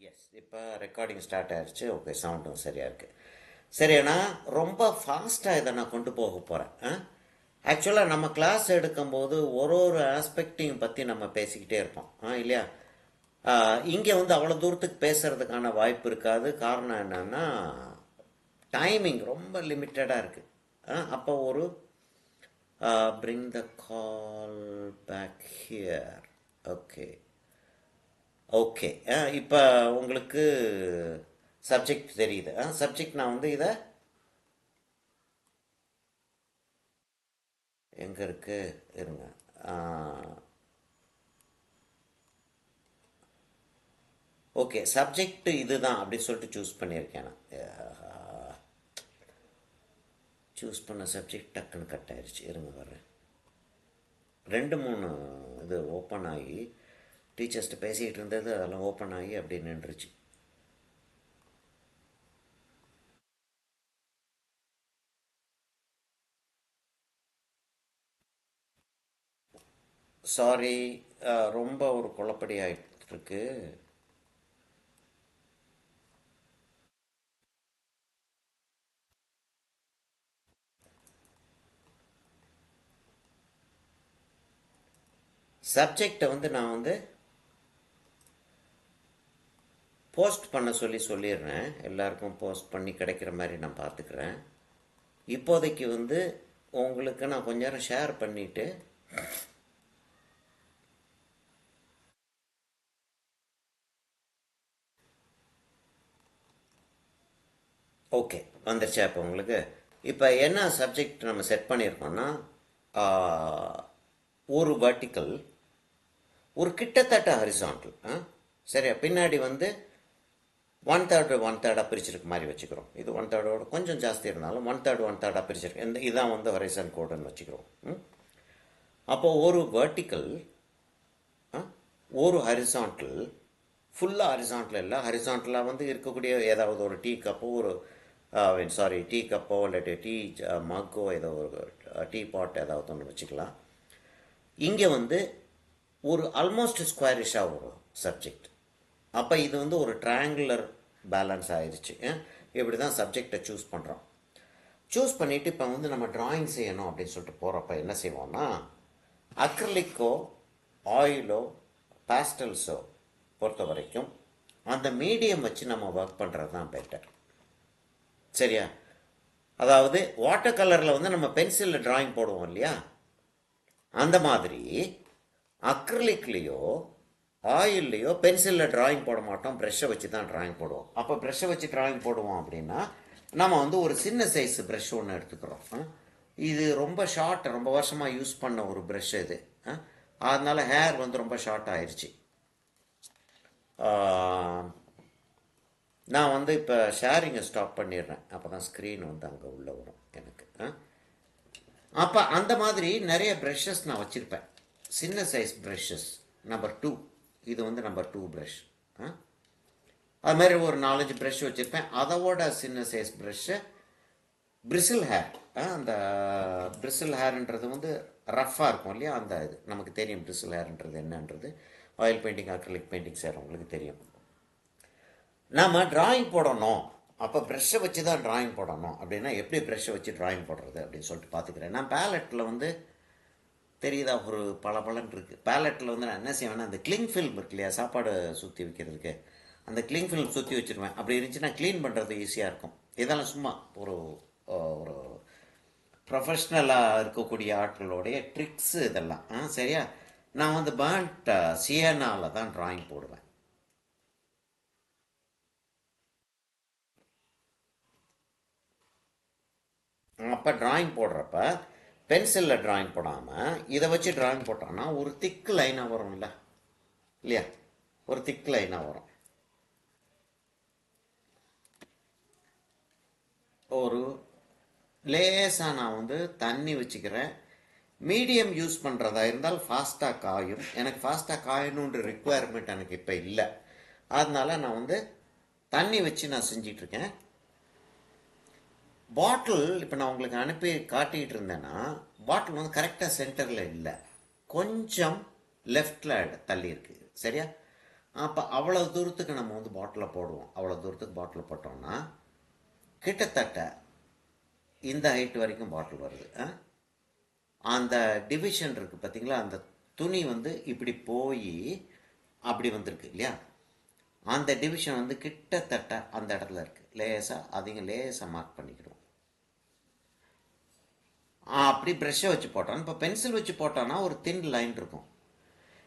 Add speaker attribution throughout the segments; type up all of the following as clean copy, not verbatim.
Speaker 1: S, இப்போ recording start ஆயிடுச்சு. Okay, சவுண்டும் சரியாக இருக்குது. சரி, நான் ரொம்ப ஃபாஸ்ட்டாக இதை நான் கொண்டு போக போகிறேன். ஆக்சுவலாக நம்ம கிளாஸ் எடுக்கும்போது ஒரு ஒரு ஆஸ்பெக்டையும் பற்றி நம்ம பேசிக்கிட்டே இருப்போம் இல்லையா? இங்கே வந்து அவ்வளோ தூரத்துக்கு பேசுகிறதுக்கான வாய்ப்பு இருக்காது. காரணம் என்னன்னா டைமிங் ரொம்ப லிமிட்டடாக இருக்குது. அப்போ ஒரு bring the call back here. Okay okay. இப்போ உங்களுக்கு சப்ஜெக்ட் தெரியுது. சப்ஜெக்ட் நான் வந்து இதை எங்கே இருக்கு இருங்க. ஓகே, சப்ஜெக்ட் இதுதான் அப்படின்னு சொல்லிட்டு சூஸ் பண்ணியிருக்கேன் நான். சூஸ் பண்ண சப்ஜெக்ட் டக்குன்னு கட் ஆயிடுச்சு. இருங்க வர்றேன். 2-3 இது ஓப்பன் ஆகி டீச்சர்ஸ்ட்டு பேசிக்கிட்டு இருந்தது அதெல்லாம் ஓப்பன் ஆகி அப்படி நின்றுச்சு. சாரி, ரொம்ப ஒரு குழப்படி ஆகிட்டு இருக்கு. சப்ஜெக்டை வந்து நான் வந்து போஸ்ட் பண்ண சொல்லிடுறேன். எல்லாருக்கும் போஸ்ட் பண்ணி கிடைக்கிற மாதிரி நான் பார்த்துக்கிறேன். இப்போதைக்கு வந்து உங்களுக்கு நான் கொஞ்ச நேரம் ஷேர் பண்ணிவிட்டு ஓகே வந்துருச்சா இப்போ உங்களுக்கு? இப்போ என்ன சப்ஜெக்ட் நம்ம செட் பண்ணியிருக்கோம்னா ஒரு வெர்டிக்கல், ஒரு கிட்டத்தட்ட ஹரிசாண்டல். சரியா? பின்னாடி வந்து 1/3 1/3 பிரிச்சிருக்க மாதிரி வச்சுக்கிறோம். இது 1/3 கொஞ்சம் ஜாஸ்தி இருந்தாலும் 1/3 1/3 பிரிச்சிருக்கு. இந்த இதான் வந்து ஹரிசான் கோடுன்னு வச்சுக்கிறோம். அப்போது ஒரு வெர்டிக்கல், ஒரு ஹரிசாண்டல், ஃபுல்லாக ஹரிசாண்டல் இல்லை, ஹரிசாண்டலாக வந்து இருக்கக்கூடிய ஏதாவது ஒரு டீ கப்போ ஒரு டீ கப்போ இல்லாட்டி டீ மக்கோ ஏதோ ஒரு டீ பாட் ஏதாவது ஒன்று வச்சுக்கலாம். இங்கே வந்து ஒரு ஆல்மோஸ்ட் ஸ்கொயரிஷாக ஒரு சப்ஜெக்ட். அப்போ இது வந்து ஒரு ட்ரையாங்குலர் பேலன்ஸ் ஆயிடுச்சு. இப்படி தான் சப்ஜெக்டை சூஸ் பண்ணுறோம். சூஸ் பண்ணிவிட்டு இப்போ வந்து நம்ம ட்ராயிங் செய்யணும் அப்படின்னு சொல்லிட்டு போகிறப்ப என்ன செய்வோம்னா, அக்ரிலிக்கோ ஆயிலோ பேஸ்டல்ஸோ பொறுத்த வரைக்கும் அந்த மீடியம் வச்சு நம்ம ஒர்க் பண்ணுறது தான் பெட்டர். சரியா? அதாவது வாட்டர் கலரில் வந்து நம்ம பென்சிலில் ட்ராயிங் போடுவோம் இல்லையா, அந்த மாதிரி அக்ரிலிக்லேயோ ஆயில்லையோ பென்சிலில் ட்ராயிங் போட மாட்டோம், ப்ரெஷ்ஷை வச்சு தான் ட்ராயிங் போடுவோம். அப்போ ப்ரெஷ்ஷை வச்சு ட்ராயிங் போடுவோம் அப்படின்னா நம்ம வந்து ஒரு சின்ன சைஸ் ப்ரெஷ் ஒன்று எடுத்துக்கிறோம். இது ரொம்ப ஷார்ட், ரொம்ப வருஷமாக யூஸ் பண்ண ஒரு ப்ரெஷ் இது. அதனால ஹேர் வந்து ரொம்ப ஷார்ட் ஆயிடுச்சு. நான் வந்து இப்போ ஷேரிங்கை ஸ்டாப் பண்ணிடுறேன். அப்போ தான் ஸ்க்ரீன் வந்து அங்கே உள்ளே வரும் எனக்கு. அப்போ அந்த மாதிரி நிறைய ப்ரெஷ்ஷஸ் நான் வச்சுருப்பேன். சின்ன சைஸ் ப்ரெஷ்ஷஸ் நம்பர் 2, இது வந்து நம்பர் 2 ப்ரஷ். அது மாதிரி ஒரு 4-5 ப்ரஷ் வச்சுருப்பேன். அதோட சின்ன சைஸ் ப்ரஷ்ஷு பிரிசில் ஹேர். அந்த பிரிசில் ஹேர்ன்றது வந்து ரஃப்பாக இருக்கும் இல்லையா, அந்த இது நமக்கு தெரியும் பிரிசில் ஹேர்ன்றது என்னன்றது. Oil painting acrylic painting sir உங்களுக்கு தெரியும். நாம் ட்ராயிங் போடணும், அப்போ ப்ரெஷ்ஷை வச்சு தான் ட்ராயிங் போடணும் அப்படின்னா எப்படி ப்ரெஷ்ஷை வச்சு ட்ராயிங் போடுறது அப்படின்னு சொல்லிட்டு பார்த்துக்கிறேன். நான் பேலட்டில் வந்து தெரியுதா ஒரு பளபளன்னு இருக்குது. பேலட்டில் வந்து நான் என்ன செய்வேன்னா, அந்த கிளிங் ஃபில்ம் இருக்கு இல்லையா, சாப்பாடு சுற்றி வைக்கிறதுக்கு, அந்த கிளிங் ஃபில்ம் சுற்றி வச்சுருவேன். அப்படி இருந்துச்சுன்னா க்ளீன் பண்ணுறது ஈஸியாக இருக்கும். இதெல்லாம் சும்மா ஒரு ஒரு ப்ரொஃபஷ்னலாக இருக்கக்கூடிய ஆட்களோடைய ட்ரிக்ஸு இதெல்லாம். சரியா? நான் வந்து பேண்ட் சியனாவில் தான் ட்ராயிங் போடுவேன். அப்போ ட்ராயிங் போடுறப்ப பென்சிலில் ட்ராயிங் போடாமல் இதை வச்சு ட்ராயிங் போட்டோன்னா ஒரு திக்கு லைனாக வரும்ல, இல்லையா? ஒரு திக்கு லைனாக வரும். ஒரு லேசாக நான் வந்து தண்ணி வச்சுக்கிறேன். மீடியம் யூஸ் பண்ணுறதா இருந்தால் ஃபாஸ்ட்டாக காயும். எனக்கு ஃபாஸ்ட்டாக காயணுன்ற ரிக்குவயர்மெண்ட் எனக்கு இப்போ இல்லை. அதனால நான் வந்து தண்ணி வச்சு நான் செஞ்சிட்ருக்கேன். பாட்டில் இப்போ நான் உங்களுக்கு அனுப்பி காட்டிகிட்டு இருந்தேன்னா பாட்டில் வந்து கரெக்டாக சென்டரில் இல்லை, கொஞ்சம் லெஃப்டில் தள்ளி இருக்குது. சரியா? அப்போ அவ்வளோ தூரத்துக்கு நம்ம வந்து பாட்டிலில் போடுவோம். அவ்வளோ தூரத்துக்கு பாட்டில் போட்டோம்னா கிட்டத்தட்ட இந்த ஹைட் வரைக்கும் பாட்டில் வருது. அந்த டிவிஷன் இருக்குது பார்த்தீங்களா, அந்த துணி வந்து இப்படி போய் அப்படி வந்திருக்கு இல்லையா, அந்த டிவிஷன் வந்து கிட்டத்தட்ட அந்த இடத்துல இருக்குது. லேசாக அதிகம் லேசாக மார்க் பண்ணிக்கிடுவோம். அப்படி ப்ரெஷ்ஷை வச்சு போட்டோம். இப்போ பென்சில் வச்சு போட்டோன்னா ஒரு தின் லைன் இருக்கும்.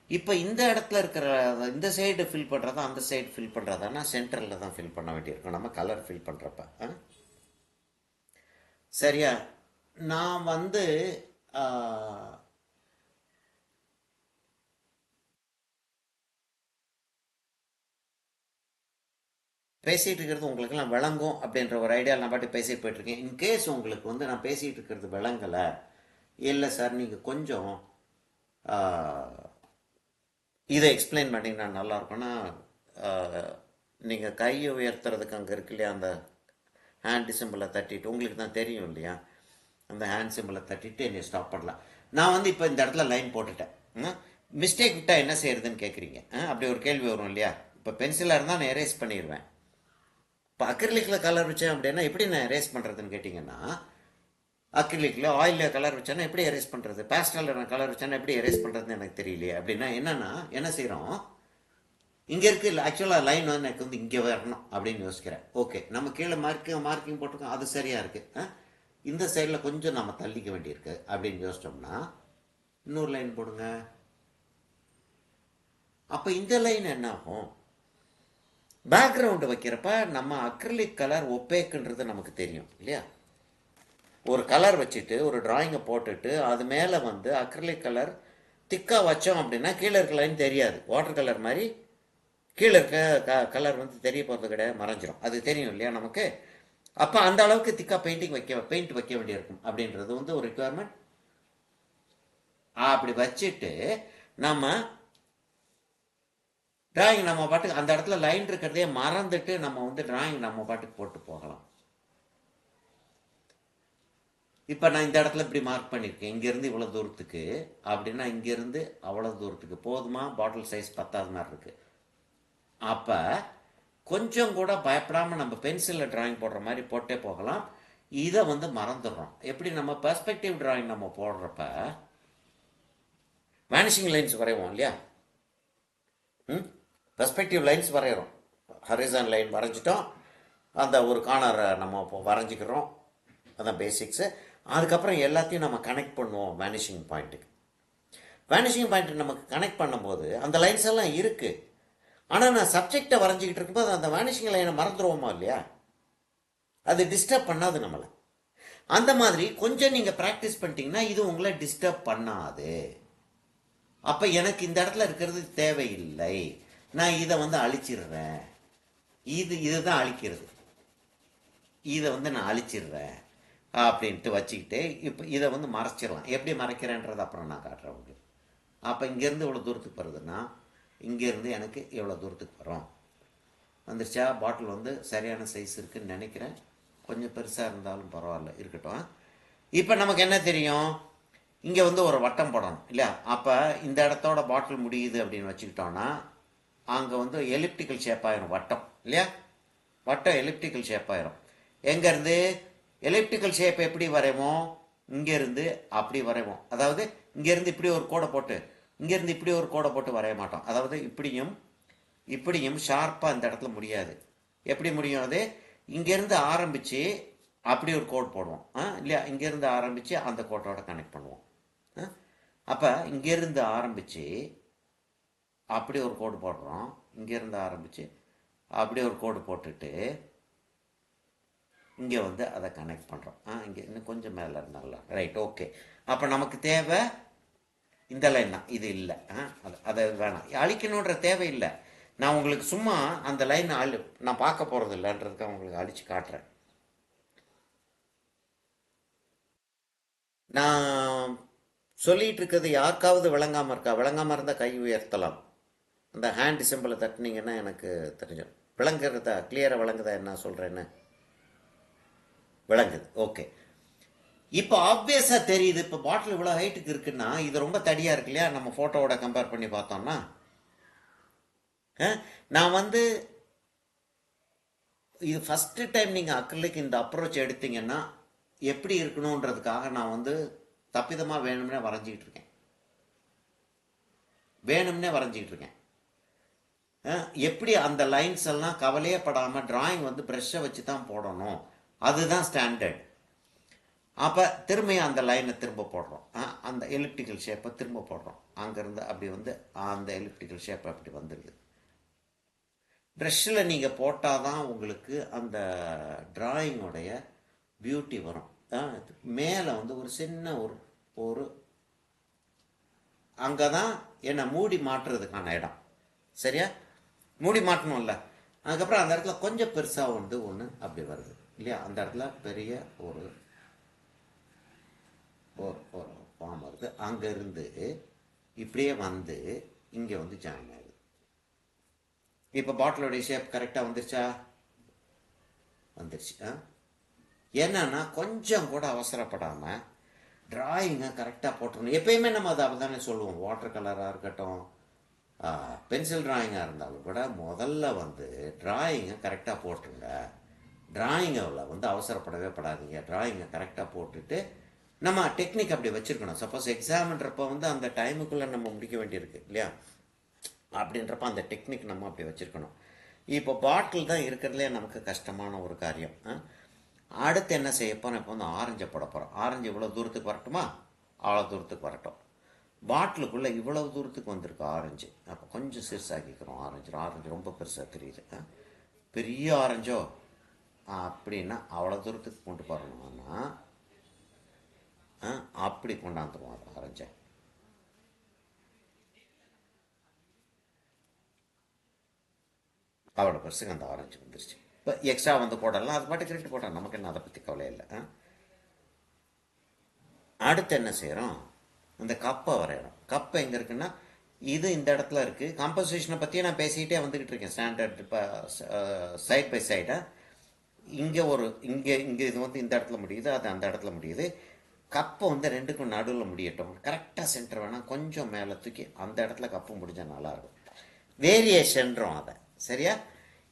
Speaker 1: இப்போ இந்த இடத்துல இருக்கிற இந்த சைடு ஃபில் பண்ணுறதா அந்த சைடு ஃபில் பண்ணுறதானா சென்டரில் தான் ஃபில் பண்ண வேண்டியிருக்கும் நம்ம கலர் ஃபில் பண்ணுறப்ப. சரியா? நான் வந்து பேசிகிட்டு இருக்கிறது உங்களுக்கெல்லாம் விளங்கும் அப்படின்ற ஒரு ஐடியா நான் பாட்டு பேசிட்டு போயிட்டுருக்கேன். இன்கேஸ் உங்களுக்கு வந்து நான் பேசிகிட்டு இருக்கிறது விளங்கலை, இல்லை சார் நீங்கள் கொஞ்சம் இதை எக்ஸ்பிளைன் பண்ணிங்கன்னா நல்லாயிருக்கும்னா, நீங்கள் கையை உயர்த்துறதுக்கு அங்கே இருக்கு இல்லையா, அந்த ஹேண்ட் சிம்பிளை தட்டிட்டு, உங்களுக்கு தான் தெரியும் இல்லையா, அந்த ஹேண்ட் சிம்பிளை தட்டிட்டு என்னை ஸ்டாப் பண்ணலாம். நான் வந்து இப்போ இந்த இடத்துல லைன் போட்டுட்டேன். மிஸ்டேக் விட்டால் என்ன செய்யறதுன்னு கேட்குறீங்க. அப்படி ஒரு கேள்வி வரும் இல்லையா. இப்போ பென்சிலாக இருந்தால் நான் எரேஸ் பண்ணிடுவேன். இப்போ அக்ரிலிக்கில் கலர் வச்சேன் அப்படின்னா எப்படி நான் எரேஸ் பண்ணுறதுன்னு கேட்டிங்கன்னா, அக்ரிலிக்கில் ஆயிலில் கலர் வச்சேன்னா எப்படி எரேஸ் பண்ணுறது, பேஸ்டலில் நான் கலர் வச்சேன்னா எப்படி எரேஸ் பண்ணுறதுன்னு எனக்கு தெரியலையே. அப்படின்னா என்னென்னா என்ன செய்கிறோம், இங்கே இருக்குது ஆக்சுவலாக லைன் வந்து எனக்கு வந்து இங்கே வரணும் அப்படின்னு யோசிக்கிறேன். ஓகே, நம்ம கீழே மார்க்கிங் போட்டிருக்கோம், அது சரியாக இருக்குது. இந்த சைடில் கொஞ்சம் நம்ம தள்ளிக்க வேண்டியிருக்கு அப்படின்னு யோசிச்சோம்னா இன்னொரு லைன் போடுங்க. அப்போ இந்த லைன் என்ன ஆகும், பேக்ரவுண்டு வைக்கிறப்ப நம்ம அக்ரிலிக் கலர் ஒப்பேக்குன்றது நமக்கு தெரியும் இல்லையா. ஒரு கலர் வச்சுட்டு ஒரு டிராயிங்கை போட்டுட்டு அது மேலே வந்து அக்ரிலிக் கலர் திக்காக வச்சோம் அப்படின்னா கீழே இருக்க லைன் தெரியாது. வாட்டர் கலர் மாதிரி கீழே இருக்க கலர் வந்து தெரிய போகிறது கிடையாது, மறைஞ்சிரும். அது தெரியும் இல்லையா நமக்கு. அப்போ அந்த அளவுக்கு திக்காக பெயிண்ட் வைக்க வேண்டியிருக்கும் அப்படின்றது வந்து ஒரு ரிக்குவயர்மெண்ட். அப்படி வச்சுட்டு நம்ம டிராயிங் நம்ம பாட்டுக்கு அந்த இடத்துல லைன் இருக்கிறதே மறந்துட்டு நம்ம வந்து டிராயிங் நம்ம பாட்டுக்கு போட்டு போகலாம். இப்போ நான் இந்த இடத்துல இப்படி மார்க் பண்ணியிருக்கேன், இங்கேருந்து இவ்வளோ தூரத்துக்கு அப்படின்னா இங்கேருந்து அவ்வளோ தூரத்துக்கு போதுமா, பாட்டில் சைஸ் 10 மாதிரி இருக்குது. அப்போ கொஞ்சம் கூட பயப்படாமல் நம்ம பென்சிலில் டிராயிங் போடுற மாதிரி போட்டே போகலாம். இதை வந்து மறந்துடுறோம். எப்படி நம்ம பெர்ஸ்பெக்டிவ் டிராயிங் நம்ம போடுறப்ப வேனிஷிங் லைன்ஸ் வரைவோம் இல்லையா. பெர்ஸ்பெக்டிவ் லைன்ஸ் வரைகிறோம். ஹரிசான் லைன் வரைஞ்சிட்டோம், அந்த ஒரு கார்னரை நம்ம வரைஞ்சிக்கிறோம், அதான் பேசிக்ஸு. அதுக்கப்புறம் எல்லாத்தையும் நம்ம கனெக்ட் பண்ணுவோம் வேனிஷிங் பாயிண்ட்டுக்கு. வேனிஷிங் பாயிண்ட் நமக்கு கனெக்ட் பண்ணும்போது அந்த லைன்ஸ் எல்லாம் இருக்குது. ஆனால் நான் சப்ஜெக்டை வரைஞ்சிக்கிட்டு இருக்கும்போது அந்த வேனிஷிங் லைனை மறந்துடுவோமா இல்லையா, அது டிஸ்டர்ப் பண்ணாது நம்மளை. அந்த மாதிரி கொஞ்சம் நீங்கள் ப்ராக்டிஸ் பண்ணிட்டீங்கன்னா இது உங்களை டிஸ்டர்ப் பண்ணாது. அப்போ எனக்கு இந்த இடத்துல இருக்கிறது தேவையில்லை, நான் இதை வந்து அழிச்சிடுறேன், இதுதான் அழிக்கிறது, இதை வந்து நான் அழிச்சிடுறேன் அப்படின்ட்டு வச்சுக்கிட்டு இப்போ இதை வந்து மறைச்சிடலாம். எப்படி மறைக்கிறேன்றது அப்புறம் நான் காட்டுறேன் உங்களுக்கு. அப்போ இங்கேருந்து இவ்வளோ தூரத்துக்கு வருதுன்னா இங்கேருந்து எனக்கு எவ்வளோ தூரத்துக்கு வரும் வந்துருச்சா. பாட்டில் வந்து சரியான சைஸ் இருக்குதுன்னு நினைக்கிறேன், கொஞ்சம் பெருசாக இருந்தாலும் பரவாயில்ல இருக்கட்டும். இப்போ நமக்கு என்ன தெரியும், இங்கே வந்து ஒரு வட்டம் போடணும் இல்லையா. அப்போ இந்த இடத்தோட பாட்டில் முடியுது அப்படின்னு வச்சுக்கிட்டோன்னா அங்கே வந்து எலிப்டிக்கல் ஷேப் ஆயிரும் வட்டம் இல்லையா. வட்டம் எலிப்டிக்கல் ஷேப் ஆயிரும். எங்கேருந்து எலிப்டிக்கல் ஷேப் எப்படி வரைவோம், இங்கேருந்து அப்படி வரைவோம். அதாவது இங்கேருந்து இப்படி ஒரு கோடை போட்டு இங்கேருந்து இப்படி ஒரு கோடை போட்டு வரைய மாட்டோம். அதாவது இப்படியும் ஷார்ப்பாக இந்த இடத்துல முடியாது. எப்படி முடியும், அது இங்கேருந்து ஆரம்பித்து அப்படி ஒரு கோடு போடுவோம் இல்லையா. இங்கேருந்து ஆரம்பித்து அந்த கோட்டோட கனெக்ட் பண்ணுவோம். அப்போ இங்கேருந்து ஆரம்பித்து அப்படி ஒரு கோடு போடுறோம், இங்கேருந்து ஆரம்பித்து அப்படி ஒரு கோடு போட்டுட்டு இங்கே வந்து அதை கனெக்ட் பண்ணுறோம். இங்கே இன்னும் கொஞ்சம் மேலே இருந்தாலும் ரைட். ஓகே, அப்போ நமக்கு தேவை இந்த லைன் தான், இது இல்லை. அதை வேணாம், அழிக்கணுன்ற தேவை இல்லை. நான் உங்களுக்கு சும்மா அந்த லைன் நான் பார்க்க போகிறது இல்லைன்றதுக்கு உங்களுக்கு அழித்து காட்டுறேன். நான் சொல்லிகிட்டு இருக்கிறது யாருக்காவது விளங்காமல் இருக்கா? விளங்காமல் இருந்தால் கை உயர்த்தலாம். அந்த ஹேண்ட் சிம்பிளை தட்டினீங்கன்னா எனக்கு தெரிஞ்சிடும். விளங்குறதா, கிளியராக விளங்குதா என்ன சொல்கிறேன்னு? விளங்குது. ஓகே, இப்போ ஆப்வியஸாக தெரியுது. இப்போ பாட்டில் இவ்வளோ ஹைட்டுக்கு இருக்குன்னா இது ரொம்ப தடியாக இருக்கு இல்லையா, நம்ம ஃபோட்டோவோட கம்பேர் பண்ணி பார்த்தோம்னா. நான் வந்து இது ஃபஸ்ட்டு டைம் நீங்கள் அக்ரிலிக் இந்த அப்ரோச் எடுத்தீங்கன்னா எப்படி இருக்கணுன்றதுக்காக நான் வந்து தப்பிதமாக வேணும்னே வரைஞ்சிக்கிட்டு இருக்கேன். எப்படி அந்த லைன்ஸ் எல்லாம் கவலையே படாமல் டிராயிங் வந்து ப்ரெஷ்ஷை வச்சு தான் போடணும், அதுதான் ஸ்டாண்டர்ட். அப்போ திரும்பி அந்த லைனை திரும்ப போடுறோம், அந்த எலிப்டிக்கல் ஷேப்பை திரும்ப போடுறோம். அங்கேருந்து அப்படி வந்து அந்த எலிப்டிக்கல் ஷேப் அப்படி வந்துடுது. ப்ரெஷ்ஷில் நீங்கள் போட்டால் தான் உங்களுக்கு அந்த டிராயிங்கோடைய பியூட்டி வரும். மேலே வந்து ஒரு சின்ன ஒரு ஒரு அங்கே தான் என்னை மூடி மாட்டுறதுக்கான இடம். சரியா? மூடி மாட்டணும்ல. அதுக்கப்புறம் அந்த இடத்துல கொஞ்சம் பெருசாக வந்து ஒன்று அப்படி வருது இல்லையா? அந்த இடத்துல பெரிய ஒரு ஒரு ஃபார்ம் வருது. அங்கேருந்து இப்படியே வந்து இங்கே வந்து ஜாயின் ஆகுது. இப்போ பாட்டிலோடைய ஷேப் கரெக்டாக வந்துருச்சா? வந்துருச்சு. என்னன்னா கொஞ்சம் கூட அவசரப்படாமல் டிராயிங்கை கரெக்டாக போட்டுருணும். எப்பயுமே நம்ம அதை அப்படி தானே சொல்லுவோம். வாட்டர் கலராக இருக்கட்டும், பென்சில் டிராயிங்காக இருந்தாலும் கூட முதல்ல வந்து டிராயிங்கை கரெக்டாக போட்டுருங்க. டிராயிங்கில் வந்து அவசரப்படவே படாதீங்க. டிராயிங்கை கரெக்டாக போட்டுட்டு நம்ம டெக்னிக் அப்படி வச்சுருக்கணும். சப்போஸ் எக்ஸாம்ன்றப்போ வந்து அந்த டைமுக்குள்ளே நம்ம முடிக்க வேண்டியிருக்கு இல்லையா? அப்படின்றப்ப அந்த டெக்னிக் நம்ம அப்படி வச்சுருக்கணும். இப்போ பாட்டில் தான் இருக்கிறதுலே நமக்கு கஷ்டமான ஒரு காரியம். அடுத்து என்ன செய்ய போகிறோம்? இப்போ வந்து ஆரஞ்சை போட போகிறோம். ஆரஞ்சு இவ்வளோ தூரத்துக்கு வரட்டுமா? அவ்வளோ தூரத்துக்கு வரட்டும். பாட்டிலுக்குள்ளே இவ்வளவு தூரத்துக்கு வந்திருக்கு ஆரஞ்சு. அப்போ கொஞ்சம் சிறுசாக்கிக்கிறோம். ஆரஞ்சு ரொம்ப பெருசாக தெரியுது. பெரிய ஆரஞ்சோ அப்படின்னா அவ்வளோ தூரத்துக்கு கொண்டு போகிறோம்னா அப்படி கொண்டாந்துருவோம் அது ஆரஞ்சை. அவ்வளோ பெருசுக்கு அந்த ஆரஞ்சு வந்துருச்சு. இப்போ எக்ஸ்ட்ரா வந்து போடலாம், அது பாட்டு கரெக்ட் போட்டோம், நமக்கு என்ன அதை பற்றி கவலை இல்லை. அடுத்து என்ன செய்கிறோம்? இந்த கப்பை வரைகிறோம். கப்பை எங்கே இருக்குன்னா இது இந்த இடத்துல இருக்குது. கம்போசிஷனை பற்றியே நான் பேசிக்கிட்டே வந்துக்கிட்டு இருக்கேன். ஸ்டாண்டர்ட் இப்போ சைட் பை சைடாக இங்கே இது வந்து இந்த இடத்துல முடியுது, அது அந்த இடத்துல முடியுது. கப்பை வந்து ரெண்டுக்கும் நடுவில் முடியட்டும். கரெக்டாக சென்டர் வேணால் கொஞ்சம் மேலே தூக்கி அந்த இடத்துல கப்பு முடிஞ்சால் நல்லாயிருக்கும். வேரியேஷன்றோம் அதை. சரியா?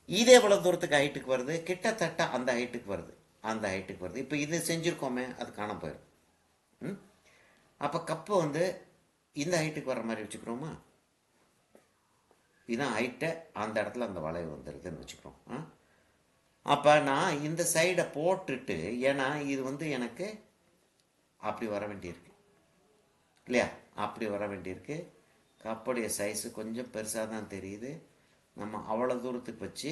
Speaker 1: இது எவ்வளோ தூரத்துக்கு ஹைட்டுக்கு வருது? கிட்டத்தட்ட அந்த ஹைட்டுக்கு வருது. இப்போ இது செஞ்சுருக்கோமே, அது காண போயிடும். அப்போ கப்பை வந்து இந்த ஹைட்டுக்கு வர்ற மாதிரி வச்சுக்கிறோமா? இதுதான் ஹைட்டை, அந்த இடத்துல அந்த வளைவு வந்துடுதுன்னு வச்சுக்கிறோம். அப்போ நான் இந்த சைடை போட்டுட்டு, ஏன்னா இது வந்து எனக்கு அப்படி வர வேண்டியிருக்கு இல்லையா? அப்படி வர வேண்டியிருக்கு. கப்புடைய சைஸு கொஞ்சம் பெருசாக தான் தெரியுது. நம்ம அவ்வளோ தூரத்துக்கு வச்சு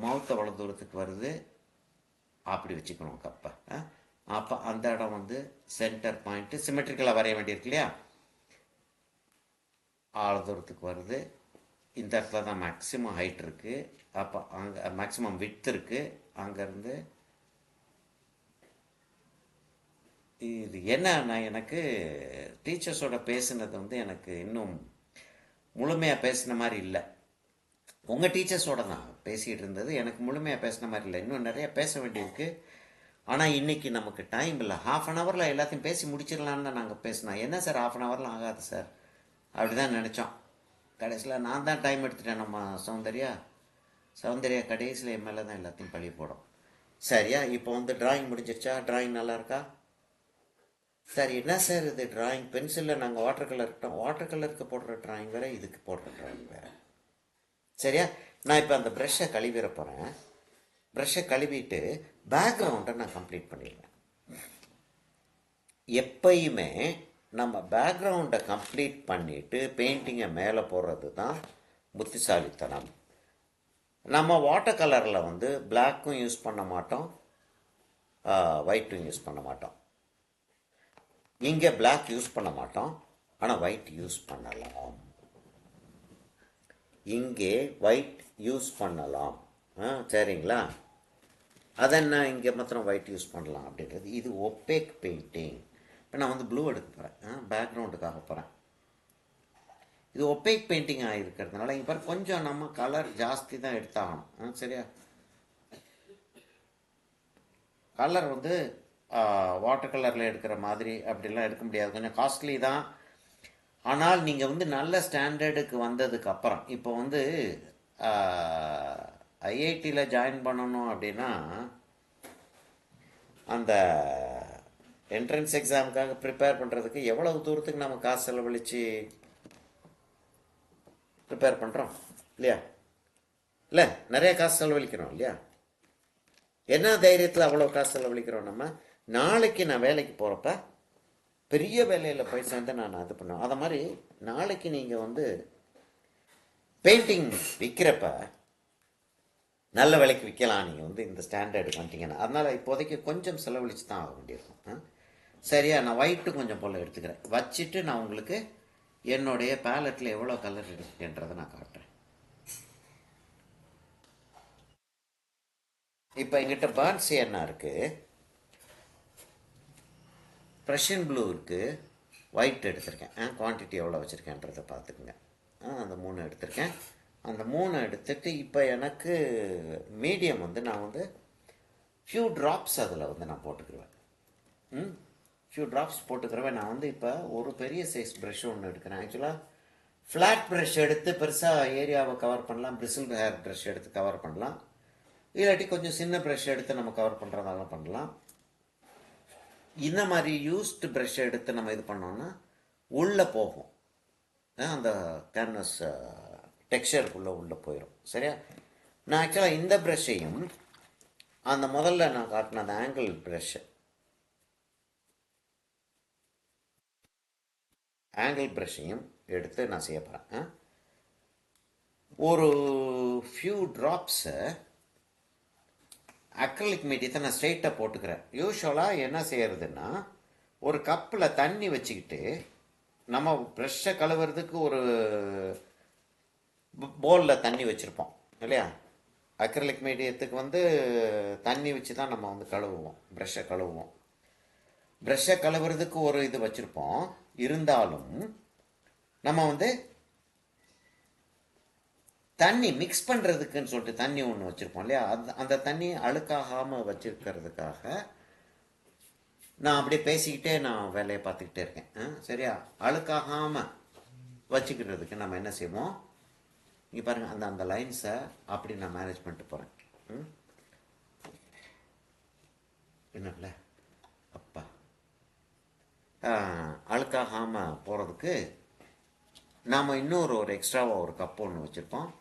Speaker 1: மவுத் அவ்வளோ தூரத்துக்கு வருது, அப்படி வச்சுக்கணும் கப்பை. அப்போ அந்த இடம் வந்து சென்டர் பாயிண்ட்டு சிமெட்ரிக்கலாக வரைய வேண்டியிருக்கு இல்லையா? அவ்வளோ தூரத்துக்கு வருது. இந்த இடத்துல தான் மேக்ஸிமம் ஹைட் இருக்குது. அப்போ அங்கே மேக்ஸிமம் விட்த் இருக்குது. அங்கேருந்து இது என்னன்னா, எனக்கு டீச்சர்ஸோட பேசுனது வந்து எனக்கு இன்னும் முழுமையாக பேசின மாதிரி இல்லை. உங்கள் டீச்சர்ஸோட தான் பேசிகிட்டு இருந்தது, எனக்கு முழுமையாக பேசின மாதிரி இல்லை. இன்னும் நிறைய பேச வேண்டியிருக்கு. ஆனால் இன்றைக்கி நமக்கு டைம் இல்லை. ½ அன் ஹவரில் எல்லாத்தையும் பேசி முடிச்சிடலான்னு தான் நாங்கள் பேசினோம். என்ன சார் ½ அன் ஹவரில் ஆகாது சார் அப்படி தான் நினச்சோம். கடைசியில் நான் தான் டைம் எடுத்துட்டேன். நம்ம சௌந்தர்யா கடைசியில் என் மேலே தான் எல்லாத்தையும் பழி போடும். சரியா? இப்போ வந்து டிராயிங் முடிஞ்சிருச்சா? டிராயிங் நல்லா இருக்கா? சார் என்ன சார் இது டிராயிங் பென்சிலில் நாங்கள் வாட்டர் கலருக்கு போடுற டிராயிங் வேறு, இதுக்கு போடுற டிராயிங் வேறு. சரியா? நான் இப்போ அந்த ப்ரெஷ்ஷை கழுவிட போகிறேன். ப்ரெஷ்ஷை கழுவிட்டு பேக்ரவுண்டை நான் கம்ப்ளீட் பண்ணிடுவேன். எப்பயுமே நம்ம பேக்ரவுண்டை கம்ப்ளீட் பண்ணிவிட்டு பெயிண்டிங்கை மேலே போடுறது தான் புத்திசாலித்தனம். நம்ம வாட்டர் கலரில் வந்து பிளாக்கும் யூஸ் பண்ண மாட்டோம், ஒயிட்டும் யூஸ் பண்ண மாட்டோம். இங்கே பிளாக் யூஸ் பண்ண மாட்டோம், ஆனால் ஒயிட் யூஸ் பண்ணலாம். இங்கே ஒயிட் யூஸ் பண்ணலாம். சரிங்களா? அதென்ன இங்கே மாத்திரம் ஒயிட் யூஸ் பண்ணலாம் அப்படின்றது. இது ஒப்பேக் பெயிண்டிங். இப்போ நான் வந்து ப்ளூ எடுக்க போகிறேன், பேக்ரவுண்டுக்காக போகிறேன். இது ஒப்பேக் பெயிண்டிங் ஆகிருக்கிறதுனால இங்கே பாரு கொஞ்சம் நம்ம கலர் ஜாஸ்தி தான் எடுத்தாகணும். சரியா? கலர் வந்து வாட்டர் கலரில் எடுக்கிற மாதிரி அப்படிலாம் எடுக்க முடியாது, கொஞ்சம் காஸ்ட்லி தான். ஆனால் நீங்கள் வந்து நல்ல ஸ்டாண்டர்டுக்கு வந்ததுக்கு அப்புறம் இப்போ வந்து ஐஐடியில் ஜாயின் பண்ணணும் அப்படின்னா அந்த என்ட்ரன்ஸ் எக்ஸாமுக்காக ப்ரிப்பேர் பண்ணுறதுக்கு எவ்வளவு தூரத்துக்கு நம்ம காசு செலவழித்து ப்ரிப்பேர் பண்ணுறோம் இல்லையா? இல்லை, நிறைய காசு செலவழிக்கிறோம் இல்லையா? என்ன தைரியத்தில் அவ்வளோ காசு செலவழிக்கிறோம் நம்ம? நாளைக்கு நான் வேலைக்கு போகிறப்ப பெரிய வேலையில் போய் சேர்ந்து நான் அது பண்ணுவேன். அதை மாதிரி நாளைக்கு நீங்கள் வந்து பெயிண்டிங் விற்கிறப்ப நல்ல விலைக்கு விற்கலாம். நீங்கள் வந்து இந்த ஸ்டாண்டர்டுக்கு வந்துட்டீங்கன்னா அதனால் இப்போதைக்கு கொஞ்சம் செலவழித்து தான் ஆக வேண்டியிருக்கும். சரியா, நான் ஒயிட்டு கொஞ்சம் போல் எடுத்துக்கிறேன். வச்சுட்டு நான் உங்களுக்கு என்னுடைய பேலட்டில் எவ்வளோ கலர் இருக்குன்றதை நான் காட்டுறேன். இப்போ எங்கிட்ட பர்ன்ஸ் என்ன இருக்குது, ப்ரஷியன் ப்ளூ இருக்குது, ஒயிட் எடுத்திருக்கேன். குவான்டிட்டி எவ்வளோ வச்சுருக்கேன்றதை பார்த்துக்குங்க. அந்த 3 எடுத்திருக்கேன். அந்த 3 எடுத்துட்டு இப்போ எனக்கு மீடியம் வந்து நான் வந்து ஃபியூ ட்ராப்ஸ் அதில் வந்து நான் போட்டுக்குருவேன். Few drops போட்டுக்கிறவன். நான் வந்து இப்போ ஒரு பெரிய சைஸ் ப்ரஷ் ஒன்று எடுக்கிறேன். ஆக்சுவலாக ஃப்ளாட் ப்ரஷ் எடுத்து பெருசாக ஏரியாவை கவர் பண்ணலாம், பிரிசில் ஹேர் ப்ரஷ் எடுத்து கவர் பண்ணலாம், இல்லாட்டி கொஞ்சம் சின்ன ப்ரஷ் எடுத்து நம்ம கவர் பண்ணுறதாலும் பண்ணலாம். இந்த மாதிரி யூஸ்டு ப்ரஷ் எடுத்து நம்ம இது பண்ணோன்னா உள்ளே போகும், அந்த கேன்வஸ் டெக்ஸ்சருக்குள்ளே உள்ளே போயிடும். சரியா, நான் ஆக்சுவலாக இந்த ப்ரஷ்ஷையும் அந்த முதல்ல நான் காட்டின அந்த ஆங்கிள் ப்ரஷ்ஷையும் எடுத்து நான் செய்ய போகிறேன். ஒரு ஃபியூ ட்ராப்ஸை அக்ரலிக் மீடியத்தை நான் ஸ்ட்ரெயிட்டாக போட்டுக்கிறேன். யூஸ்வலாக என்ன செய்யறதுன்னா, ஒரு கப்பில் தண்ணி வச்சுக்கிட்டு நம்ம ப்ரெஷ்ஷை கழுவுறதுக்கு ஒரு போலில் தண்ணி வச்சுருப்போம் இல்லையா? அக்ரலிக் மீடியத்துக்கு வந்து தண்ணி வச்சு தான் நம்ம வந்து கழுவுவோம், ப்ரெஷ்ஷை கழுவுவோம். ப்ரெஷ்ஷை கழுவுறதுக்கு ஒரு இது வச்சுருப்போம். இருந்தாலும் நம்ம வந்து தண்ணி மிக்ஸ் பண்ணுறதுக்குன்னு சொல்லிட்டு தண்ணி ஒன்று வச்சுருப்போம் இல்லையா? அந்த தண்ணி அழுக்காகாமல் வச்சுருக்கிறதுக்காக நான் அப்படியே பேசிக்கிட்டே நான் வேலையை பார்த்துக்கிட்டே இருக்கேன். சரியா, அழுக்காகாமல் வச்சுக்கிறதுக்கு நம்ம என்ன செய்வோம், இங்கே பாருங்கள், அந்த லைன்ஸை அப்படி நான் மேனேஜ் பண்ணிட்டு போகிறேன். என்னல்ல அப்பா, அழுக்காகாமல் போகிறதுக்கு நாம் இன்னொரு எக்ஸ்ட்ராவாக ஒரு கப் ஒன்று வச்சுருப்போம்.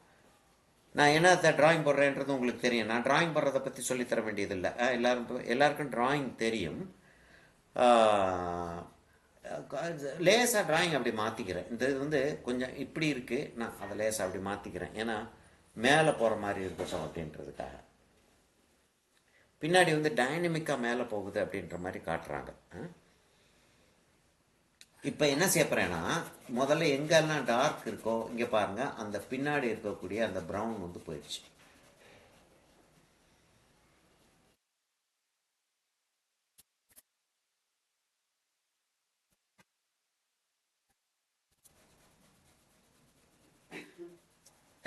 Speaker 1: நான் என்னத்தை ட்ராயிங் போடுறேன்றது உங்களுக்கு தெரியும். நான் ட்ராயிங் போடுறதை பற்றி சொல்லித்தர வேண்டியதில்லை. எல்லாருக்கும் ட்ராயிங் தெரியும். லேசாக ட்ராயிங் அப்படி மாற்றிக்கிறேன். இந்த இது வந்து கொஞ்சம் இப்படி இருக்குது, நான் அதை லேசாக அப்படி மாற்றிக்கிறேன். ஏன்னா மேலே போகிற மாதிரி இருக்கட்டும் அப்படின்றதுக்காக. பின்னாடி வந்து டைனமிக்காக மேலே போகுது அப்படின்ற மாதிரி காட்டுறாங்க. இப்போ என்ன செய்யப்படுறேன்னா, முதல்ல எங்கெல்லாம் டார்க் இருக்கோ இங்கே பாருங்கள், அந்த பின்னாடி இருக்கக்கூடிய அந்த ப்ரௌன் வந்து போயிடுச்சு.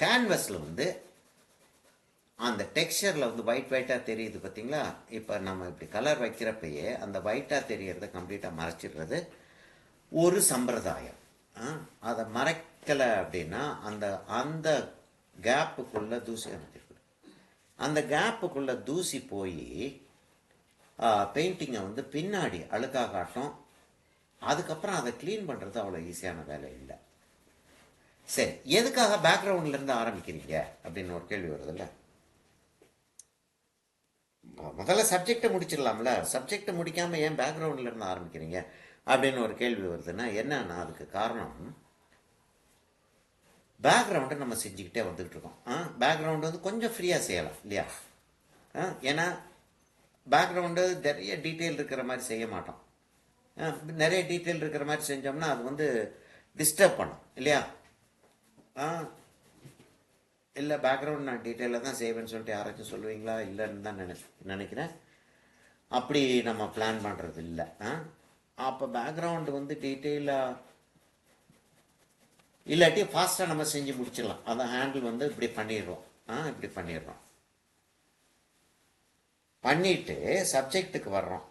Speaker 1: கேன்வஸில் வந்து அந்த டெக்ஸ்சரில் வந்து ஒயிட்டாக தெரியுது பார்த்தீங்களா? இப்போ நம்ம இப்படி கலர் வைக்கிறப்பயே அந்த ஒயிட்டாக தெரியறத கம்ப்ளீட்டாக மறைச்சிடுறது ஒரு சம்பிரதாயம். அதை மறைக்கலை அப்படின்னா அந்த அந்த கேப்புக்குள்ளே தூசி அமைச்சிருக்கு. அந்த கேப்புக்குள்ளே தூசி போய் பெயிண்டிங்கை வந்து பின்னாடி அழுக்காக காட்டும். அதுக்கப்புறம் அதை க்ளீன் பண்ணுறது அவ்வளோ ஈஸியான வேலை இல்லை. சரி, எதுக்காக பேக்ரவுண்ட்லேருந்து ஆரம்பிக்கிறீங்க அப்படின்னு ஒரு கேள்வி வருதுல்ல. முதல்ல சப்ஜெக்டை முடிச்சிடலாம்ல. சப்ஜெக்டை முடிக்காமல் ஏன் பேக்ரவுண்ட்லேருந்து ஆரம்பிக்கிறீங்க அப்படின்னு ஒரு கேள்வி வருதுன்னா என்னன்னா, அதுக்கு காரணம் பேக்ரவுண்டை நம்ம செஞ்சுக்கிட்டே வந்துக்கிட்டு இருக்கோம். பேக்ரவுண்டு வந்து கொஞ்சம் ஃப்ரீயாக செய்யலாம் இல்லையா? ஏன்னா பேக்ரவுண்டு நிறைய டீட்டெயில் இருக்கிற மாதிரி செய்ய மாட்டோம். நிறைய டீட்டெயில் இருக்கிற மாதிரி செஞ்சோம்னா அது வந்து டிஸ்டர்ப் பண்ணும் இல்லையா? இல்லை, பேக்ரவுண்ட் நான் டீட்டெயிலாக தான் செய்வேன்னு சொல்லிட்டு யாராச்சும் சொல்லுவீங்களா? இல்லைன்னு தான் நினைக்கிறேன். அப்படி நம்ம பிளான் பண்ணுறது இல்லை. அப்போ பேக்ரவுண்டு வந்து டீட்டெயிலாக இல்லாட்டி ஃபாஸ்ட்டாக நம்ம செஞ்சு முடிச்சிடலாம். அதை ஹேண்டில் வந்து இப்படி பண்ணிடுறோம். இப்படி பண்ணிடுறோம். பண்ணிட்டு சப்ஜெக்டுக்கு வர்றோம்.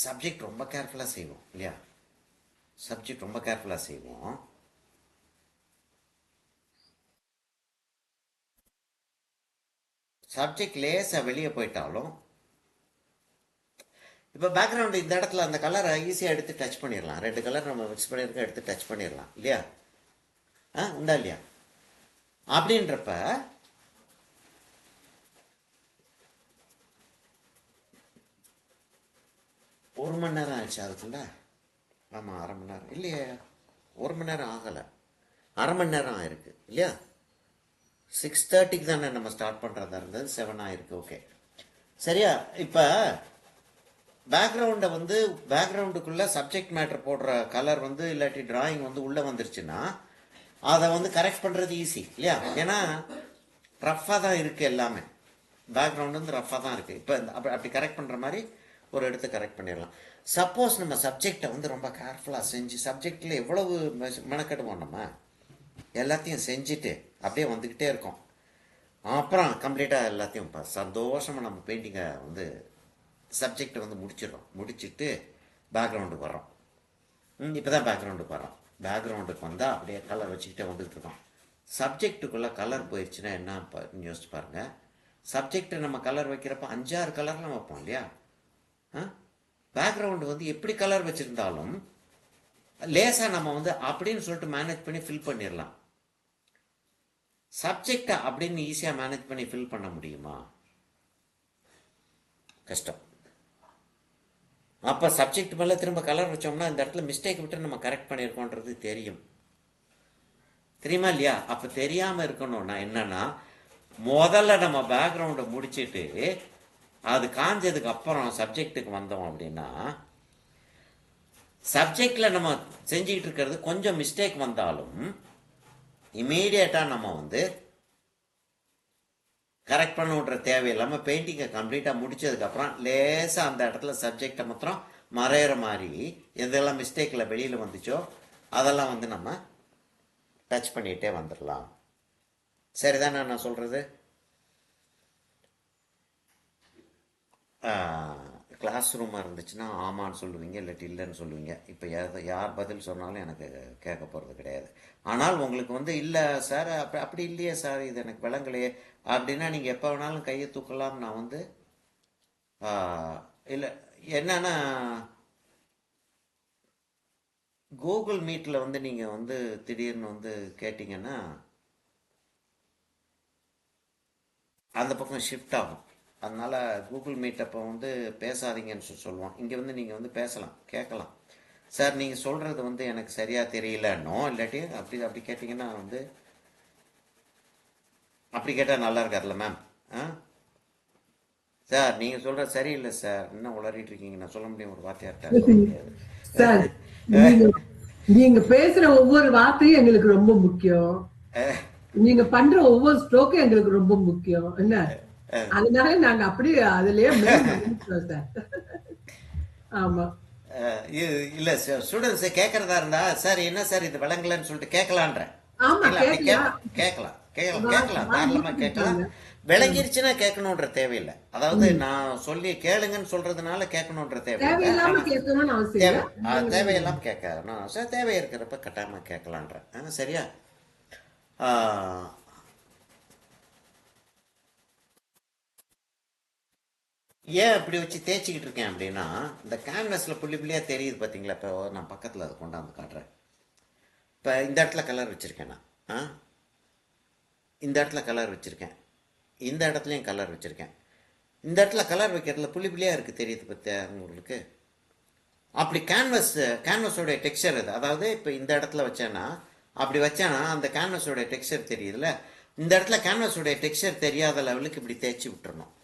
Speaker 1: சப்ஜெக்ட் ரொம்ப கேர்ஃபுல்லாக செய்வோம் இல்லையா? சப்ஜெக்ட் ரொம்ப கேர்ஃபுல்லாக செய்வோம். சப்ஜெக்ட் லேசாக வெளியே போயிட்டாலும் இப்போ பேக்ரவுண்டு இந்த இடத்துல அந்த கலரை ஈஸியாக எடுத்து டச் பண்ணிடலாம். 2 கலர் நம்ம மிக்ஸ் பண்ணியிருக்கோம், எடுத்து டச் பண்ணிடலாம் இல்லையா? உண்டா இல்லையா? அப்படின்றப்ப ஒரு மணி நேரம் ஆயிடுச்சு அதுக்குள்ள. ஆமாம், அரை மணி நேரம் இல்லையே, 1 மணி நேரம் ஆகலை, அரை மணி நேரம் ஆயிருக்கு இல்லையா? 6:30க்கு தானே நம்ம ஸ்டார்ட் பண்ணுறதா இருந்தது, 7 ஆயிருக்கு. ஓகே, சரியா? இப்போ பேக்ரவுண்டை வந்து பேக்ரவுண்டுக்குள்ளே சப்ஜெக்ட் மேட்டர் போடுற கலர் வந்து இல்லாட்டி டிராயிங் வந்து உள்ளே வந்துருச்சுன்னா அதை வந்து கரெக்ட் பண்ணுறது ஈஸி இல்லையா? ஏன்னா ரஃப்பாக தான் இருக்குது எல்லாமே, பேக்ரவுண்டு வந்து ரஃப்பாக தான் இருக்குது. இப்போ அப்படி கரெக்ட் பண்ணுற மாதிரி ஒரு இடத்த கரெக்ட் பண்ணிடலாம். சப்போஸ் நம்ம சப்ஜெக்டை வந்து ரொம்ப கேர்ஃபுல்லாக செஞ்சு, சப்ஜெக்டில் எவ்வளவு மெனக்கெடுவோம், நம்ம எல்லாத்தையும் செஞ்சுட்டு அப்படியே வந்துக்கிட்டே இருக்கோம். அப்புறம் கம்ப்ளீட்டாக எல்லாத்தையும் சந்தோஷமாக நம்ம பெயிண்டிங்கை வந்து சப்ஜெக்டை வந்து முடிச்சிடறோம். முடிச்சுட்டு பேக்ரவுண்டுக்கு வரோம். இப்போ தான் பேக்ரவுண்டுக்கு வரோம். பேக்ரவுண்டுக்கு வந்தால் அப்படியே கலர் வச்சுக்கிட்டே வந்துக்கிட்டு இருக்கோம். சப்ஜெக்டுக்குள்ளே கலர் போயிடுச்சுன்னா என்ன யோசிச்சு பாருங்கள். சப்ஜெக்டை நம்ம கலர் வைக்கிறப்ப 5-6 கலர்லாம் வைப்போம் இல்லையா? பேக்ரவுண்டு வந்து எப்படி கலர் வச்சுருந்தாலும் லேசாக நம்ம வந்து அப்படின்னு சொல்லிட்டு மேனேஜ் பண்ணி ஃபில் பண்ணிடலாம். சப்ஜெக்டை அப்படின்னு ஈஸியாக மேனேஜ் பண்ணி ஃபில் பண்ண முடியுமா? கஷ்டம். அப்போ சப்ஜெக்ட் மேலே திரும்ப கலர் வச்சோம்னா இந்த இடத்துல மிஸ்டேக் விட்டு நம்ம கரெக்ட் பண்ணியிருக்கோன்றது தெரியுமா இல்லையா? அப்போ தெரியாமல் இருக்கணும்னா என்னன்னா, முதல்ல நம்ம பேக்ரவுண்டை முடிச்சுட்டு அது காஞ்சதுக்கு அப்புறம் சப்ஜெக்டுக்கு வந்தோம் அப்படின்னா, சப்ஜெக்டில் நம்ம செஞ்சுக்கிட்டு இருக்கிறது கொஞ்சம் மிஸ்டேக் வந்தாலும் இமீடியட்டாக நம்ம வந்து கரெக்ட் பண்ணுன்ற தேவையில்லாமல் பெயிண்டிங்கை கம்ப்ளீட்டாக முடிச்சதுக்கப்புறம் லேசாக அந்த இடத்துல சப்ஜெக்டை மாத்திரம் மறையிற மாதிரி எதெல்லாம் மிஸ்டேக்கில் வெளியில் வந்துச்சோ அதெல்லாம் வந்து நம்ம டச் பண்ணிகிட்டே வந்துடலாம். சரிதானே நான் சொல்கிறது? கிளாஸ் ரூமாக இருந்துச்சுன்னா ஆமான்னு சொல்லுவீங்க, இல்லாட்டி இல்லைன்னு சொல்லுவீங்க. இப்போ யார் பதில் சொன்னாலும் எனக்கு கேட்க போகிறது கிடையாது. ஆனால் உங்களுக்கு வந்து இல்லை சார், அப்படி இல்லையே சார், இது எனக்கு விளங்கலையே அப்படின்னா நீங்கள் எப்போ வேணாலும் கையை தூக்கலாம். நான் வந்து இல்லை என்னன்னா, கூகுள் மீட்டில் வந்து நீங்கள் வந்து திடீர்னு வந்து கேட்டிங்கன்னா அந்த பக்கம் ஷிஃப்ட் ஆகும். அதனால் கூகுள் மீட் அப்போ வந்து பேசாதீங்கன்னு சொல்லுவோம். இங்கே வந்து நீங்கள் வந்து பேசலாம், கேட்கலாம். சார் நீங்கள் சொல்கிறது வந்து எனக்கு சரியாக தெரியலன்னோ இல்லாட்டி அப்படி கேட்டிங்கன்னா வந்து அப்படி கேட்டால் நல்லா இருக்காதுல்ல மேம். சார் நீங்கள் சொல்கிறது சரியில்லை சார், என்ன உளறிட்டு இருக்கீங்க, நான் சொல்ல முடியும் ஒரு வார்த்தையாக இருக்காது
Speaker 2: சார். நீங்க பேசுற ஒவ்வொரு வார்த்தையும் எங்களுக்கு ரொம்ப முக்கியம். நீங்க பண்ற ஒவ்வொரு ஸ்ட்ரோக்கும் எங்களுக்கு ரொம்ப முக்கியம். என்ன, அதனால நாங்க அப்படியே அதுலயே சார். ஆமா,
Speaker 1: இல்ல ஸ்டூடெண்ட்ஸ் கேட்கறதா இருந்தா சார் என்ன சார் இது விளங்கலன்னு சொல்லிட்டு கேட்கலான்ற. கேட்கலாம் தாராளமா கேட்கலாம். விளங்கிருச்சுன்னா கேட்கணுன்ற தேவையில்லை. அதாவது நான் சொல்லி கேளுங்கன்னு சொல்றதுனால கேட்கணுன்ற தேவையில்லாம கேட்கணும் சார். தேவை இருக்கிறப்ப கட்டாயமா கேட்கலான்ற. சரியா? ஏன் இப்படி வச்சு தேய்ச்சிக்கிட்டு இருக்கேன் அப்படின்னா, இந்த கேன்வஸில் புள்ளி புள்ளியாக தெரியுது பார்த்தீங்களா? இப்போ நான் பக்கத்தில் அதை கொண்டாந்து காட்டுறேன். இப்போ இந்த இடத்துல கலர் வச்சுருக்கேன் நான். இந்த இடத்துல கலர் வச்சுருக்கேன், இந்த இடத்துலையும் கலர் வச்சுருக்கேன். இந்த இடத்துல கலர் வைக்கிறதுல புள்ளி புள்ளியாக இருக்குது, தெரியுது பற்றியா உங்களுக்கு? அப்படி கேன்வஸோடைய டெக்ஸ்சர் அது. அதாவது இப்போ இந்த இடத்துல வச்சேன்னா, அப்படி வச்சேன்னா அந்த கேன்வஸோடைய டெக்ஸ்சர் தெரியுதுல்ல. இந்த இடத்துல கேன்வஸோடைய டெக்ஸ்சர் தெரியாத லெவலுக்கு இப்படி தேய்ச்சி விட்டுறணும்.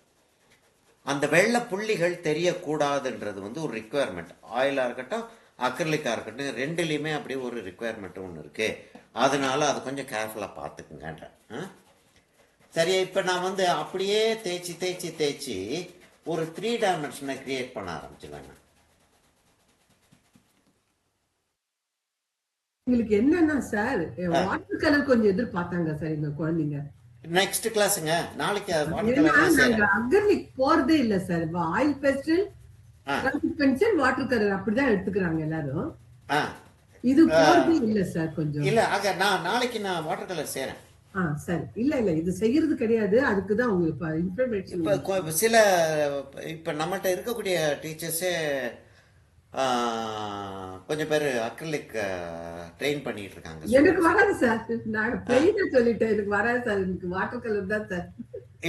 Speaker 1: அந்த வெள்ளை புள்ளிகள் தெரியக்கூடாதுன்றது வந்து ஒரு ரிக்குவயர்மெண்ட். ஆயிலாக இருக்கட்டும், அக்ரிலிக்காக இருக்கட்டும், ரெண்டுலேயுமே அப்படியே ஒரு ரிக்குவயர்மெண்ட் ஒன்று இருக்குது. அதனால அது கொஞ்சம் கேர்ஃபுல்லாக பார்த்துக்குங்கன்ற. சரியா? இப்போ நான் வந்து அப்படியே தேய்ச்சி ஒரு 3 டைமென்ஷனை கிரியேட் பண்ண ஆரம்பிச்சுவேன்.
Speaker 2: உங்களுக்கு என்னன்னா சார், வாட்டர் கலர் கொஞ்சம் எதிர்பார்த்தாங்க சார் எங்க குழந்தைங்க.
Speaker 1: நெக்ஸ்ட் கிளாஸ்ங்க, நாளைக்கு
Speaker 2: அக்ரிலிக் போறதே இல்ல sir. Oil PESTEL, pencil, water colour அப்படிதான் எடுத்துக்கிறாங்க எல்லாரும். இது போறதே இல்ல சார் கொஞ்சம்.
Speaker 1: இல்லை ஆக நாளைக்கு நான் வாட்டர் கலர் செய்கிறேன்.
Speaker 2: சரி. இல்ல இது செய்யறது கிடையாது. அதுக்குதான் உங்களுக்கு இன்ஃபர்மேஷன்.
Speaker 1: இப்போ சில இப்போ நம்மகிட்ட இருக்கக்கூடிய டீச்சர்ஸே கொஞ்சம் பேர் அக்ரிலிக் ட்ரெயின் பண்ணிட்டு இருக்காங்க.
Speaker 2: எனக்கு வராது சார். நான் பெயிண்ட் சொல்லிட்டேன், எனக்கு வராது சார். எனக்கு வாட்டர் கலர் தான் சார்.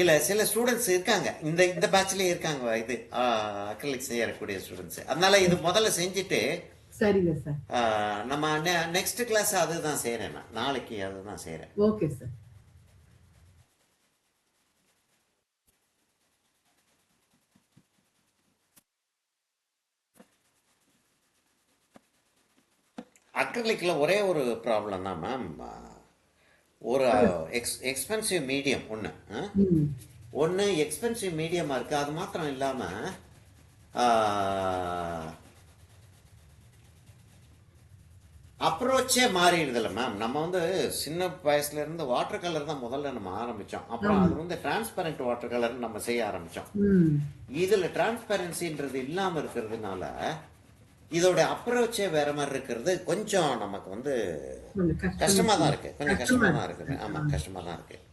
Speaker 1: இல்ல சில ஸ்டூடெண்ட்ஸ் இருக்காங்க, இந்த பேட்ச்லயே இருக்காங்க, இது அக்ரிலிக் செய்யக்கூடிய ஸ்டூடெண்ட்ஸ். அதனால இது முதல்ல செஞ்சுட்டு
Speaker 2: சரிங்க சார்.
Speaker 1: நம்ம நெக்ஸ்ட் கிளாஸ் அதுதான் செய்யறேன். நான் நாளைக்கு அதுதான் செய்யறேன்.
Speaker 2: Okay sir.
Speaker 1: அக்ரிலிக்ல ஒரே ஒரு ப்ராப்ளம் தான் மேம். ஒரு எக்ஸ்பென்சிவ் மீடியம் ஒன்று எக்ஸ்பென்சிவ் மீடியமாக இருக்குது. அது மாத்திரம் இல்லாமல் அப்ரோச்சே மாறிடுதில்ல மேம். நம்ம வந்து சின்ன வயசுல இருந்து வாட்டர் கலர் தான் முதல்ல நம்ம ஆரம்பித்தோம். அப்புறம் அது வந்து டிரான்ஸ்பரண்ட் வாட்டர் கலர் நம்ம செய்ய ஆரம்பித்தோம். இதில் டிரான்ஸ்பரன்சின்றது இல்லாமல் இருக்கிறதுனால இதோட அப்ரோச்சே வேற மாதிரி இருக்கிறது கொஞ்சம் நமக்கு வந்து கஷ்டமாக தான் இருக்குது. கொஞ்சம் கஷ்டமாக தான் இருக்குது. ஆமாம், கஷ்டமாக தான் இருக்குது.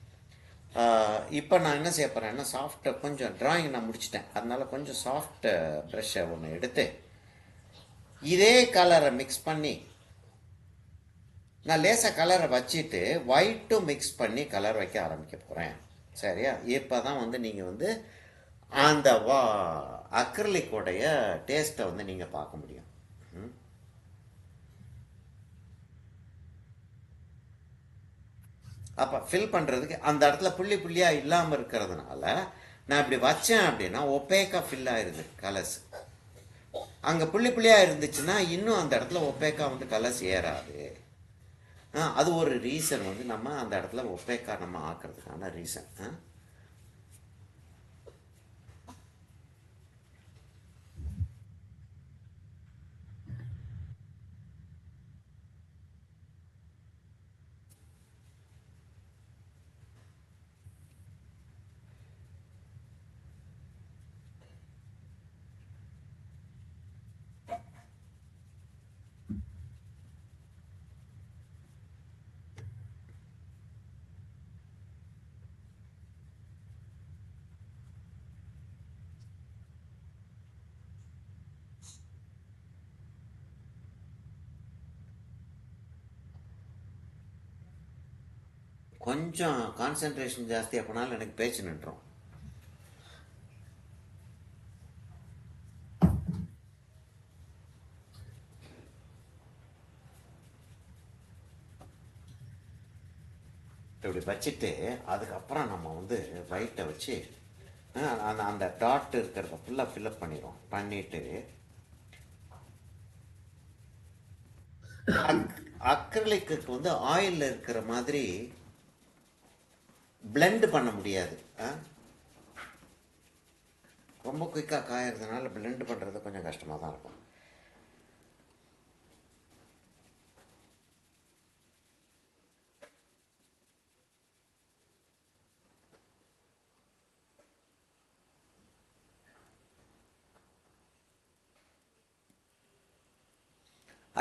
Speaker 1: இப்போ நான் என்ன செய்ய போகிறேன்னா, சாஃப்ட் கொஞ்சம் டிராயிங் நான் முடிச்சிட்டேன். அதனால கொஞ்சம் சாஃப்ட் ப்ரஷ்ஷை ஒன்று எடுத்து இதே கலரை மிக்ஸ் பண்ணி நான் லேசாக கலரை வச்சுட்டு ஒயிட்டும் மிக்ஸ் பண்ணி கலர் வைக்க ஆரம்பிக்க போகிறேன். சரியா? இப்போ தான் வந்து நீங்கள் வந்து அந்த அக்ரிலிக்கோடைய டேஸ்ட்டை வந்து நீங்கள் பார்க்க முடியும். அப்போ ஃபில் பண்ணுறதுக்கு அந்த இடத்துல புள்ளி புள்ளியாக இல்லாமல் இருக்கிறதுனால நான் இப்படி வச்சேன் அப்படின்னா ஒப்பேக்காக ஃபில் ஆயிடுது கலர்ஸ். அங்கே புள்ளி புள்ளியாக இருந்துச்சுன்னா இன்னும் அந்த இடத்துல ஒப்பேக்காக வந்து கலர்ஸ் ஏறாது. அது ஒரு ரீசன் வந்து நம்ம அந்த இடத்துல ஒப்பேக்காக நம்ம ஆக்கிறதுக்கான ரீசன். கொஞ்சம் கான்சென்ட்ரேஷன் ஜாஸ்தியாக போனாலும் எனக்கு பேச்சு நின்றோம். இப்படி வச்சுட்டு அதுக்கப்புறம் நம்ம வந்து ஒயிட்டை வச்சு அந்த டாட் இருக்கிறத ஃபுல்லாக ஃபில்அப் பண்ணிடுவோம். பண்ணிட்டு அக்ரிலிக்கு வந்து ஆயிலில் இருக்கிற மாதிரி பிளெண்ட் பண்ண முடியாது. ரொம்ப குயிக்காக காயறதுனால பிளெண்ட் பண்ணுறது கொஞ்சம் கஷ்டமாக தான் இருக்கும்.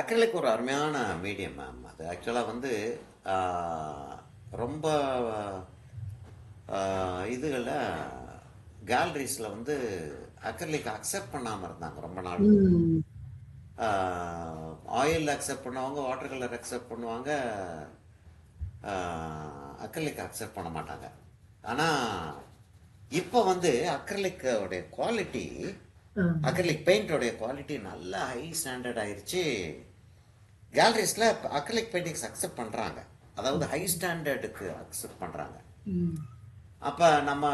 Speaker 1: அக்ரிலிக் ஒரு அருமையான மீடியம் மேம். அது ஆக்சுவலாக வந்து ரொம்ப இதுகளில் கேலரிஸில் வந்து அக்ரிலிக் அக்செப்ட் பண்ணாமல் இருந்தாங்க ரொம்ப நாள். ஆயில் அக்செப்ட் பண்ணுவாங்க, வாட்டர் கலர் அக்செப்ட் பண்ணுவாங்க, அக்ரிலிக் அக்செப்ட் பண்ண மாட்டாங்க. ஆனால் இப்போ வந்து அக்ரிலிக்கோடைய குவாலிட்டி, அக்ரிலிக் பெயிண்டோடைய குவாலிட்டி நல்ல ஹை ஸ்டாண்டர்ட் ஆயிடுச்சு. கேலரிஸில் அக்ரிலிக் பெயிண்டிங்ஸ் அக்செப்ட் பண்ணுறாங்க, அதாவது ஹை ஸ்டாண்டர்டுக்கு அக்செப்ட் பண்ணுறாங்க. அப்போ நம்ம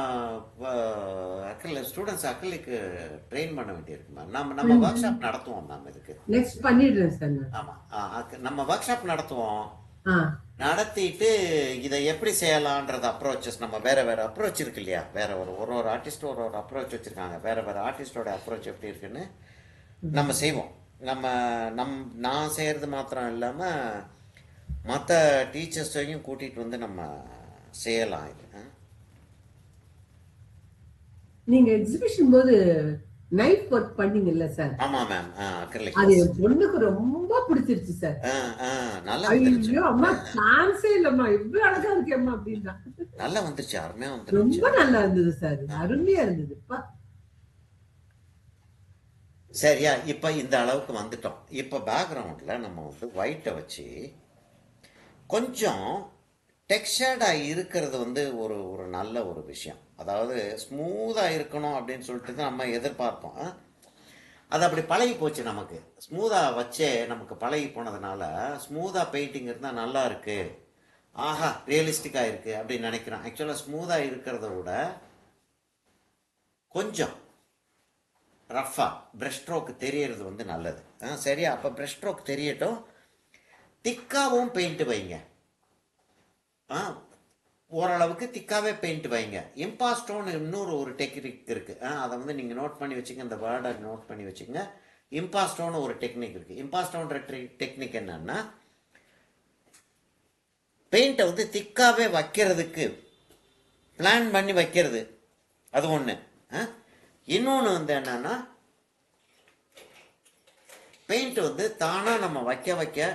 Speaker 1: ஸ்டூடெண்ட்ஸ் அக்ரிலிக்கு ட்ரெயின் பண்ண வேண்டியிருக்கு மேம். நம்ம ஒர்க் ஷாப் நடத்துவோம் மேம். இதுக்கு
Speaker 2: நெக்ஸ்ட் பண்ணிடுறேன் சார்.
Speaker 1: ஆமாம், நம்ம ஒர்க் ஷாப் நடத்துவோம். நடத்திட்டு இதை எப்படி செய்யலான்றது அப்ரோச்சஸ், நம்ம வேற வேற அப்ரோச் இருக்கு இல்லையா, வேற ஒரு ஆர்டிஸ்ட் ஒரு அப்ரோச் வச்சிருக்காங்க. வேற வேற ஆர்டிஸ்டோட அப்ரோச் எப்படி இருக்குன்னு நம்ம செய்வோம். நான் செய்யறது மாத்திரம் இல்லாமல் மற்ற டீச்சர்ஸையும் கூட்டிகிட்டு வந்து நம்ம செய்யலாம். இது
Speaker 2: நீங்க எக்ஸிபிஷன் போது நைஃப் ஒர்க் பண்ணீங்கல்ல சார்,
Speaker 1: ஆமா மேம். அக்ரிலிக்
Speaker 2: அது
Speaker 1: எஸ்.
Speaker 2: என் பொண்ணுக்கு ரொம்ப பிடிச்சிருச்சு சார்.
Speaker 1: நல்லா வந்துருச்சு.
Speaker 2: ஐயோ அம்மா, சான்ஸே இல்லம்மா, எவ்வளவு அழகா இருக்கேம்மா அப்படின்னா.
Speaker 1: நல்லா வந்துருச்சு, அருமையா வந்துருந்துச்சு.
Speaker 2: ரொம்ப நல்லா இருந்தது சார், அருமையா இருந்தது.
Speaker 1: சரியா, இப்போ இந்த அளவுக்கு வந்துட்டோம். இப்போ பேக்ரவுண்டில் நம்ம வந்து ஒயிட்டை வச்சு கொஞ்சம் டெக்ஸ்டர்டாக இருக்கிறது வந்து ஒரு ஒரு நல்ல ஒரு விஷயம். அதாவது ஸ்மூத்தாக இருக்கணும் அப்படின்னு சொல்லிட்டு தான் நம்ம எதிர்பார்ப்போம். அது அப்படி பழகி போச்சு நமக்கு. ஸ்மூத்தாக வச்சே நமக்கு பழகி போனதுனால ஸ்மூத்தாக பெயிண்டிங் இருந்தால் நல்லா இருக்கு, ஆஹா ரியலிஸ்டிக்காக இருக்குது அப்படின்னு நினைக்கிறோம். ஆக்சுவலாக ஸ்மூத்தாக இருக்கிறத விட கொஞ்சம் ரஃபாக ப்ரஷ் ஸ்ட்ரோக் தெரியறது வந்து நல்லது. சரியா, அப்போ ப்ரஷ் ஸ்ட்ரோக் தெரியட்டும். திக்காகவும் பெயிண்ட் வைங்க. ஓரளவுக்கு திக்காவே பெயிண்ட் வைங்க. இம்பாஸ்டோன்னு இன்னொரு ஒரு டெக்னிக் இருக்குது. அதை வந்து நீங்கள் நோட் பண்ணி வச்சுங்க, இந்த வேர்டை நோட் பண்ணி வச்சுங்க. இம்பாஸ்டோன்னு ஒரு டெக்னிக் இருக்குது. இம்பாஸ்டோன்ற டெக்னிக் என்னன்னா, பெயிண்ட்டை வந்து திக்காவே வைக்கிறதுக்கு பிளான் பண்ணி வைக்கிறது, அது ஒன்று. இன்னொன்று வந்து என்னன்னா, பெயிண்ட் வந்து தானாக நம்ம வைக்க வைக்க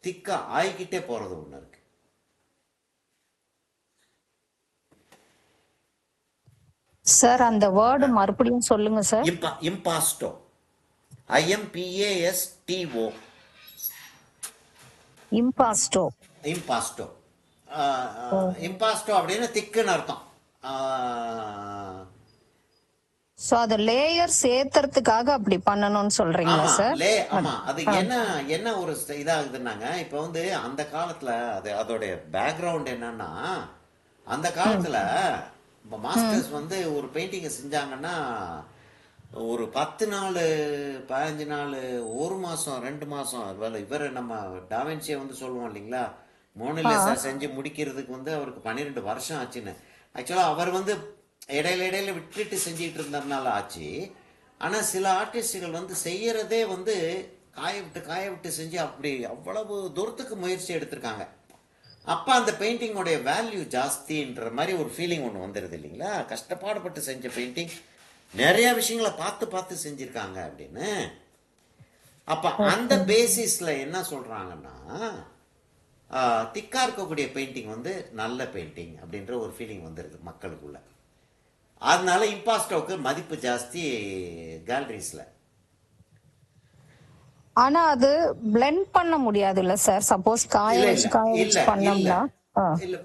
Speaker 1: திக்கா ஆகிக்கிட்டே போகிறது ஒன்று இருக்கு.
Speaker 3: சார் அந்த வேர்டு மறுபடியும் சொல்லுங்க சார்.
Speaker 1: இம்பாஸ்டோ, IMPASTO.
Speaker 3: இம்பாஸ்டோ.
Speaker 1: இம்பாஸ்டோ. இம்பாஸ்டோ அப்படின்னு திக்குன்னு அர்த்தம்.
Speaker 3: சோ அது லேயர் சேர்த்துறதுக்காக அப்படி பண்ணணும்னு சொல்றீங்களா சார்?
Speaker 1: ஆமா, அது என்ன ஒரு இதாகுதுன்னாங்க, இப்ப வந்து அந்த காலத்துல அது அதோடைய பேக்ரவுண்ட் என்னன்னா, அந்த காலத்துல இப்போ மாஸ்டர்ஸ் வந்து ஒரு பெயிண்டிங்கை செஞ்சாங்கன்னா ஒரு 10 நாள் 15 நாள் 1 மாதம் 2 மாதம், இவர் நம்ம டாவின்சியை வந்து சொல்லுவோம் இல்லைங்களா, மோனலிசா செஞ்சு முடிக்கிறதுக்கு வந்து அவருக்கு 12 வருஷம் ஆச்சுன்னு. ஆக்சுவலாக அவர் வந்து இடையில இடையில விட்டுட்டு செஞ்சிட்டு இருந்ததுனால ஆச்சு. ஆனால் சில ஆர்டிஸ்டுகள் வந்து செய்யறதே வந்து காய விட்டு செஞ்சு அப்படி அவ்வளவு தூரத்துக்கு முயற்சி எடுத்திருக்காங்க. அப்போ அந்த பெயிண்டிங்கோடைய வேல்யூ ஜாஸ்தின்ற மாதிரி ஒரு ஃபீலிங் ஒன்று வந்துடுது இல்லைங்களா. கஷ்டப்பாடுபட்டு செஞ்ச பெயிண்டிங் நிறைய விஷயங்களை பார்த்து பார்த்து செஞ்சுருக்காங்க அப்படின்னு. அப்போ அந்த பேசிஸில் என்ன சொல்கிறாங்கன்னா, திக்கா இருக்கக்கூடிய பெயிண்டிங் வந்து நல்ல பெயிண்டிங் அப்படின்ற ஒரு ஃபீலிங் வந்துடுது மக்களுக்குள்ள. அதனால இம்பாஸ்டோவுக்கு மதிப்பு ஜாஸ்தி கேலரிஸ்ல.
Speaker 3: ஆனா அது பிளெண்ட் பண்ண முடியாது இல்ல சார்? சப்போஸ் காய வச்சு பண்ணோம்னா
Speaker 1: இல்ல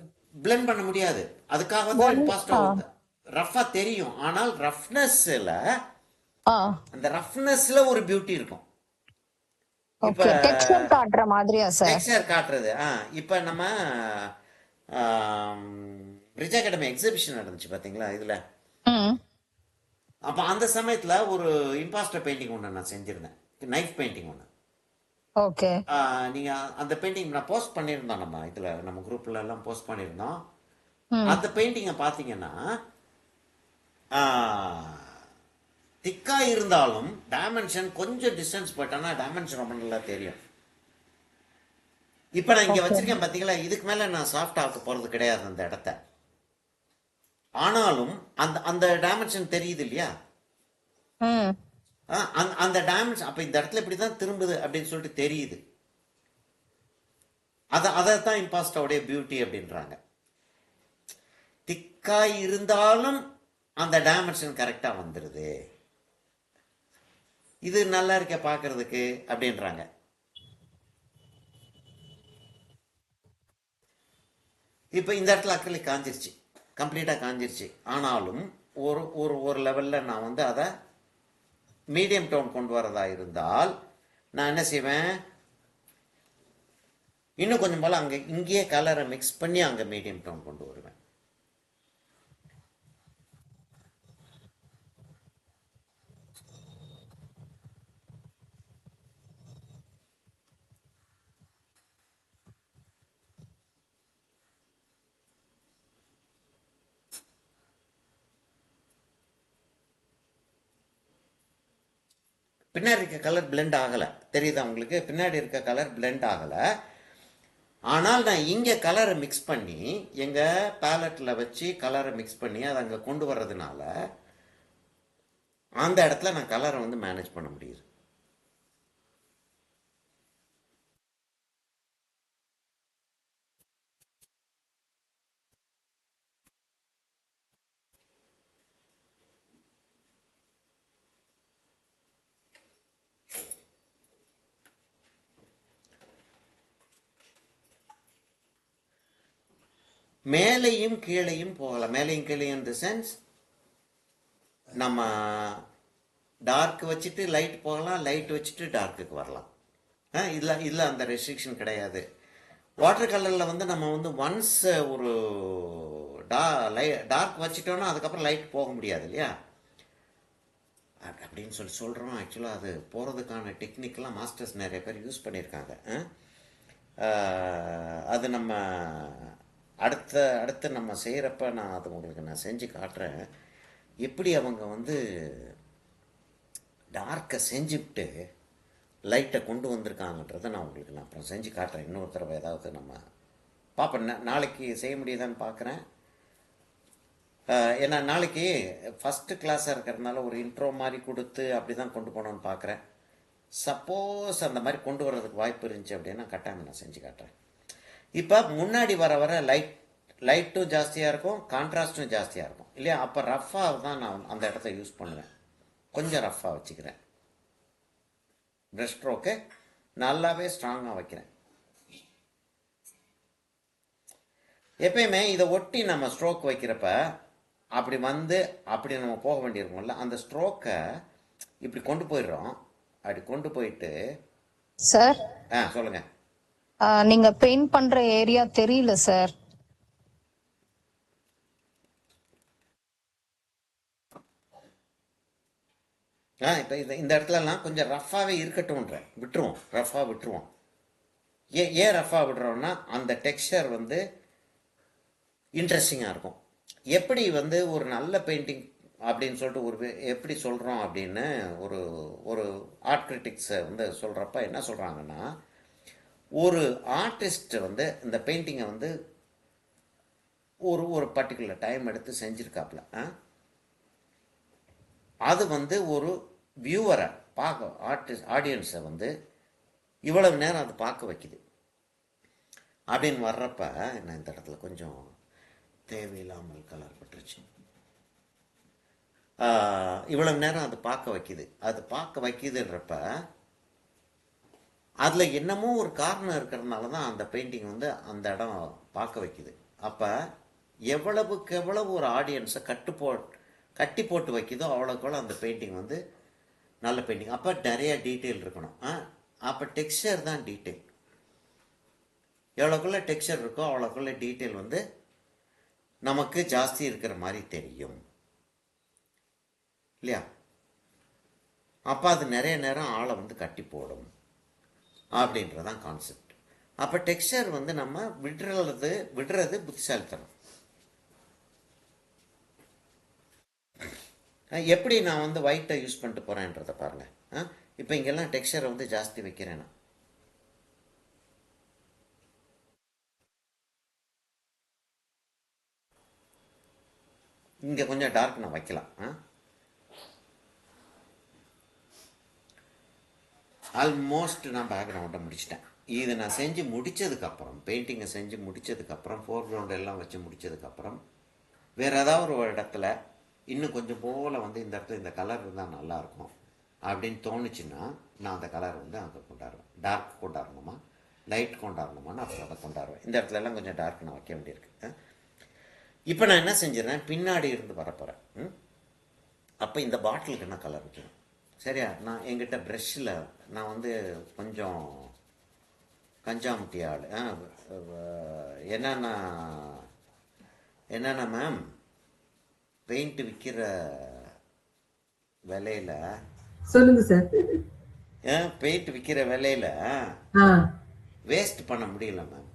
Speaker 1: பிளெண்ட் பண்ண முடியாது. அதுக்காக தான் இம்பாஸ்டோ ரஃபா தெரியும். ஆனால் ரஃப்னஸ்ல அந்த ரஃப்னஸ்ல ஒரு பியூட்டி இருக்கும்.
Speaker 3: இப்ப டெக்ஸ்சர் காட்டுற மாதிரியா சார்?
Speaker 1: டெக்ஸ்சர் காட்டுறது. இப்ப நம்ம பிரிட்ஜ் அகாடமி எக்ஸிபிஷன் நடந்துச்சு பாத்தீங்களா இதுல. அப்ப அந்த சமயத்துல ஒரு இம்பாஸ்டர் பெயிண்டிங் ஒன்று நான் செஞ்சிருந்தேன், நைஃப் பெயிண்டிங் ஒன்று.
Speaker 3: ஓகே,
Speaker 1: நீங்க அந்த பெயிண்டிங் நான் போஸ்ட் பண்ணியிருந்தோம், நம்ம இதுல நம்ம குரூப்ல எல்லாம் போஸ்ட் பண்ணியிருந்தோம். அந்த பெயிண்டிங்கை பார்த்தீங்கன்னா திக்கா இருந்தாலும் டைமென்ஷன் கொஞ்சம் டிஸ்டன்ஸ் போயிட்டோம்னா டைமென்ஷன் ரொம்ப நல்லா தெரியும். இப்போ நான் இங்கே வச்சிருக்கேன் பார்த்தீங்களா, இதுக்கு மேலே நான் சாஃப்ட் ஆக்க போகிறது கிடையாது அந்த இடத்த. ஆனாலும் அந்த அந்த டைமென்ஷன் தெரியுது இல்லையா, அந்த டைமென்ஷன் அப்போ இந்த இடத்துல இப்படி தான் திரும்புது அப்படின்னு சொல்லிட்டு தெரியுது. அதை தான் இம்பாஸ்டோடைய பியூட்டி அப்படின்றாங்க. திக்காய் இருந்தாலும் அந்த டைமென்ஷன் கரெக்டாக வந்துடுது, இது நல்லா இருக்க பார்க்கறதுக்கு அப்படின்றாங்க. இப்போ இந்த இடத்துல அக்ரிலிக் காஞ்சிருச்சு, கம்ப்ளீட்டாக காஞ்சிருச்சு. ஆனாலும் ஒரு ஒரு ஒரு லெவலில் நான் வந்து அதை மீடியம் டோன் கொண்டு வரதா இருந்தால் நான் என்ன செய்வேன், இன்னும் கொஞ்சம் போல் அங்கே இங்கேயே கலரை மிக்ஸ் பண்ணி அங்கே மீடியம் டோன் கொண்டு வருவேன். பின்னாடி இருக்க கலர் பிளெண்ட் ஆகலை, தெரியுதா உங்களுக்கு? பின்னாடி இருக்க கலர் பிளெண்ட் ஆகலை. ஆனால் நான் இங்கே கலரை மிக்ஸ் பண்ணி எங்கள் பேலட்டில் வச்சு கலரை மிக்ஸ் பண்ணி அதை அங்கே கொண்டு வர்றதுனால அந்த இடத்துல நான் கலரை வந்து மேனேஜ் பண்ண முடியுது. மேலேயும் கீழேயும் போகலாம். மேலேயும் கீழேயும் இன் த சென்ஸ் நம்ம டார்க் வச்சுட்டு லைட் போகலாம், லைட் வச்சுட்டு டார்க்குக்கு வரலாம். இதில் அந்த ரெஸ்ட்ரிக்ஷன் கிடையாது. வாட்டர் கலரில் வந்து நம்ம வந்து ஒன்ஸ் ஒரு டார்க் வச்சுட்டோன்னா அதுக்கப்புறம் லைட் போக முடியாது இல்லையா? அப்படின்னு சொல்கிறோம். ஆக்சுவலாக அது போகிறதுக்கான டெக்னிக்கெலாம் மாஸ்டர்ஸ் நிறைய பேர் யூஸ் பண்ணியிருக்காங்க. அது நம்ம அடுத்து நம்ம செய்கிறப்ப நான் அது உங்களுக்கு நான் செஞ்சு காட்டுறேன். எப்படி அவங்க வந்து டார்க்கை செஞ்சுவிட்டு லைட்டை கொண்டு வந்திருக்காங்கன்றதை நான் உங்களுக்கு நான் அப்புறம் செஞ்சு காட்டுறேன். இன்னொரு தடவை ஏதாவது நம்ம பார்ப்பேன். நாளைக்கு செய்ய முடியுதான்னு பார்க்குறேன். ஏன்னா நாளைக்கு ஃபஸ்ட்டு கிளாஸாக இருக்கிறதுனால ஒரு இன்ட்ரோ மாதிரி கொடுத்து அப்படி தான் கொண்டு போனோன்னு பார்க்குறேன். சப்போஸ் அந்த மாதிரி கொண்டு வர்றதுக்கு வாய்ப்பு இருந்துச்சு அப்படின்னா கட்டாயம் நான் செஞ்சு காட்டுறேன். இப்போ முன்னாடி வர லைட்டும் ஜாஸ்தியாக இருக்கும், கான்ட்ராஸ்ட்டும் ஜாஸ்தியாக இருக்கும் இல்லையா? அப்போ ரஃப்பாக தான் நான் அந்த இடத்த யூஸ் பண்ணுவேன். கொஞ்சம் ரஃப்பாக வச்சுக்கிறேன். ப்ரஷ் ஸ்ட்ரோக்கு நல்லாவே ஸ்ட்ராங்காக வைக்கிறேன். எப்பயுமே இதை ஒட்டி நம்ம ஸ்ட்ரோக் வைக்கிறப்ப அப்படி நம்ம போக வேண்டியிருக்கும்ல, அந்த ஸ்ட்ரோக்கை இப்படி கொண்டு போயிடுறோம். அப்படி கொண்டு போயிட்டு
Speaker 3: சார்
Speaker 1: சொல்லுங்க.
Speaker 3: நீங்க பெயிண்ட் பண்ற ஏரியா தெரியல சார்.
Speaker 1: இப்போ இந்த இடத்துலலாம் கொஞ்சம் ரஃப்பாகவே இருக்கட்டும்ன்றேன். விட்டுருவோம். ஏன் ரஃப்பாக விடுறோம்னா அந்த டெக்ஸ்சர் வந்து இன்ட்ரெஸ்டிங்காக இருக்கும். எப்படி வந்து ஒரு நல்ல பெயிண்டிங் அப்படின்னு சொல்லிட்டு எப்படி சொல்கிறோம் அப்படின்னு ஒரு ஆர்ட் கிரிட்டிக்ஸை வந்து சொல்கிறப்ப என்ன சொல்கிறாங்கன்னா, ஒரு ஆர்டிஸ்ட் வந்து இந்த பெயிண்டிங்கை வந்து ஒரு பர்டிகுலர் டைம் எடுத்து செஞ்சுருக்காப்புல. அது வந்து ஒரு வியூவரை ஆடியன்ஸை வந்து இவ்வளவு நேரம் அது பார்க்க வைக்குது அப்படின்னு வர்றப்ப நான் இந்த இடத்துல கொஞ்சம் தேவையில்லாமல் கலர் பட்டுருச்சு. இவ்வளவு நேரம் அது பார்க்க வைக்குது. அது பார்க்க வைக்குதுன்றப்ப அதில் என்னமோ ஒரு காரணம் இருக்கிறதுனால தான் அந்த பெயிண்டிங் வந்து அந்த இடம் பார்க்க வைக்குது. அப்போ எவ்வளவுக்கு எவ்வளவு ஒரு ஆடியன்ஸை கட்டி போட்டு வைக்குதோ அவ்வளோக்கு அந்த பெயிண்டிங் வந்து நல்ல பெயிண்டிங். அப்போ நிறைய டீட்டெயில் இருக்கணும். அப்போ டெக்ஸ்சர் தான் டீட்டெயில். எவ்வளோக்குள்ள டெக்ஸ்சர் இருக்கோ அவ்வளோக்குள்ள டீட்டெயில் வந்து நமக்கு ஜாஸ்தி இருக்கிற மாதிரி தெரியும் இல்லையா? அப்போ அது நிறைய நேரம் ஆளை வந்து கட்டி போடும் அப்படின்றதான் கான்செப்ட். அப்போ டெக்ஸ்சர் வந்து நம்ம விடுறது புத்திசாலித்தனம். எப்படி நான் வந்து ஒயிட்டை யூஸ் பண்ணிட்டு போகிறேன்றதை பாருங்கள். இப்போ இங்கெல்லாம் டெக்ஸ்சரை வந்து ஜாஸ்தி வைக்கிறேன். நான் இங்கே கொஞ்சம் டார்க் நான் வைக்கலாம். ஆல்மோஸ்ட் நான் பேக்ரவுண்டை முடிச்சிட்டேன். இதை நான் செஞ்சு முடித்ததுக்கப்புறம், பெயிண்டிங்கை செஞ்சு முடித்ததுக்கப்புறம், ஃபோர்க்ரவுண்ட் எல்லாம் வச்சு முடித்ததுக்கப்புறம் வேறு ஏதாவது ஒரு இடத்துல இன்னும் கொஞ்சம் போல் வந்து இந்த இடத்துல இந்த கலர் இருந்தால் நல்லாயிருக்கும் அப்படின்னு தோணுச்சுன்னா நான் அந்த கலர் வந்து அங்கே கொண்டாடுவேன். டார்க் கொண்டாடணுமா லைட் கொண்டாடணுமான்னு அப்புறம் அதை கொண்டாடுவேன். இந்த இடத்துல எல்லாம் கொஞ்சம் டார்க் நான் வைக்க வேண்டியிருக்கு. இப்போ நான் என்ன செஞ்சிடறேன், பின்னாடி இருந்து வரப்போகிறேன். அப்போ இந்த பாட்டிலுக்கு என்ன கலர் வைக்கணும் சரியா? நான் எங்கிட்ட ப்ரெஷ்ஷில் நான் வந்து கொஞ்சம் கஞ்சாமுட்டி ஆள். என்னன்னா மேம், பெயிண்ட் விற்கிற விலையில
Speaker 2: சொல்லுங்க சார்.
Speaker 1: பெயிண்ட் விற்கிற விலையில வேஸ்ட் பண்ண முடியல மேம்.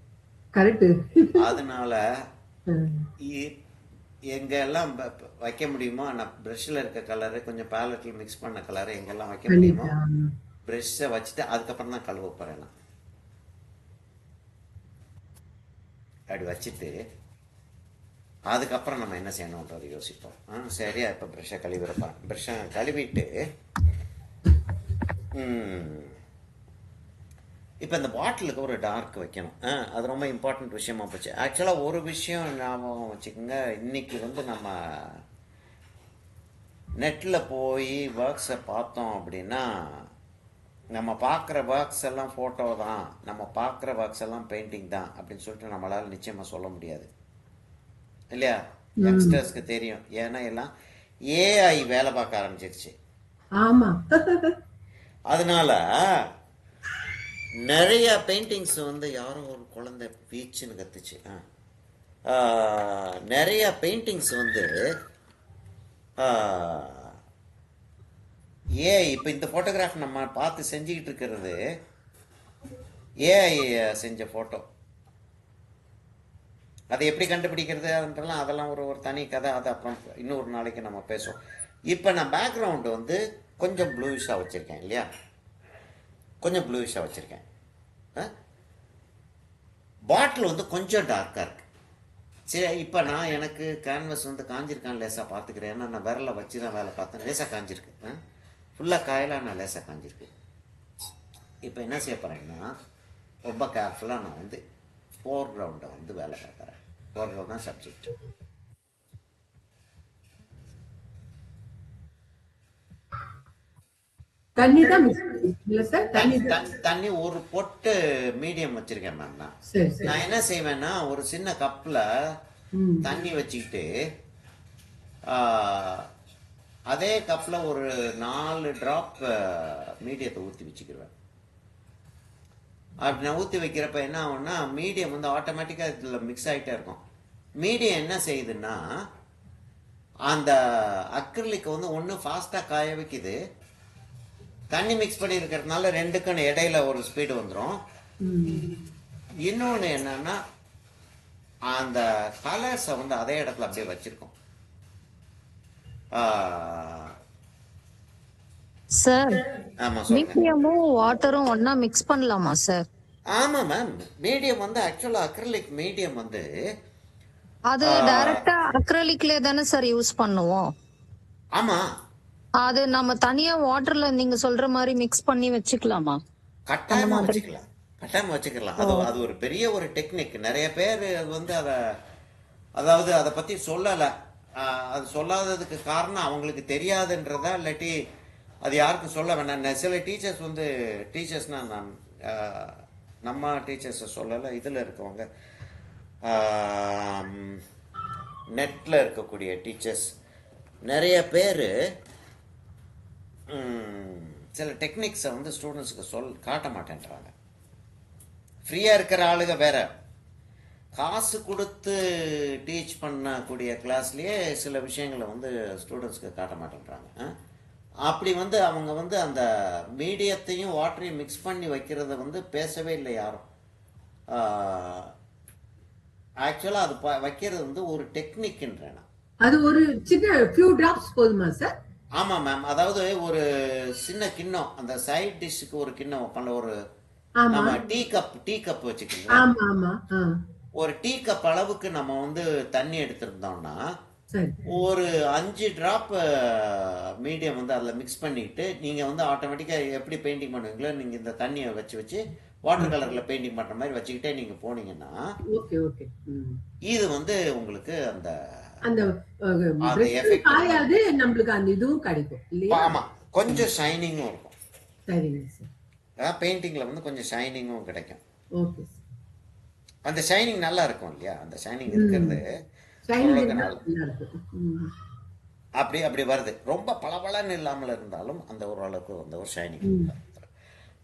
Speaker 2: கரெக்ட். அதனால
Speaker 1: எங்கெல்லாம் வைக்க முடியுமோ நான் ப்ரெஷ்ஷில் இருக்க கலரு கொஞ்சம் பேலட்டில் மிக்ஸ் பண்ண கலரு எங்கெல்லாம் வைக்க முடியுமோ ப்ரெஷ்ஷை வச்சுட்டு அதுக்கப்புறம் தான் கழுவ போகிறேன். நான் அப்படி வச்சுட்டு அதுக்கப்புறம் நம்ம என்ன செய்யணுன்றது யோசிப்போம். சரியா, இப்போ ப்ரெஷ்ஷை கழுவிருப்பான். ப்ரெஷ்ஷை கழுவிட்டு இப்போ இந்த பாட்டிலுக்கு ஒரு டார்க் வைக்கணும். அது ரொம்ப இம்பார்ட்டண்ட் விஷயமா போச்சு. ஆக்சுவலாக ஒரு விஷயம் ஞாபகம் வச்சுக்கோங்க. இன்னைக்கு வந்து நம்ம நெட்டில் போய் ஒர்க்ஸை பார்த்தோம் அப்படின்னா, நம்ம பார்க்குற ஒர்க்ஸ் எல்லாம் ஃபோட்டோ தான், நம்ம பார்க்குற ஒர்க்ஸ் எல்லாம் பெயிண்டிங் தான் அப்படின்னு சொல்லிட்டு நம்மளால் நிச்சயமாக சொல்ல முடியாது இல்லையா? யங்ஸ்டர்ஸ்க்கு தெரியும். ஏன்னா எல்லாம் ஏஐ வேலை பார்க்க ஆரம்பிச்சிருச்சு.
Speaker 2: ஆமா.
Speaker 1: அதனால நிறைய பெயிண்டிங்ஸ் வந்து யாரோ ஒரு குழந்தை பீச்சுன்னு கத்துச்சு. நிறைய பெயிண்டிங்ஸ் வந்து ஏஐ, இப்போ இந்த ஃபோட்டோகிராஃப் நம்ம பார்த்து செஞ்சுக்கிட்டு இருக்கிறது ஏஐ செஞ்ச ஃபோட்டோ. அதை எப்படி கண்டுபிடிக்கிறது அதெல்லாம் அதெல்லாம் ஒரு ஒரு தனி கதை. அது அப்புறம் இன்னொரு நாளைக்கு நம்ம பேசுவோம். இப்போ நான் பேக்ரவுண்டு வந்து கொஞ்சம் ப்ளூயிஷாக வச்சுருக்கேன் இல்லையா? கொஞ்சம் ப்ளூயிஷாக வச்சுருக்கேன். பாட்டில் வந்து கொஞ்சம் டார்க்காக இருக்குது. சரி, இப்போ நான் எனக்கு கேன்வஸ் வந்து காஞ்சிருக்கான்னு லேசாக பார்த்துக்கிறேன். ஏன்னா நான் விரலை வச்சு தான் வேலை பார்த்தேன். லேசாக காஞ்சிருக்கு. ஃபுல்லாக காயலாம் நான் லேசாக காஞ்சிருக்கு. இப்போ என்ன செய்ய போகிறேன்னா, ரொம்ப கேர்ஃபுல்லாக நான் வந்து ஃபோர் கிரவுண்டை வந்து வேலை பார்க்குறேன். ஃபோர் கிரவுண்ட் தான் சப்ஜெக்ட்.
Speaker 2: தண்ணி தான் இல்ல சார்?
Speaker 1: தண்ணி ஒரு பொட்டு மீடியம் வச்சிருக்கேன் மேம். நான் என்ன செய்வேன்னா, ஒரு சின்ன கப்பில் தண்ணி வச்சுக்கிட்டு அதே கப்பில் ஒரு 4 ட்ராப் மீடியத்தை ஊற்றி வச்சுக்கிடுவேன். அப்படி நான் ஊற்றி வைக்கிறப்ப என்ன ஆகும்னா, மீடியம் வந்து ஆட்டோமேட்டிக்காக இதில் மிக்ஸ் ஆகிட்டே இருக்கும். மீடியம் என்ன செய்யுதுன்னா, அந்த அக்ரிலிக் வந்து ஒன்று ஃபாஸ்ட்டாக காய வைக்குது. தண்ணி மிக்ஸ் பண்ணி இருக்கிறதுனால ரெண்டுக்கும் இடையில ஒரு ஸ்பீடு வந்துடும். இன்னொன்று என்னன்னா, அந்த கலர்ஸை வந்து அதே இடத்துல அப்படியே வச்சிருக்கோம்.
Speaker 3: சார்,
Speaker 1: ஆமா, சொல்லுங்க.
Speaker 3: மீடியமும் வாட்டரும் ஒண்ணா மிக்ஸ் பண்ணலாமா சார்?
Speaker 1: ஆமா மேம். மீடியம் வந்து ஆக்சுவலா அக்ரிலிக் மீடியம் வந்து
Speaker 3: அது டைரக்டா அக்ரிலிக்ல தானே சார் யூஸ் பண்ணுவோம்?
Speaker 1: ஆமா,
Speaker 3: அது நம்ம தனியா வாட்டர்ல நீங்க சொல்ற மாதிரி மிக்ஸ் பண்ணி வச்சுக்கலாமா?
Speaker 1: கட்டாயமா வச்சுக்கலாம். கட்டாயமா வச்சுக்கலாம். அது ஒரு பெரிய ஒரு டெக்னிக். நிறைய பேர் அது வந்து அதாவது அதை பத்தி சொல்லலை. அது சொல்லாததுக்கு காரணம் அவங்களுக்கு தெரியாதுன்றதா, இல்லாட்டி அது யாருக்கும் சொல்ல வேணாம். சில டீச்சர்ஸ் வந்து டீச்சர்ஸ்னா நான் நம்ம டீச்சர்ஸை சொல்லலை, இதில் இருக்கவங்க நெட்டில் இருக்கக்கூடிய டீச்சர்ஸ் நிறைய பேர் சில டெக்னிக்ஸை வந்து ஸ்டூடெண்ட்ஸுக்கு காட்ட மாட்டேன்றாங்க. ஃப்ரீயாக இருக்கிற ஆளுங்க வேற, காசு கொடுத்து டீச் பண்ணக்கூடிய கிளாஸ்லேயே சில விஷயங்களை வந்து ஸ்டூடெண்ட்ஸ்க்கு காட்ட மாட்டேன்றாங்க. அப்படி வந்து அவங்க வந்து அந்த மீடியத்தையும் வாட்டரையும் மிக்ஸ் பண்ணி வைக்கிறத வந்து பேசவே இல்லை யாரும். ஆக்சுவலாக அது வைக்கிறது வந்து ஒரு டெக்னிக்ன்றேன்.
Speaker 2: அது ஒரு சின்ன ஃபியூ டிராப்ஸ் போதுமா சார்?
Speaker 1: ஆமா மேம். அதாவது ஒரு சின்ன கிண்ணம், அந்த சைட் டிஷ்க்கு ஒரு கிண்ணம் வைப்பாங்க. ஒரு நம்ம டீ கப் வச்சுக்கலாம். ஒரு டீ கப் அளவுக்கு நம்ம வந்து தண்ணி எடுத்திருந்தோம்னா ஒரு 5 டிராப் மீடியம் வந்து அதில் மிக்ஸ் பண்ணிட்டு நீங்க வந்து ஆட்டோமேட்டிக்காக எப்படி பெயிண்டிங் பண்ணுவீங்களோ, நீங்க இந்த தண்ணியை வச்சு வாட்டர் கலர்ல பெயிண்டிங் பண்ற மாதிரி வச்சுக்கிட்டே நீங்க போனீங்கன்னா இது வந்து உங்களுக்கு அந்த எஃபெக்ட் ஆயாது,
Speaker 2: நமக்கு அந்த இதுவும் கிடைக்கும் இல்லையா?
Speaker 1: ஆமா, கொஞ்சம் ஷைனிங்கும் இருக்கும். சரிங்க சார். பெயிண்டிங்ல வந்து கொஞ்சம் ஷைனிங்கும் கிடைக்கும்.
Speaker 2: ஓகே.
Speaker 1: அந்த ஷைனிங் நல்லா இருக்கும் இல்லையா? அந்த ஷைனிங் இருக்கிறது அப்படி அப்படி வருது. ரொம்ப பளபளன்னு இல்லாமல் இருந்தாலும் அந்த ஓரளவுக்கு அந்த ஒரு ஷைனிங்.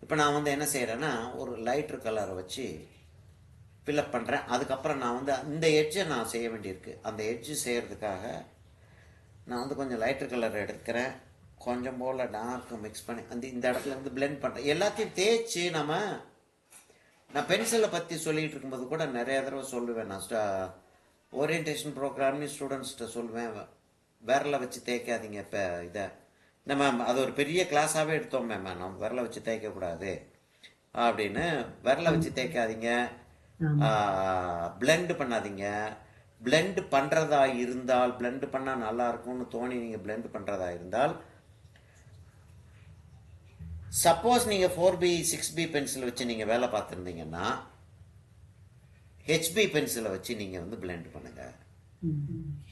Speaker 1: இப்போ நான் வந்து என்ன செய்யறேன்னா, ஒரு லைட்டர் கலரை வச்சு ஃபில்அப் பண்ணுறேன். அதுக்கப்புறம் நான் வந்து இந்த எட்ஜை நான் செய்ய வேண்டியிருக்கு. அந்த எட்ஜு செய்கிறதுக்காக நான் வந்து கொஞ்சம் லைட்டர் கலர் எடுக்கிறேன். கொஞ்சம் போல் டார்க்கு மிக்ஸ் பண்ணி இந்த இடத்துல வந்து பிளெண்ட் பண்ணுறேன். எல்லாத்தையும் தேய்ச்சி நான் பென்சிலை பற்றி சொல்லிகிட்டு இருக்கும்போது கூட நிறைய தடவை சொல்லுவேன். நான் ஓரியன்டேஷன் ப்ரோக்ராம்னு ஸ்டூடெண்ட்ஸ்கிட்ட சொல்லுவேன், விரலை வச்சு தேய்க்காதீங்க. இப்போ இதை நம்ம அது ஒரு பெரிய கிளாஸாகவே எடுத்தோம் மேம். நம்ம விரலை வச்சு தேய்க்கக்கூடாது அப்படின்னு. விரலை வச்சு தேய்க்காதீங்க, பிளெண்ட் பண்ணாதீங்க, blend பண்ணுறதா இருந்தால், blend பண்ணால் நல்லா இருக்கும்னு தோணி நீங்கள் blend பண்ணுறதா இருந்தால், சப்போஸ் நீங்கள் 4B 6B பென்சில் வச்சு நீங்கள் வேலை பார்த்துருந்தீங்கன்னா HB பென்சிலை வச்சு நீங்கள் வந்து blend பண்ணுங்கள்.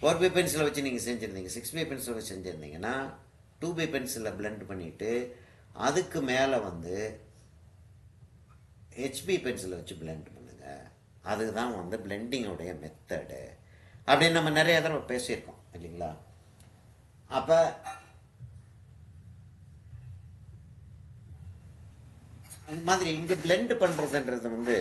Speaker 1: 4B பென்சிலை வச்சு நீங்கள் செஞ்சுருந்தீங்க, 6B பென்சிலை வச்சு செஞ்சுருந்தீங்கன்னா 2B பென்சிலை blend பண்ணிவிட்டு அதுக்கு மேலே வந்து HB பென்சிலை வச்சு blend பண்ணுங்கள். அதுதான் வந்து பிளெண்டிங்கோடைய மெத்தடு அப்படின்னு நம்ம நிறைய தடவை பேசியிருக்கோம் இல்லைங்களா? அப்போ அந்த மாதிரி இங்கே blend பண்ணுறதுன்றது வந்து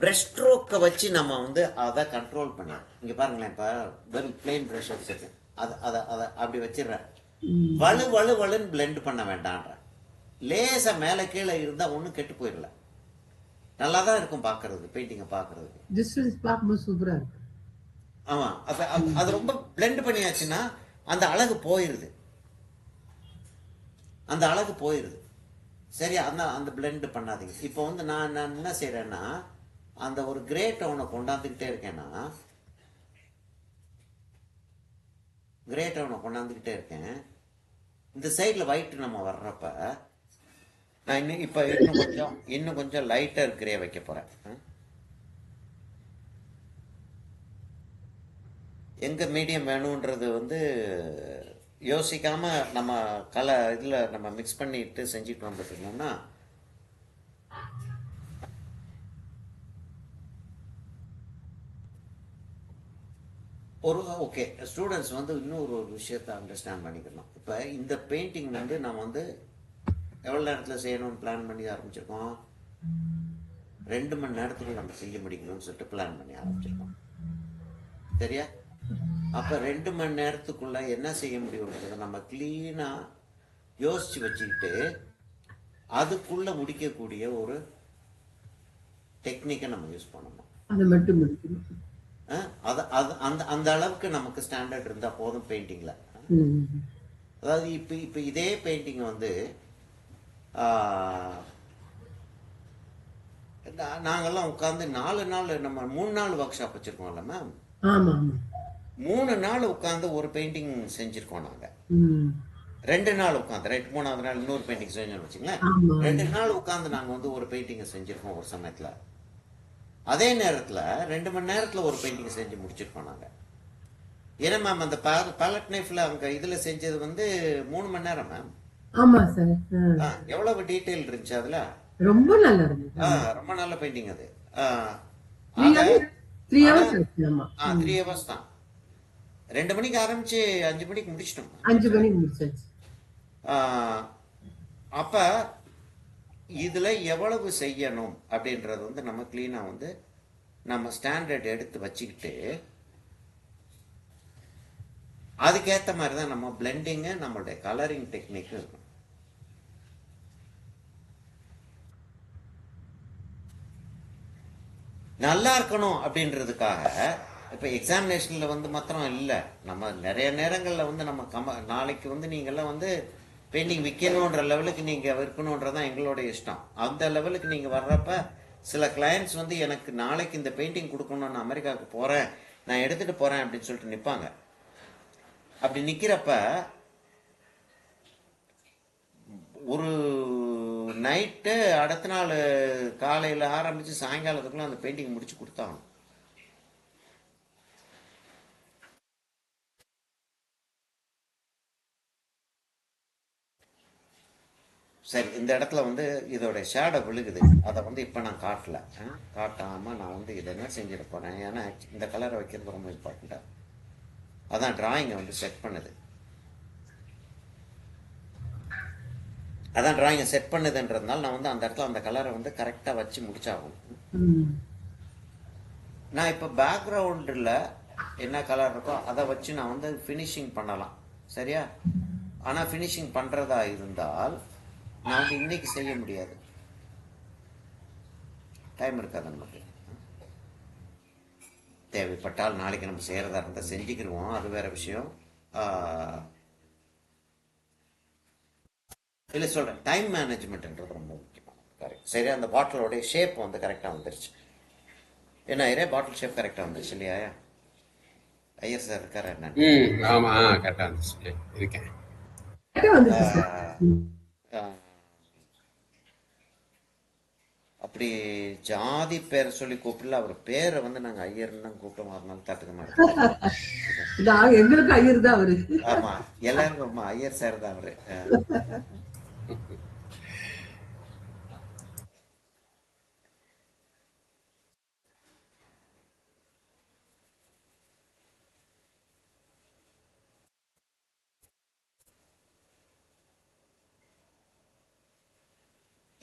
Speaker 1: ப்ரஷ் ஸ்ட்ரோக்கை வச்சு நம்ம வந்து அதை கண்ட்ரோல் பண்ணலாம். இங்கே பாருங்களேன், இப்போ வெறும் பிளெயின் ப்ரஷ் வச்சுருக்கேன், அதை அப்படி வச்சிடுறேன். வலுன்னு பிளெண்ட் பண்ண வேண்டான்ற, லேசாக மேலே கீழே இருந்தால் ஒன்றும் கெட்டு போயிடல, நல்லா தான் இருக்கும் பார்க்கறது, பெயிண்டிங்கை பார்க்கறதுக்கு
Speaker 2: பார்க்கும்போது சூப்பரா இருக்கு.
Speaker 1: ஆமாம், அது ரொம்ப பிளெண்ட் பண்ணியாச்சுன்னா அந்த அழகு போயிடுது, அந்த அழகு போயிடுது. சரி, அந்த பிளெண்ட் பண்ணாதீங்க. இப்போ வந்து நான் என்ன செய்கிறேன்னா, அந்த ஒரு கிரே டவுனை கொண்டாந்துக்கிட்டே இருக்கேன்னா, கிரே டவுனை கொண்டாந்துக்கிட்டே இருக்கேன். இந்த சைடில் ஒயிட் நம்ம வர்றப்ப நான் இப்போ இன்னும் கொஞ்சம் லைட்டர் கிரே வைக்க போகிறேன். எங்கே மீடியம் வேணுன்றது வந்து யோசிக்காமல் நம்ம இதில் நம்ம மிக்ஸ் பண்ணிட்டு செஞ்சுட்டு வந்துட்டு இருந்தோம்னா ஓகே. ஸ்டூடெண்ட்ஸ் வந்து இன்னொரு விஷயத்தை அண்டர்ஸ்டாண்ட் பண்ணிக்கணும். இப்போ இந்த பெயிண்டிங் வந்து நம்ம வந்து எவ்வளோ நேரத்தில் செய்யணும்னு பிளான் பண்ணி ஆரம்பிச்சிருக்கோம், 2 மணி நேரத்துக்கு நம்ம செய்ய முடிக்கணும்னு சொல்லிட்டு பிளான் பண்ணி ஆரம்பிச்சிருக்கோம். சரியா? அப்போ 2 மணி நேரத்துக்குள்ள என்ன செய்ய முடியும்ன்றதை நம்ம கிளீனாக யோசிச்சு வச்சுக்கிட்டு அதுக்குள்ள முடிக்கக்கூடிய ஒரு டெக்னிக்கை நம்ம யூஸ் பண்ணணும்.
Speaker 2: அதை மட்டும் முடிக்கணும்.
Speaker 1: அந்த அளவுக்கு நமக்கு ஸ்டாண்டர்ட் இருந்தால் போதும் பெயிண்டிங்கில். அதாவது இப்போ இதே பெயிண்டிங் வந்து நாங்கெல்லாம் உட்காந்து 4 நாள், நம்ம 3 நாள் ஒர்க் ஷாப் வச்சுருக்கோம்ல மேம். 3 நாள் உட்காந்து ஒரு பெயிண்டிங் செஞ்சுருக்கோம் நாங்கள். 2 நாள் உட்காந்து, ரைட், 3ஆவது நாள் இன்னொரு பெயிண்டிங் செஞ்சோம்னு வச்சுங்களேன். 2 நாள் உட்காந்து நாங்கள் வந்து ஒரு பெயிண்டிங்கை செஞ்சுருக்கோம் ஒரு சமயத்தில். அதே நேரத்தில் 2 மணி நேரத்தில் ஒரு பெயிண்டிங் செஞ்சு முடிச்சிருக்கோம் நாங்கள். ஏன்னா மேம், அந்த பேலட் நைஃப்ல அங்கே இதில் செஞ்சது வந்து 3 மணி நேரம் மேம்.
Speaker 2: ஆமா சார்.
Speaker 1: எவ்வளவு டீட்டெயில் இருந்துச்சு அதுல,
Speaker 2: ரொம்ப நல்லா இருந்துச்சு.
Speaker 1: ரொம்ப நல்ல பெயிண்டிங் அது.
Speaker 2: 3 hours
Speaker 1: 3 hours தான். 2 மணிக்கு ஆரம்பிச்சு 5 மணிக்கு முடிச்சிட்டோம்.
Speaker 2: 5 மணிக்கு முடிச்சாச்சு.
Speaker 1: அப்ப இதுல எவ்வளவு செய்யணும் அப்படின்றது வந்து நம்ம கிளீனா வந்து நம்ம ஸ்டாண்டர்ட் எடுத்து வச்சுக்கிட்டு அதுக்கேற்ற மாதிரி தான் நம்ம பிளெண்டிங்கு, நம்மளுடைய கலரிங் டெக்னிக் இருக்கும். நல்லா இருக்கணும் அப்படின்றதுக்காக இப்போ எக்ஸாமினேஷனில் வந்து மாத்திரம் இல்லை, நம்ம நிறைய நேரங்களில் வந்து நம்ம நாளைக்கு வந்து நீங்கள்லாம் வந்து பெயிண்டிங் விற்கணுன்ற லெவலுக்கு நீங்கள் விற்கணுன்றதான் எங்களோட இஷ்டம். அந்த லெவலுக்கு நீங்கள் வர்றப்ப சில கிளையண்ட்ஸ் வந்து எனக்கு நாளைக்கு இந்த பெயிண்டிங் கொடுக்கணும், நான் அமெரிக்காவுக்கு போகிறேன், நான் எடுத்துகிட்டு போகிறேன் அப்படின்னு சொல்லிட்டு நிற்பாங்க. அப்படி நிற்கிறப்ப ஒரு நைட்டு அடுத்த நாள் காலையில் ஆரம்பித்து சாயங்காலத்துக்குள்ள அந்த பெயிண்டிங் முடிச்சு கொடுத்தாங்க. சரி, இந்த இடத்துல வந்து இதோட ஷேடோ விழுகுது, அதை வந்து இப்போ நான் காட்டாமல் நான் வந்து இதை என்ன செஞ்சிட போகிறேன். ஏன்னா இந்த கலரை வைக்கிறது ரொம்ப இம்பார்ட்டண்ட்டாக, அதான் டிராயிங்கை வந்து செட் பண்ணுது. அதான் டிராயிங்கை செட் பண்ணுதுன்றதுனால நான் வந்து அந்த இடத்துல அந்த கலரை வந்து கரெக்டாக வச்சு முடிச்சாகும். நான் இப்போ பேக்ரவுண்டில் என்ன கலர் இருக்கோ அதை வச்சு நான் வந்து ஃபினிஷிங் பண்ணலாம். சரியா? ஆனால் ஃபினிஷிங் பண்ணுறதா இருந்தால் நான் வந்து இன்னைக்கு செய்ய முடியாது, டைம் இருக்காது நமக்கு. தேவைப்பட்டால் நாளைக்கு நம்ம செய்கிறதா இருந்தால் செஞ்சுக்கிடுவோம், அது வேற விஷயம். இல்லை சொல்கிறேன், டைம் மேனேஜ்மெண்ட்ன்றது ரொம்ப முக்கியம். கரெக்ட். சரி, அந்த பாட்டிலோடைய ஷேப் வந்து கரெக்டாக வந்துருச்சு. என்ன ஐயரே பாட்டில் ஷேப் கரெக்டாக வந்துச்சு இல்லையா? ஐயர் சார் இருக்காரா என்ன?
Speaker 4: ஆமா, கரெக்டா இருந்துச்சு. இருக்கேன்.
Speaker 2: வந்துச்சு சார்.
Speaker 1: அப்படி ஜாதி பேரை சொல்லி கூப்பிடல, அவர் பேரை வந்து நாங்கள் ஐயர்னு தான் கூப்பிட்டோம், அதனால தட்டுக்க மாட்டோம்.
Speaker 2: எங்களுக்கு ஐயர் தான் அவரு.
Speaker 1: ஆமா, எல்லாரும் ஐயர் சார் தான் அவரு.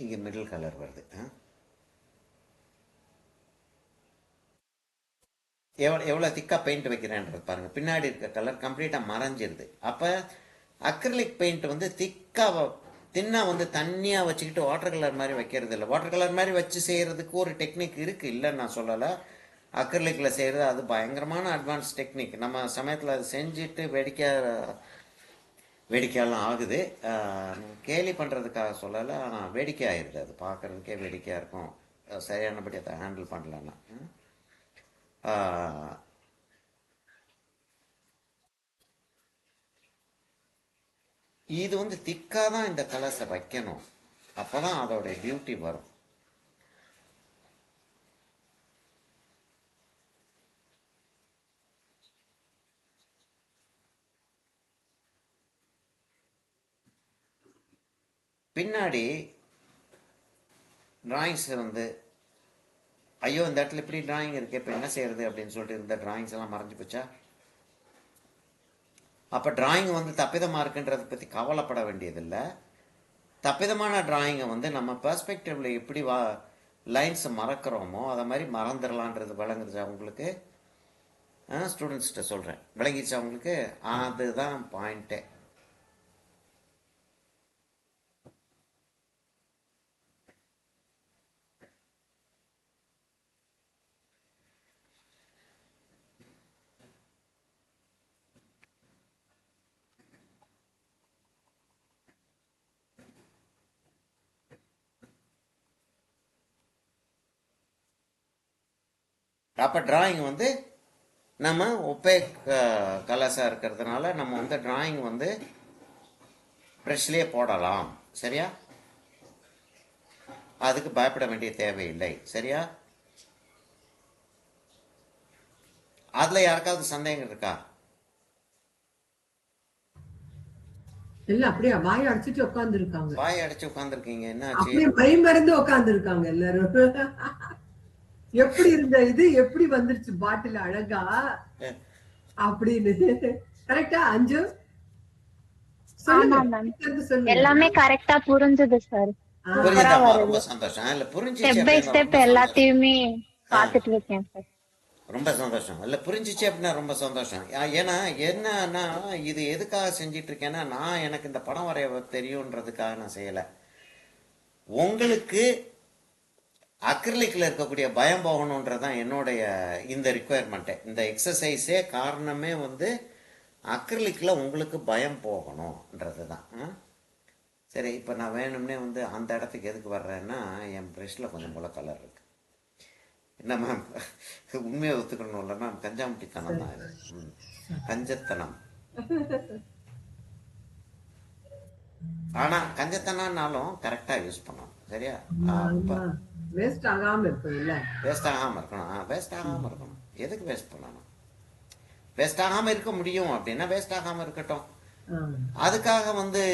Speaker 1: இங்க மிடில் கலர் வருது. எவ்வளோ திக்காக பெயிண்ட் வைக்கிறேன்றது பாருங்கள். பின்னாடி இருக்க கலர் கம்ப்ளீட்டாக மறைஞ்சிருது. அப்போ அக்ரிலிக் பெயிண்ட் வந்து தின்னாக வந்து தண்ணியாக வச்சுக்கிட்டு வாட்டர் கலர் மாதிரி வைக்கிறது இல்லை. வாட்டர் கலர் மாதிரி வச்சு செய்கிறதுக்கு ஒரு டெக்னிக் இருக்குது, இல்லைன்னு நான் சொல்லலை. அக்ரிலிக்கில் செய்கிறது அது பயங்கரமான அட்வான்ஸ் டெக்னிக். நம்ம சமயத்தில் அது செஞ்சுட்டு வேடிக்கையெல்லாம் ஆகுது. கேலி பண்ணுறதுக்காக சொல்லலை, ஆனால் வேடிக்கை ஆயிடுது. அது பார்க்குறதுக்கே வேடிக்கையாக இருக்கும், சரியானபடி அதை ஹேண்டில் பண்ணலன்னா. இது வந்து திக்காக தான் இந்த கலர்ஸை வைக்கணும், அப்போ தான் அதோட பியூட்டி வரும். பின்னாடி டிராயிங்ஸ் வந்து ஐயோ இந்த இடத்துல இப்படி டிராயிங் இருக்கு, இப்போ என்ன செய்யறது அப்படின்னு சொல்லிட்டு இந்த டிராயிங்ஸ் எல்லாம் மறைஞ்சு போச்சா? அப்போ டிராயிங் வந்து தப்பிதமாக இருக்குன்றதை பற்றி கவலைப்பட வேண்டியதில்லை. தப்பிதமான டிராயிங்கை வந்து நம்ம பெர்ஸ்பெக்டிவ்ல எப்படி லைன்ஸை மறக்கிறோமோ அதை மாதிரி மறந்துடலான்றது விளங்குச்சு அவங்களுக்கு. ஸ்டூடெண்ட்ஸ்கிட்ட சொல்கிறேன், விளங்கிடுச்சு அவங்களுக்கு? அதுதான் பாயிண்ட்டே. அப்போ டிராயிங் வந்து நம்ம ஒப்பேக் கலர்ஸாக இருக்கிறதுனால நம்ம வந்து டிராயிங் வந்து ப்ரெஷ்லேயே போடலாம், சரியா? அதுக்கு பயப்பட வேண்டிய தேவையில்லை, சரியா? அதில் யாருக்காவது சந்தேகம் இருக்கா?
Speaker 2: இல்ல, அப்படியே வாய் அடிச்சுட்டு உட்கார்ந்து இருக்காங்க.
Speaker 1: வாய் அடிச்சு உட்கார்ந்துருக்கீங்க, என்ன ஆச்சு?
Speaker 2: அப்படியே பயமறந்து உட்கார்ந்து இருக்காங்க எல்லாரும். எப்படி இருந்த இது எப்படி வந்துருச்சு பாட்டில் அழகா அப்படின்னு. கரெக்டா அஞ்சு?
Speaker 5: எல்லாமே கரெக்டா புரிஞ்சது சார்.
Speaker 1: ரொம்ப சந்தோஷம். இல்ல புரிஞ்சிச்சு,
Speaker 5: ஸ்டெப் பை ஸ்டெப் எல்லாத்தையுமே பாத்துட்டு இருக்கேன் சார்.
Speaker 1: ரொம்ப சந்தோஷம். இல்ல புரிஞ்சிச்சு அப்படின்னா ரொம்ப சந்தோஷம். ஏன்னா என்னன்னா இது எதுக்காக செஞ்சிட்டு இருக்கேன்னா, நான் எனக்கு இந்த படம் வரைய தெரியும்ன்றதுக்காக நான் செய்யல. உங்களுக்கு அக்ரிலிக்ல இருக்கக்கூடிய பயம் போகணுன்றதான் என்னுடைய இந்த ரிக்குவயர்மெண்ட்டே. இந்த எக்ஸசைஸே காரணமே வந்து அக்ரிலிக்ல உங்களுக்கு பயம் போகணும்ன்றது தான். சரி, இப்போ நான் வேணும்னே வந்து அந்த இடத்துக்கு எதுக்கு வர்றேன்னா, என் ப்ரெஷ்ல கொஞ்சம் போல கலர் இருக்கு. என்ன மேம், உண்மையை ஒத்துக்கணும் இல்லை மேம், கஞ்சாமுட்டித்தனம் தான் இது, கஞ்சத்தனம். ஆனா கஞ்சத்தனாலும் கரெக்டா யூஸ் பண்ணணும், சரியா?
Speaker 2: வேஸ்ட் ஆகாம இருக்கணும்.
Speaker 1: வேஸ்ட் ஆகாம இருக்கணும். எதுக்கு வேஸ்ட் பண்ணணும்? வேஸ்ட் ஆகாம இருக்க முடியும் அப்படின்னா வேஸ்ட் ஆகாம இருக்கட்டும். அதுக்காக வந்து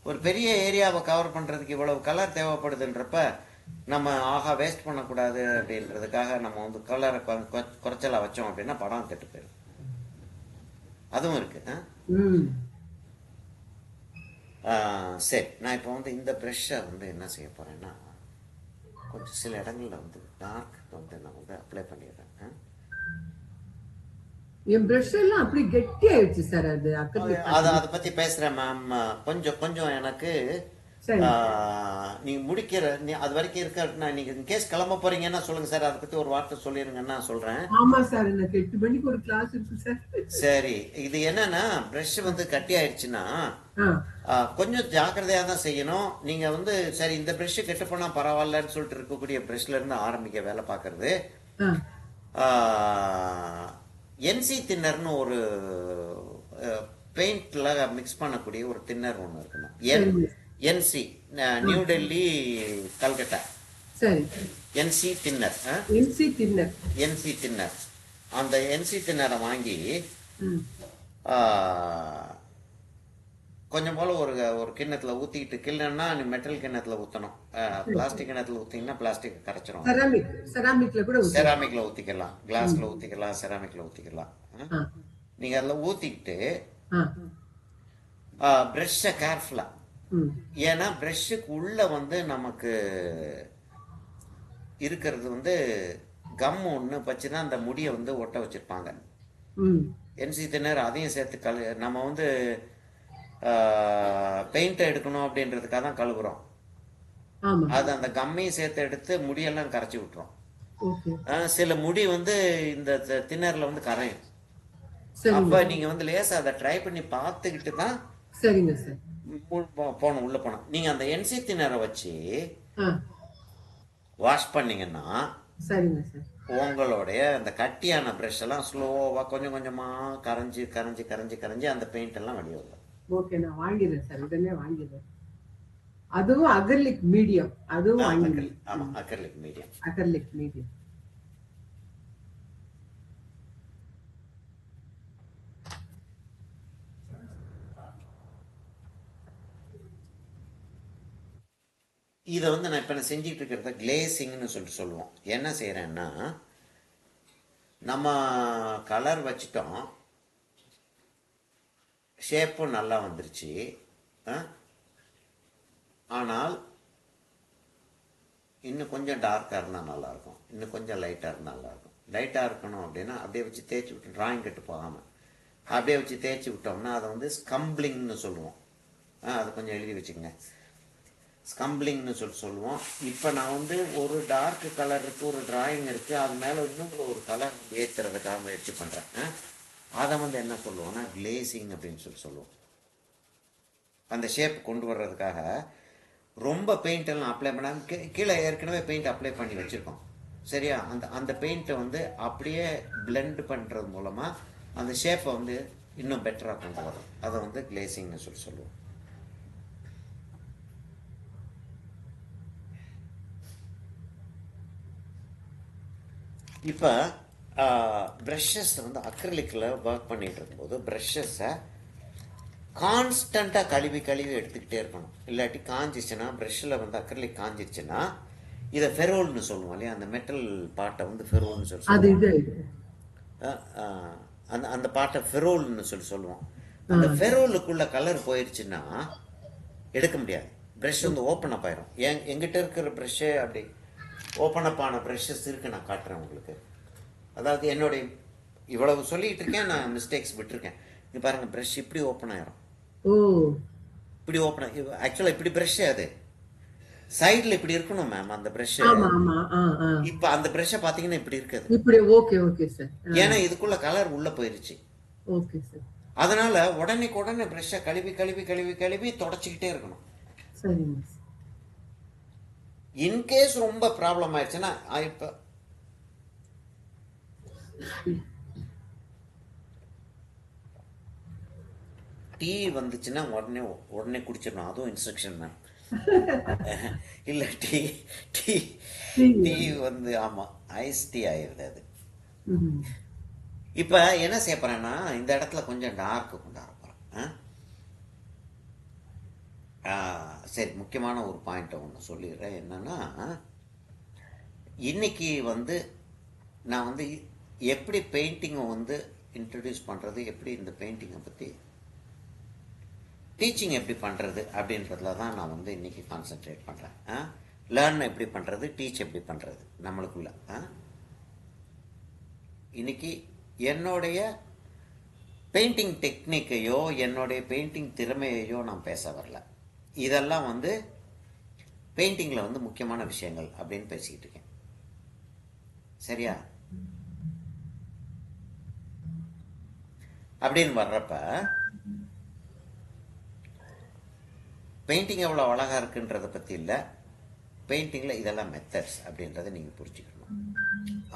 Speaker 1: ஒரு பெரிய ஏரியாவை கவர் பண்றதுக்கு இவ்வளவு கலர் தேவைப்படுதுன்றப்ப நம்ம வேஸ்ட் பண்ணக்கூடாது அப்படின்றதுக்காக நம்ம வந்து கலரை குறைச்சலா வச்சோம் அப்படின்னா படம் கெட்டு போயிடும். அதுவும் இருக்கு. சரி, நான் இப்போ வந்து இந்த ப்ரெஷ்ஷை வந்து என்ன செய்ய போறேன்னா, கொஞ்சம் சில இடங்கள்ல வந்து டார்க் வந்து நான் வந்து அப்ளை பண்ணிடுறேன்.
Speaker 2: என் பிரஷ் எல்லாம் அப்படி கெட்டி ஆயிடுச்சு சார்.
Speaker 1: அதை பத்தி பேசுறேன் மேம். கொஞ்சம் எனக்கு நீங்க முடிக்கிற அது வரைக்கும் இருக்க, நீங்க கேஸ் கிளம்ப போறீங்கன்னா சொல்லுங்க சார், அதை பத்தி ஒரு வார்த்தை சொல்லிருங்கன்னா சொல்றேன்.
Speaker 2: ஆமா சார், எனக்கு 8 மணிக்கு ஒரு கிளாஸ் இருக்கு சார்.
Speaker 1: சரி, இது என்னன்னா பிரஷ் வந்து கட்டி ஆயிடுச்சுன்னா கொஞ்சம் ஜாக்கிரதையா தான் செய்யணும். நீங்க வந்து சரி இந்த பிரஷ் கெட்டு போனா பரவாயில்லன்னு சொல்லிட்டு இருக்கக்கூடிய பிரஷ்ல இருந்து ஆரம்பிக்க வேலை பாக்குறது.
Speaker 2: ஆ,
Speaker 1: என்சி தின்னர்னு ஒரு பெயிண்டில் மிக்ஸ் பண்ணக்கூடிய ஒரு தின்னர் ஒன்று இருக்கணும்.
Speaker 2: சரிங்க.
Speaker 1: என்சி நியூ டெல்லி, கல்கட்டா.
Speaker 2: சரி.
Speaker 1: NC thinner.
Speaker 2: NC thinner.
Speaker 1: NC thinner. அந்த என்சி தின்னரை வாங்கி
Speaker 2: ம்.
Speaker 1: ஆ, கொஞ்சம் போல் ஒரு கிண்ணத்தில் ஊற்றிக்கிட்டு, கிண்ணன்னா நீ மெட்டல் கிண்ணத்தில் ஊற்றணும். பிளாஸ்டிக் கிண்ணத்தில் ஊற்றிங்கன்னா பிளாஸ்டிக் கரைச்சிரும்.
Speaker 2: செராமிக்ல கூட ஊத்தலாம்.
Speaker 1: செராமிக்கில் ஊற்றிக்கலாம், கிளாஸில் ஊற்றிக்கலாம், செராமிக்கில் ஊற்றிக்கலாம்.
Speaker 2: ஆ,
Speaker 1: நீங்கள் அதில் ஊற்றிக்கிட்டு
Speaker 2: ஆ,
Speaker 1: ப்ரெஷ்ஷை கேர்ஃபுல்லாக,
Speaker 2: ம்,
Speaker 1: ஏன்னா ப்ரெஷ்ஷுக்கு உள்ளே வந்து நமக்கு இருக்கிறது வந்து கம் ஒன்று வச்சுன்னா அந்த முடியை வந்து ஒட்ட வச்சுருப்பாங்க.
Speaker 2: ம்.
Speaker 1: என்சி தின்னர் அதையும் சேர்த்து நம்ம வந்து பெயிண்டை எடுக்கணும் அப்படின்றதுக்காக தான் கழுவுறோம்.
Speaker 2: ஆமா.
Speaker 1: அது அந்த கம்மையும் சேர்த்து எடுத்து முடியெல்லாம் கரைச்சி விட்டுரும்.
Speaker 2: ஓகே.
Speaker 1: சில முடி வந்து இந்த தின்னரில் வந்து கரையும்.
Speaker 2: சரிங்க.
Speaker 1: அப்போ நீங்கள் வந்து லேசாக அதை ட்ரை பண்ணி பார்த்துக்கிட்டு தான்
Speaker 2: சரிங்க சார்.
Speaker 1: போகணும், உள்ளே போகணும். நீங்கள் அந்த என்சி தின்னரை வச்சு
Speaker 2: ஆ,
Speaker 1: வாஷ் பண்ணீங்கன்னா
Speaker 2: சரிங்க சார்.
Speaker 1: உங்களுடைய அந்த கட்டியான ப்ரஷ் எல்லாம் ஸ்லோவாக கொஞ்சம் கொஞ்சமாக கரைஞ்சி கரைஞ்சி கரைஞ்சி கரைஞ்சி அந்த பெயிண்ட் எல்லாம் வெளியே வரும்.
Speaker 2: ஓகே, நான் வாங்கிடுறேன் சார், உடனே வாங்கிடுறேன். அதுவும் அகர்லிக் மீடியம், அதுவும் வாங்கிடுறேன்.
Speaker 1: ஆமாம், அக்ரிலிக் மீடியம்.
Speaker 2: Acrylic medium.
Speaker 1: இதை வந்து நான் இப்போ செஞ்சுட்டு இருக்கிறத கிளேசிங்னு சொல்லிட்டு சொல்லுவோம். என்ன செய்கிறேன்னா, நம்ம கலர் வச்சிட்டோம், ஷேப்பும் நல்லா வந்துருச்சு. ஆனால் இன்னும் கொஞ்சம் டார்க்காக இருந்தால் நல்லாயிருக்கும், இன்னும் கொஞ்சம் லைட்டாக இருந்தால் நல்லாயிருக்கும். லைட்டாக இருக்கணும் அப்படின்னா அப்படியே வச்சு தேய்ச்சி விட்டு, ட்ராயிங் கட்டு போகாமல் அப்படியே வச்சு தேய்ச்சி விட்டோம்னா அதை வந்து ஸ்கம்பிளிங்னு சொல்லுவோம். அது கொஞ்சம் எழுதி வச்சுக்கோங்க, ஸ்கம்பிளிங்னு சொல்லுவோம். இப்போ நான் வந்து ஒரு டார்க் கலர் இருக்குது, ஒரு டிராயிங் இருக்குது, அது மேலே இன்னும் ஒரு கலர் ஏற்றுறதுக்காக முயற்சி பண்ணுறேன். அதை வந்து என்ன சொல்லுவோம்னா கிளேசிங் அப்படின்னு சொல்லுவோம். அந்த ஷேப் கொண்டு வர்றதுக்காக ரொம்ப பெயிண்ட் எல்லாம் அப்ளை பண்ணாமல், கீழே ஏற்கனவே பெயிண்ட் அப்ளை பண்ணி வச்சுருக்கோம், சரியா? அந்த பெயிண்ட்டை வந்து அப்படியே பிளெண்ட் பண்ணுறது மூலமாக அந்த ஷேப்பை வந்து இன்னும் பெட்டராக கொண்டு வரும். அதை வந்து கிளேசிங்னு சொல்லுவோம். இப்போ ப்ரஷஸ் வந்து அக்ரிலிக்கில் ஒர்க் பண்ணிகிட்டு இருக்கும்போது ப்ரஷஸை கான்ஸ்டண்ட்டாக கழுவி கழுவி எடுத்துக்கிட்டே இருக்கணும். இல்லாட்டி காஞ்சிச்சுன்னா, ப்ரஷ்ஷில் வந்து அக்ரிலிக் காஞ்சிருச்சுன்னா, இதை ஃபெரோல்னு சொல்லுவோம் இல்லையா, அந்த மெட்டல் பாட்டை வந்து ஃபெரோல்னு சொல்லுவோம். அந்த பாட்டை ஃபெரோல்னு சொல்லுவோம். அந்த ஃபெரோலுக்குள்ள கலர் போயிடுச்சுன்னா எடுக்க முடியாது, ப்ரஷ் வந்து ஓப்பன் அப் ஆயிரும். எங்கிட்ட இருக்கிற ப்ரஷ்ஷே அப்படி ஓப்பன் அப் ஆன ப்ரஷஸ் இருக்குது, நான் காட்டுறேன் உங்களுக்கு. அதாவது என்னுடைய இவ்வளவு சொல்லிகிட்டு இருக்கேன், நான் மிஸ்டேக்ஸ் விட்டுருக்கேன். இங்கே பாருங்கள், ப்ரஷ் இப்படி ஓப்பன் ஆயிரும். இப்படி ஓப்பன், ஆக்சுவலாக இப்படி ப்ரஷ்ஷே அது சைடில் இப்படி இருக்கணும் மேம் அந்த ப்ரஷ். இப்போ அந்த ப்ரஷ்ஷை பார்த்தீங்கன்னா இப்படி இருக்காது.
Speaker 2: இப்படி. Okay okay sir.
Speaker 1: ஏன்னா இதுக்குள்ள கலர் உள்ளே போயிருச்சு.
Speaker 2: Okay sir.
Speaker 1: அதனால உடனே ப்ரஷ்ஷை கழுவி கழுவி கழுவி கழுவி தொடச்சிக்கிட்டே இருக்கணும்.
Speaker 2: சரிங்க.
Speaker 1: இன்கேஸ் ரொம்ப ப்ராப்ளம் ஆயிடுச்சுன்னா, இப்போ டீ வந்துச்சுன்னா உடனே குடிச்சிடணும், அதுவும் இன்ஸ்ட்ரக்ஷன் மேம். இல்லை டீ டீ டீ வந்து ஆமாம் ஐஸ் டீ ஆயிடுது அது. இப்போ என்ன செய்ய போகிறேன்னா, இந்த இடத்துல கொஞ்சம் டார்க்கு கொண்டாட போகிறேன். சரி, முக்கியமான ஒரு பாயிண்ட்டை ஒன்று சொல்லிடுறேன். என்னென்னா, இன்னைக்கு வந்து நான் வந்து எப்படி பெயிண்டிங்கை வந்து இன்ட்ரடியூஸ் பண்ணுறது, எப்படி இந்த பெயிண்டிங்கை பற்றி டீச்சிங் எப்படி பண்ணுறது அப்படின்றதுல தான் நான் வந்து இன்றைக்கி கான்சென்ட்ரேட் பண்ணுறேன். லேர்ன் எப்படி பண்ணுறது, டீச் எப்படி பண்ணுறது நம்மளுக்குள்ள. இன்னைக்கு என்னுடைய பெயிண்டிங் டெக்னிக்கையோ என்னுடைய பெயிண்டிங் திறமையையோ நான் பேச வரல. இதெல்லாம் வந்து பெயிண்டிங்கில் வந்து முக்கியமான விஷயங்கள் அப்படின்னு பேசிக்கிட்டு இருக்கேன், சரியா? அப்படின்னு வர்றப்ப பெயிண்டிங் எவ்வளோ அழகாக இருக்குன்றதை பற்றி இல்லை, பெயிண்டிங்கில் இதெல்லாம் மெத்தட்ஸ் அப்படின்றத நீங்கள் புரிஞ்சுக்கணும்.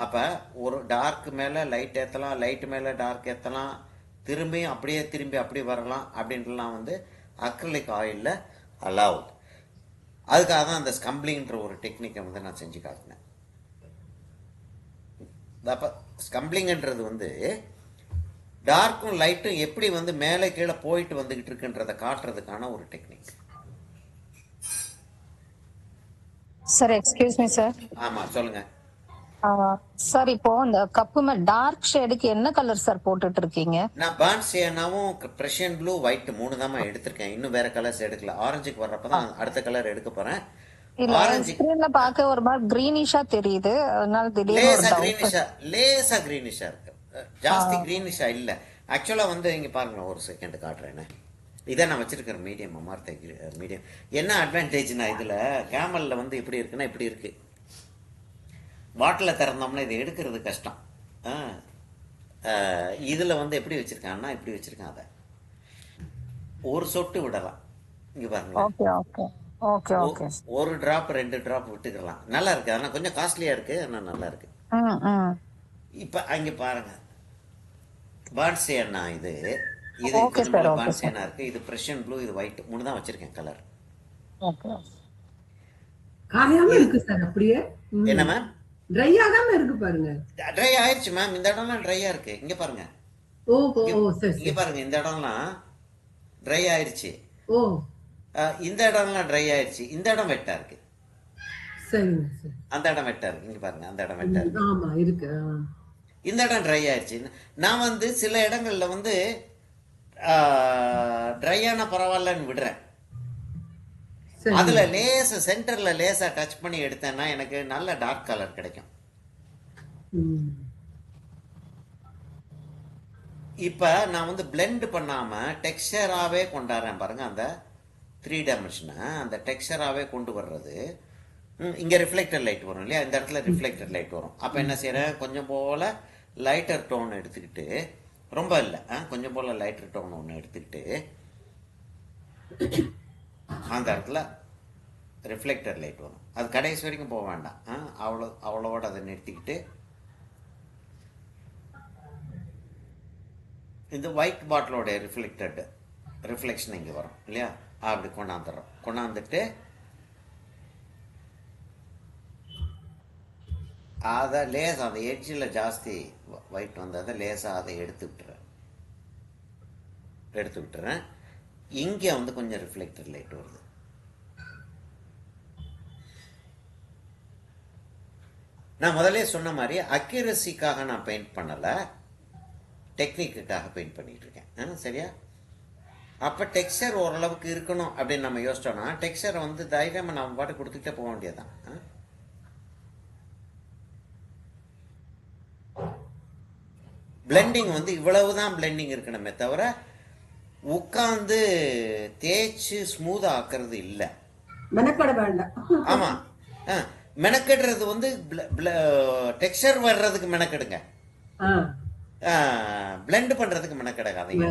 Speaker 1: அப்போ ஒரு டார்க் மேலே லைட் ஏற்றலாம், லைட் மேலே டார்க் ஏற்றலாம், திரும்பியும் அப்படியே திரும்பி அப்படி வரலாம் அப்படின்றலாம் வந்து அக்ரிலிக் ஆயிலில் அலவுட். அதுக்காக தான் அந்த ஸ்கம்பிளிங்கிற ஒரு டெக்னிக்கை வந்து நான் செஞ்சு காட்டினேன். அப்போ ஸ்கம்பிளிங்கன்றது வந்து டார்க்கும் லைட்டும் எப்படி வந்து மேலே கீழே போயிட்டு வந்துக்கிட்டு இருக்குன்றதை காட்டுறதுக்கான ஒரு technique.
Speaker 3: Sir excuse me sir.
Speaker 1: ஆமாம், சொல்லுங்க.
Speaker 3: சார் இப்போ இந்த கப்பு மேல டார்க் ஷேடுக்கு என்ன கலர் சார் போட்டுட்டு இருக்கீங்க?
Speaker 1: நான் பர்ன் சியானாவும் பிரஷியன் ப்ளூ ஒயிட் 3 தான் எடுத்திருக்கேன். இன்னும் வேற கலர்ஸ் எடுக்கல. ஆரஞ்சுக்கு வர்றப்ப தான் அடுத்த கலர் எடுக்க போறேன்.
Speaker 3: இல்ல
Speaker 1: ஆரஞ்சு
Speaker 3: ஸ்கிரீன்ல பார்க்க ஒரு மாதிரி கிரீனிஷா தெரியுது, அதனால திடீர்னு ஒரு
Speaker 1: லேசா கிரீனிஷா இருக்கு. ஜாஸ்தி கிரீனிஷா இல்ல. ஆக்சுவலா வந்து இங்க பாருங்க, ஒரு செகண்ட் காட்டுறேன். இதை நான் வச்சிருக்கிறேன் மீடியம், அமார்த்தை மீடியம். என்ன அட்வான்டேஜ்னா இதுல கேமல்ல வந்து இப்படி இருக்குன்னா இப்படி இருக்கு. பாட்டில் திறந்தோம்னா இதை எடுக்கிறது கஷ்டம். இதில் வந்து எப்படி வச்சுருக்காங்கன்னா இப்படி வச்சுருக்கான். அதை ஒரு சொட்டு விடலாம். இங்கே பாருங்க, ஒரு ட்ராப் 2 ட்ராப் விட்டுக்கலாம். நல்லா இருக்கு. ஆனால் கொஞ்சம் காஸ்ட்லியாக இருக்குது, ஆனால் நல்லா இருக்கு. இப்போ அங்கே பாருங்க, பான்சேனா இது பான்சேனா இருக்கு. இது பிரஷியன் ப்ளூ, இது ஒயிட் 3 தான் வச்சிருக்கேன் கலர்.
Speaker 2: காயாம இருக்கு சார். அப்படியே
Speaker 1: என்ன மேம்?
Speaker 2: ட்ரை ஆகாம இருக்கு பாருங்க.
Speaker 1: ட்ரை ஆயிடுச்சு மேம். இந்த இடம்லாம் ட்ரையா இருக்கு. இங்க பாருங்க. இங்க பாருங்க, இந்த இடம்லாம் ட்ரை ஆயிடுச்சு. இந்த இடம்லாம் ட்ரை ஆயிடுச்சு. இந்த இடம் வெட்டா இருக்கு.
Speaker 2: சரிங்க சார்.
Speaker 1: அந்த இடம் வெட்டா இருக்கு. இங்க பாருங்க, அந்த இடம் வெட்டா இருக்கு.
Speaker 2: ஆமா இருக்கு.
Speaker 1: இந்த இடம் ட்ரை ஆயிடுச்சு. நான் வந்து சில இடங்கள்ல வந்து ட்ரையான பரவாயில்லன்னு விடுறேன். அதுல லேசா சென்டர்ல லேசா டச் பண்ணி எடுத்தேன்னா எனக்கு நல்ல டார்க் கலர் கிடைக்கும். இப்ப நான் வந்து பிளெண்ட் பண்ணாம டெக்ஸ்சராவே கொண்டாடுறேன் பாருங்க. அந்த 3 டைமென்ஷனை அந்த டெக்ஸ்சராவே கொண்டு வர்றது. இங்க ரிஃப்ளெக்டர் லைட் வரும் இல்லையா, இந்த இடத்துல ரிஃப்ளெக்டர் லைட் வரும். அப்ப என்ன செய்யறேன், கொஞ்சம் போல லைட்டர் டோன் எடுத்துக்கிட்டு, ரொம்ப இல்லை, கொஞ்சம் போல லைட்டர் டோன் ஒன்று எடுத்துக்கிட்டு அந்த இடத்துல ரிஃப்ளெக்டர் லைட் வரும். அது கடைசி வரைக்கும் போக வேண்டாம். அவ்வளோவோட அதை நிறுத்திக்கிட்டு இந்த ஒயிட் பாட்டிலோட ரிஃப்ளெக்ஷன் இங்கே வரும் இல்லையா, அப்படி கொண்டாந்துடுறோம். கொண்டாந்துட்டு அதை லேசாக அந்த எட்ஜில் ஜாஸ்தி ஒயிட் வந்ததை லேசாக அதை எடுத்து விட்டுறேன். இங்கே வந்து கொஞ்சம் ரிஃப்ளெக்டர் லைட் வருது. நான் முதல்ல சொன்ன மாதிரி அக்யூரசிக்காக நான் பெயிண்ட் பண்ணலை, டெக்னிக்குக்காக பெயிண்ட் பண்ணிட்டு இருக்கேன். சரியா? அப்போ டெக்ஸ்சர் ஓரளவுக்கு இருக்கணும் அப்படின்னு நம்ம யோசிச்சோம்னா டெக்ஸ்சரை வந்து தைரியமாக நம்ம பாட்டு கொடுத்துக்கிட்டே போக வேண்டியதுதான். பிளெண்டிங் வந்து இவ்வளவுதான் பிளெண்டிங் இருக்கணுமே தவிர உட்காந்து தேய்ச்சி ஸ்மூதா ஆக்குறது இல்லை.
Speaker 2: மெனக்கட வேண்டாம். ஆமா,
Speaker 1: மெனக்கெடுறது வந்து டெக்ஸ்சர் வர்றதுக்கு மெனக்கெடுங்க, பிளெண்ட் பண்றதுக்கு மெனக்கெடாதீங்க.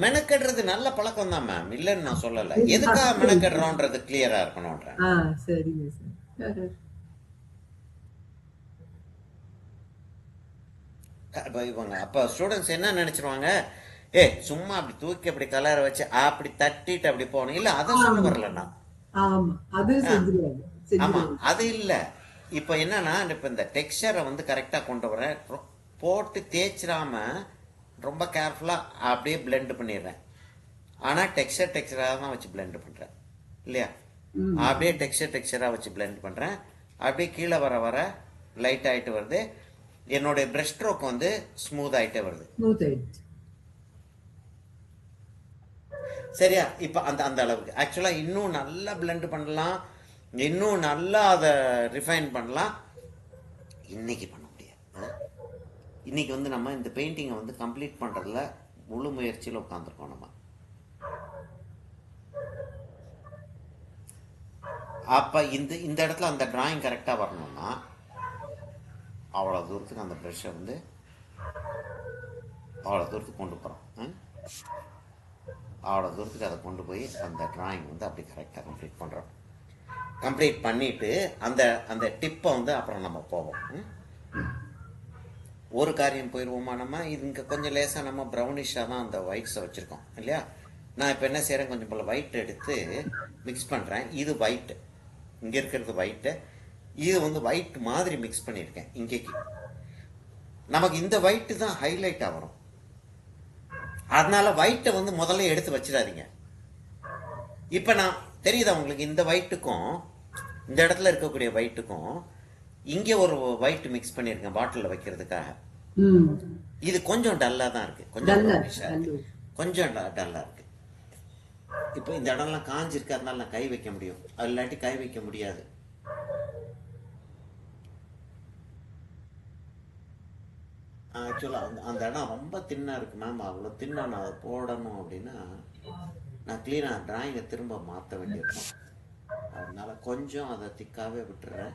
Speaker 1: மெனக்கெடுறது நல்ல பழக்கம் தான் மேம், இல்லைன்னு நான் சொல்லல. எதுக்காக மெனக்கெடுறோன்றது கிளியரா இருக்கணும்ன்ற.
Speaker 2: சரிங்க சார்.
Speaker 1: இவங்க அப்ப ஸ்டூடெண்ட்ஸ் என்ன நினைச்சிருவாங்க, சும்மா அப்படி தூக்கி அப்படி கலரை வச்சு அப்படி தட்டிட்டு அப்படி போகணும். இல்ல அதை சொல்ல வரலண்ணா. ஆமா, அது இல்ல. இப்ப என்னன்னா, இப்ப இந்த டெக்ஸ்சரை வந்து கரெக்டா கொண்டு வர போட்டு தேய்ச்சிடாம ரொம்ப கேர்ஃபுல்லா அப்படியே பிளெண்ட் பண்ணிடுறேன். ஆனா டெக்ஸ்சராக தான் வச்சு பிளெண்ட் பண்றேன் இல்லையா, அப்படியே டெக்ஸ்சரா வச்சு பிளெண்ட் பண்றேன். அப்படியே கீழே வர வர லைட் ஆயிட்டு வருது. என்னோட பிரஷ் ஸ்ட்ரோக் வந்து ஸ்மூத் ஆயிட்டே வருது. சரியா? இப்ப அந்த அளவுக்கு ஆக்சுவலா இன்னும் நல்லா பிளெண்ட் பண்ணலாம், இன்னும் நல்லா அதை ரிஃபைன் பண்ணலாம். இன்னைக்கு பண்ண முடியாது. இன்னைக்கு வந்து நம்ம இந்த பெயிண்டிங்கை வந்து கம்ப்ளீட் பண்றதுல முழு முயற்சியில் உட்காந்துருக்கோம். நம்ம அப்ப இந்த இடத்துல அந்த டிராயிங் கரெக்டா வரணும்னா அவ்வளவு தூரத்துக்கு அந்த ப்ரஷ்ஷை வந்து அவ்வளவு தூரத்துக்கு கொண்டு போறோம். அவ்வளோ தூரத்துக்கு அதை கொண்டு போய் அந்த டிராயிங் வந்து அப்படி கரெக்டாக கம்ப்ளீட் பண்ணுறோம். கம்ப்ளீட் பண்ணிவிட்டு அந்த அந்த டிப்பை வந்து அப்புறம் நம்ம போவோம். ஒரு காரியம் போயிடுவோமா நம்ம, இது இங்கே கொஞ்சம் லேசாக நம்ம ப்ரௌனிஷாக தான் அந்த ஒயிட்ஸை வச்சுருக்கோம் இல்லையா. நான் இப்போ என்ன செய்கிறேன், கொஞ்சம் போல் ஒயிட் எடுத்து மிக்ஸ் பண்ணுறேன். இது ஒயிட்டு, இங்கே இருக்கிறது ஒயிட்டு, இது வந்து ஒயிட் மாதிரி மிக்ஸ் பண்ணியிருக்கேன். இங்கேக்கு நமக்கு இந்த ஒயிட்டு தான் ஹைலைட்டாக வரும். அதனால ஒயிட்டை வந்து முதல்ல எடுத்து வச்சிடாதீங்க. இப்போ நான் தெரியுதா உங்களுக்கு, இந்த ஒயிட்டுக்கும் இந்த இடத்துல இருக்கக்கூடிய ஒயிட்டுக்கும் இங்கே ஒரு ஒயிட் மிக்ஸ் பண்ணியிருக்கேன் பாட்டிலில் வைக்கிறதுக்காக. இது கொஞ்சம் டல்லாக தான் இருக்குது, கொஞ்சம் ப்ரௌனிஷாக இருக்குது, கொஞ்சம் டல்லாக இருக்குது. இப்போ இந்த இடம்லாம் காஞ்சிருக்கு, அதனால நான் கை வைக்க முடியும், அது இல்லாட்டி கை வைக்க முடியாது. ஆக்சுவலாக அந்த இடம் ரொம்ப தின்னாக இருக்குது மேம். அவ்வளோ தின்னா நான் அதை போடணும் அப்படின்னா நான் க்ளீனாக ட்ராயிங்கை திரும்ப மாற்ற வேண்டியிருக்கும். அதனால கொஞ்சம் அதை திக்காகவே விட்டுறேன்.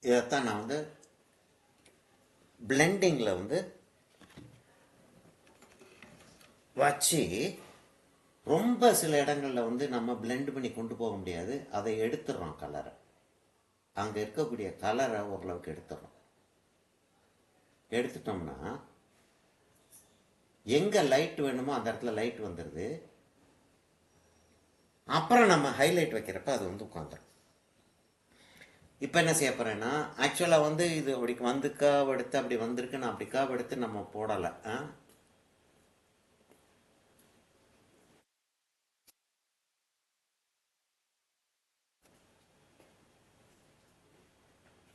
Speaker 1: இதைத்தான் நான் வந்து பிளெண்டிங்கில் வந்து வச்சு, ரொம்ப சில இடங்களில் வந்து நம்ம பிளெண்ட் பண்ணி கொண்டு போக முடியாது, அதை எடுத்துடுறோம் கலரை. அங்கே இருக்கக்கூடிய கலரை ஓரளவுக்கு எடுத்துடுறோம். எடுத்துட்டோம்னா எங்கே லைட் வேணுமோ அந்த இடத்துல லைட் வந்துடுது. அப்புறம் நம்ம ஹைலைட் வைக்கிறப்ப அது வந்து உட்காந்துரும். இப்போ என்ன செய்ய போகிறேன்னா, ஆக்சுவலாக வந்து இது அப்படி வந்து கர்வ் எடுத்து அப்படி வந்திருக்கு, நான் அப்படி கர்வ் எடுத்து நம்ம போடலை.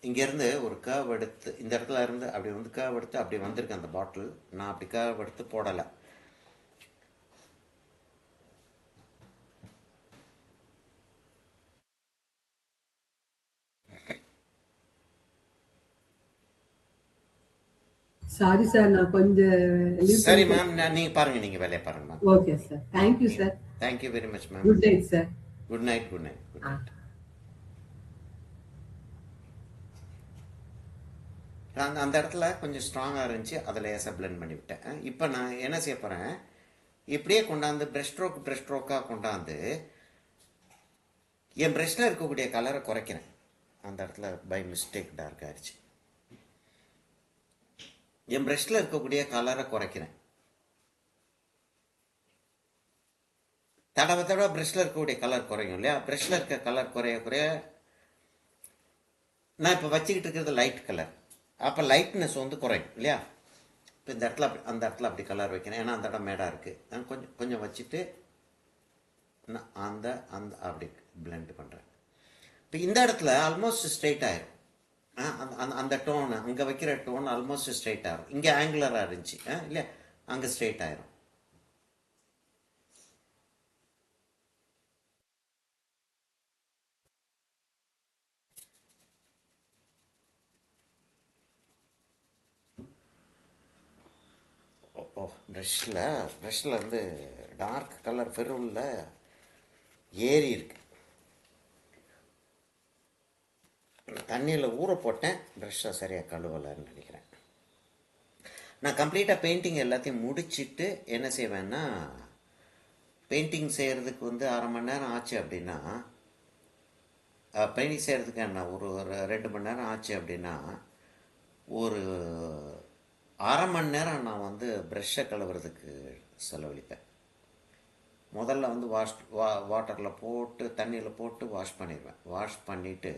Speaker 1: இங்கேருந்து ஒரு கர்வ் எடுத்து இந்த இடத்துல இருந்து அப்படி வந்து கர்வ் எடுத்து அப்படி வந்திருக்கு அந்த பாட்டில், நான் அப்படி கர்வ் எடுத்து போடலை.
Speaker 2: சாரி சார், நான் கொஞ்சம்
Speaker 1: சரி மேம், நீங்க பாருங்க, நீங்க வேலையை பாருங்க ma'am.
Speaker 2: Okay sir, thank you sir.
Speaker 1: Thank you very much ma'am.
Speaker 2: Good night sir.
Speaker 1: Good night, good night, good night. அந்த இடத்துல கொஞ்சம் ஸ்ட்ராங்காக இருந்துச்சு, அதில் லேசாக பிளெண்ட் பண்ணி விட்டேன். இப்போ நான் என்ன செய்ய போகிறேன், இப்படியே கொண்டாந்து ப்ரெஷ் ஸ்ட்ரோக்காக கொண்டாந்து என் ப்ரெஷ்ஷில் இருக்கக்கூடிய கலரை குறைக்கிறேன். அந்த இடத்துல பை மிஸ்டேக் டார்க் ஆயிடுச்சு. என் ப்ரெஷ்ஷில் இருக்கக்கூடிய கலரை குறைக்கிறேன். தடவை ப்ரெஷ்ஷில் இருக்கக்கூடிய கலர் குறையும் இல்லையா. ப்ரெஷ்ஷில் இருக்க கலர் குறைய நான் இப்போ வச்சுக்கிட்டு இருக்கிறது லைட் கலர், அப்போ லைட்னஸ் வந்து குறையும் இல்லையா. இப்போ இந்த இடத்துல அந்த இடத்துல அப்படி கலர் வைக்கிறேன், ஏன்னா அந்த இடம் மேடாக இருக்குது. கொஞ்சம் கொஞ்சம் வச்சுட்டு நான் அந்த அந்த அப்படி பிளெண்ட் பண்ணுறேன். இப்போ இந்த இடத்துல ஆல்மோஸ்ட் ஸ்ட்ரெயிட் ஆயிரும். அந்த டோனு அங்கே வைக்கிற டோன் ஆல்மோஸ்ட் ஸ்ட்ரெயிட் ஆகும். இங்கே ஆங்குலராக இருந்துச்சு இல்லையா, அங்கே ஸ்ட்ரெயிட் ஆயிரும். ப்ரெஷ்ஷில் இருந்து டார்க் கலர் ஃபெரூலில் ஏறி இருக்கு. தண்ணியில் ஊற போட்டேன், ப்ரெஷ்ஷை சரியாக கழுவலைன்னு நினைக்கிறேன். நான் கம்ப்ளீட்டாக பெயிண்டிங் எல்லாத்தையும் முடிச்சுட்டு என்ன செய்வேன்னா, பெயிண்டிங் செய்கிறதுக்கு வந்து 1/2 மணி நேரம் ஆச்சு அப்படின்னா, பெயிண்டிங் செய்கிறதுக்கு என்ன ஒரு 2 மணி நேரம் ஆச்சு அப்படின்னா, ஒரு 1/2 மணி நேரம் நான் வந்து ப்ரெஷ்ஷை கழுவுறதுக்கு செலவழிப்பேன். முதல்ல வந்து வாட்டரில் போட்டு தண்ணியில் போட்டு வாஷ் பண்ணிடுவேன். வாஷ் பண்ணிவிட்டு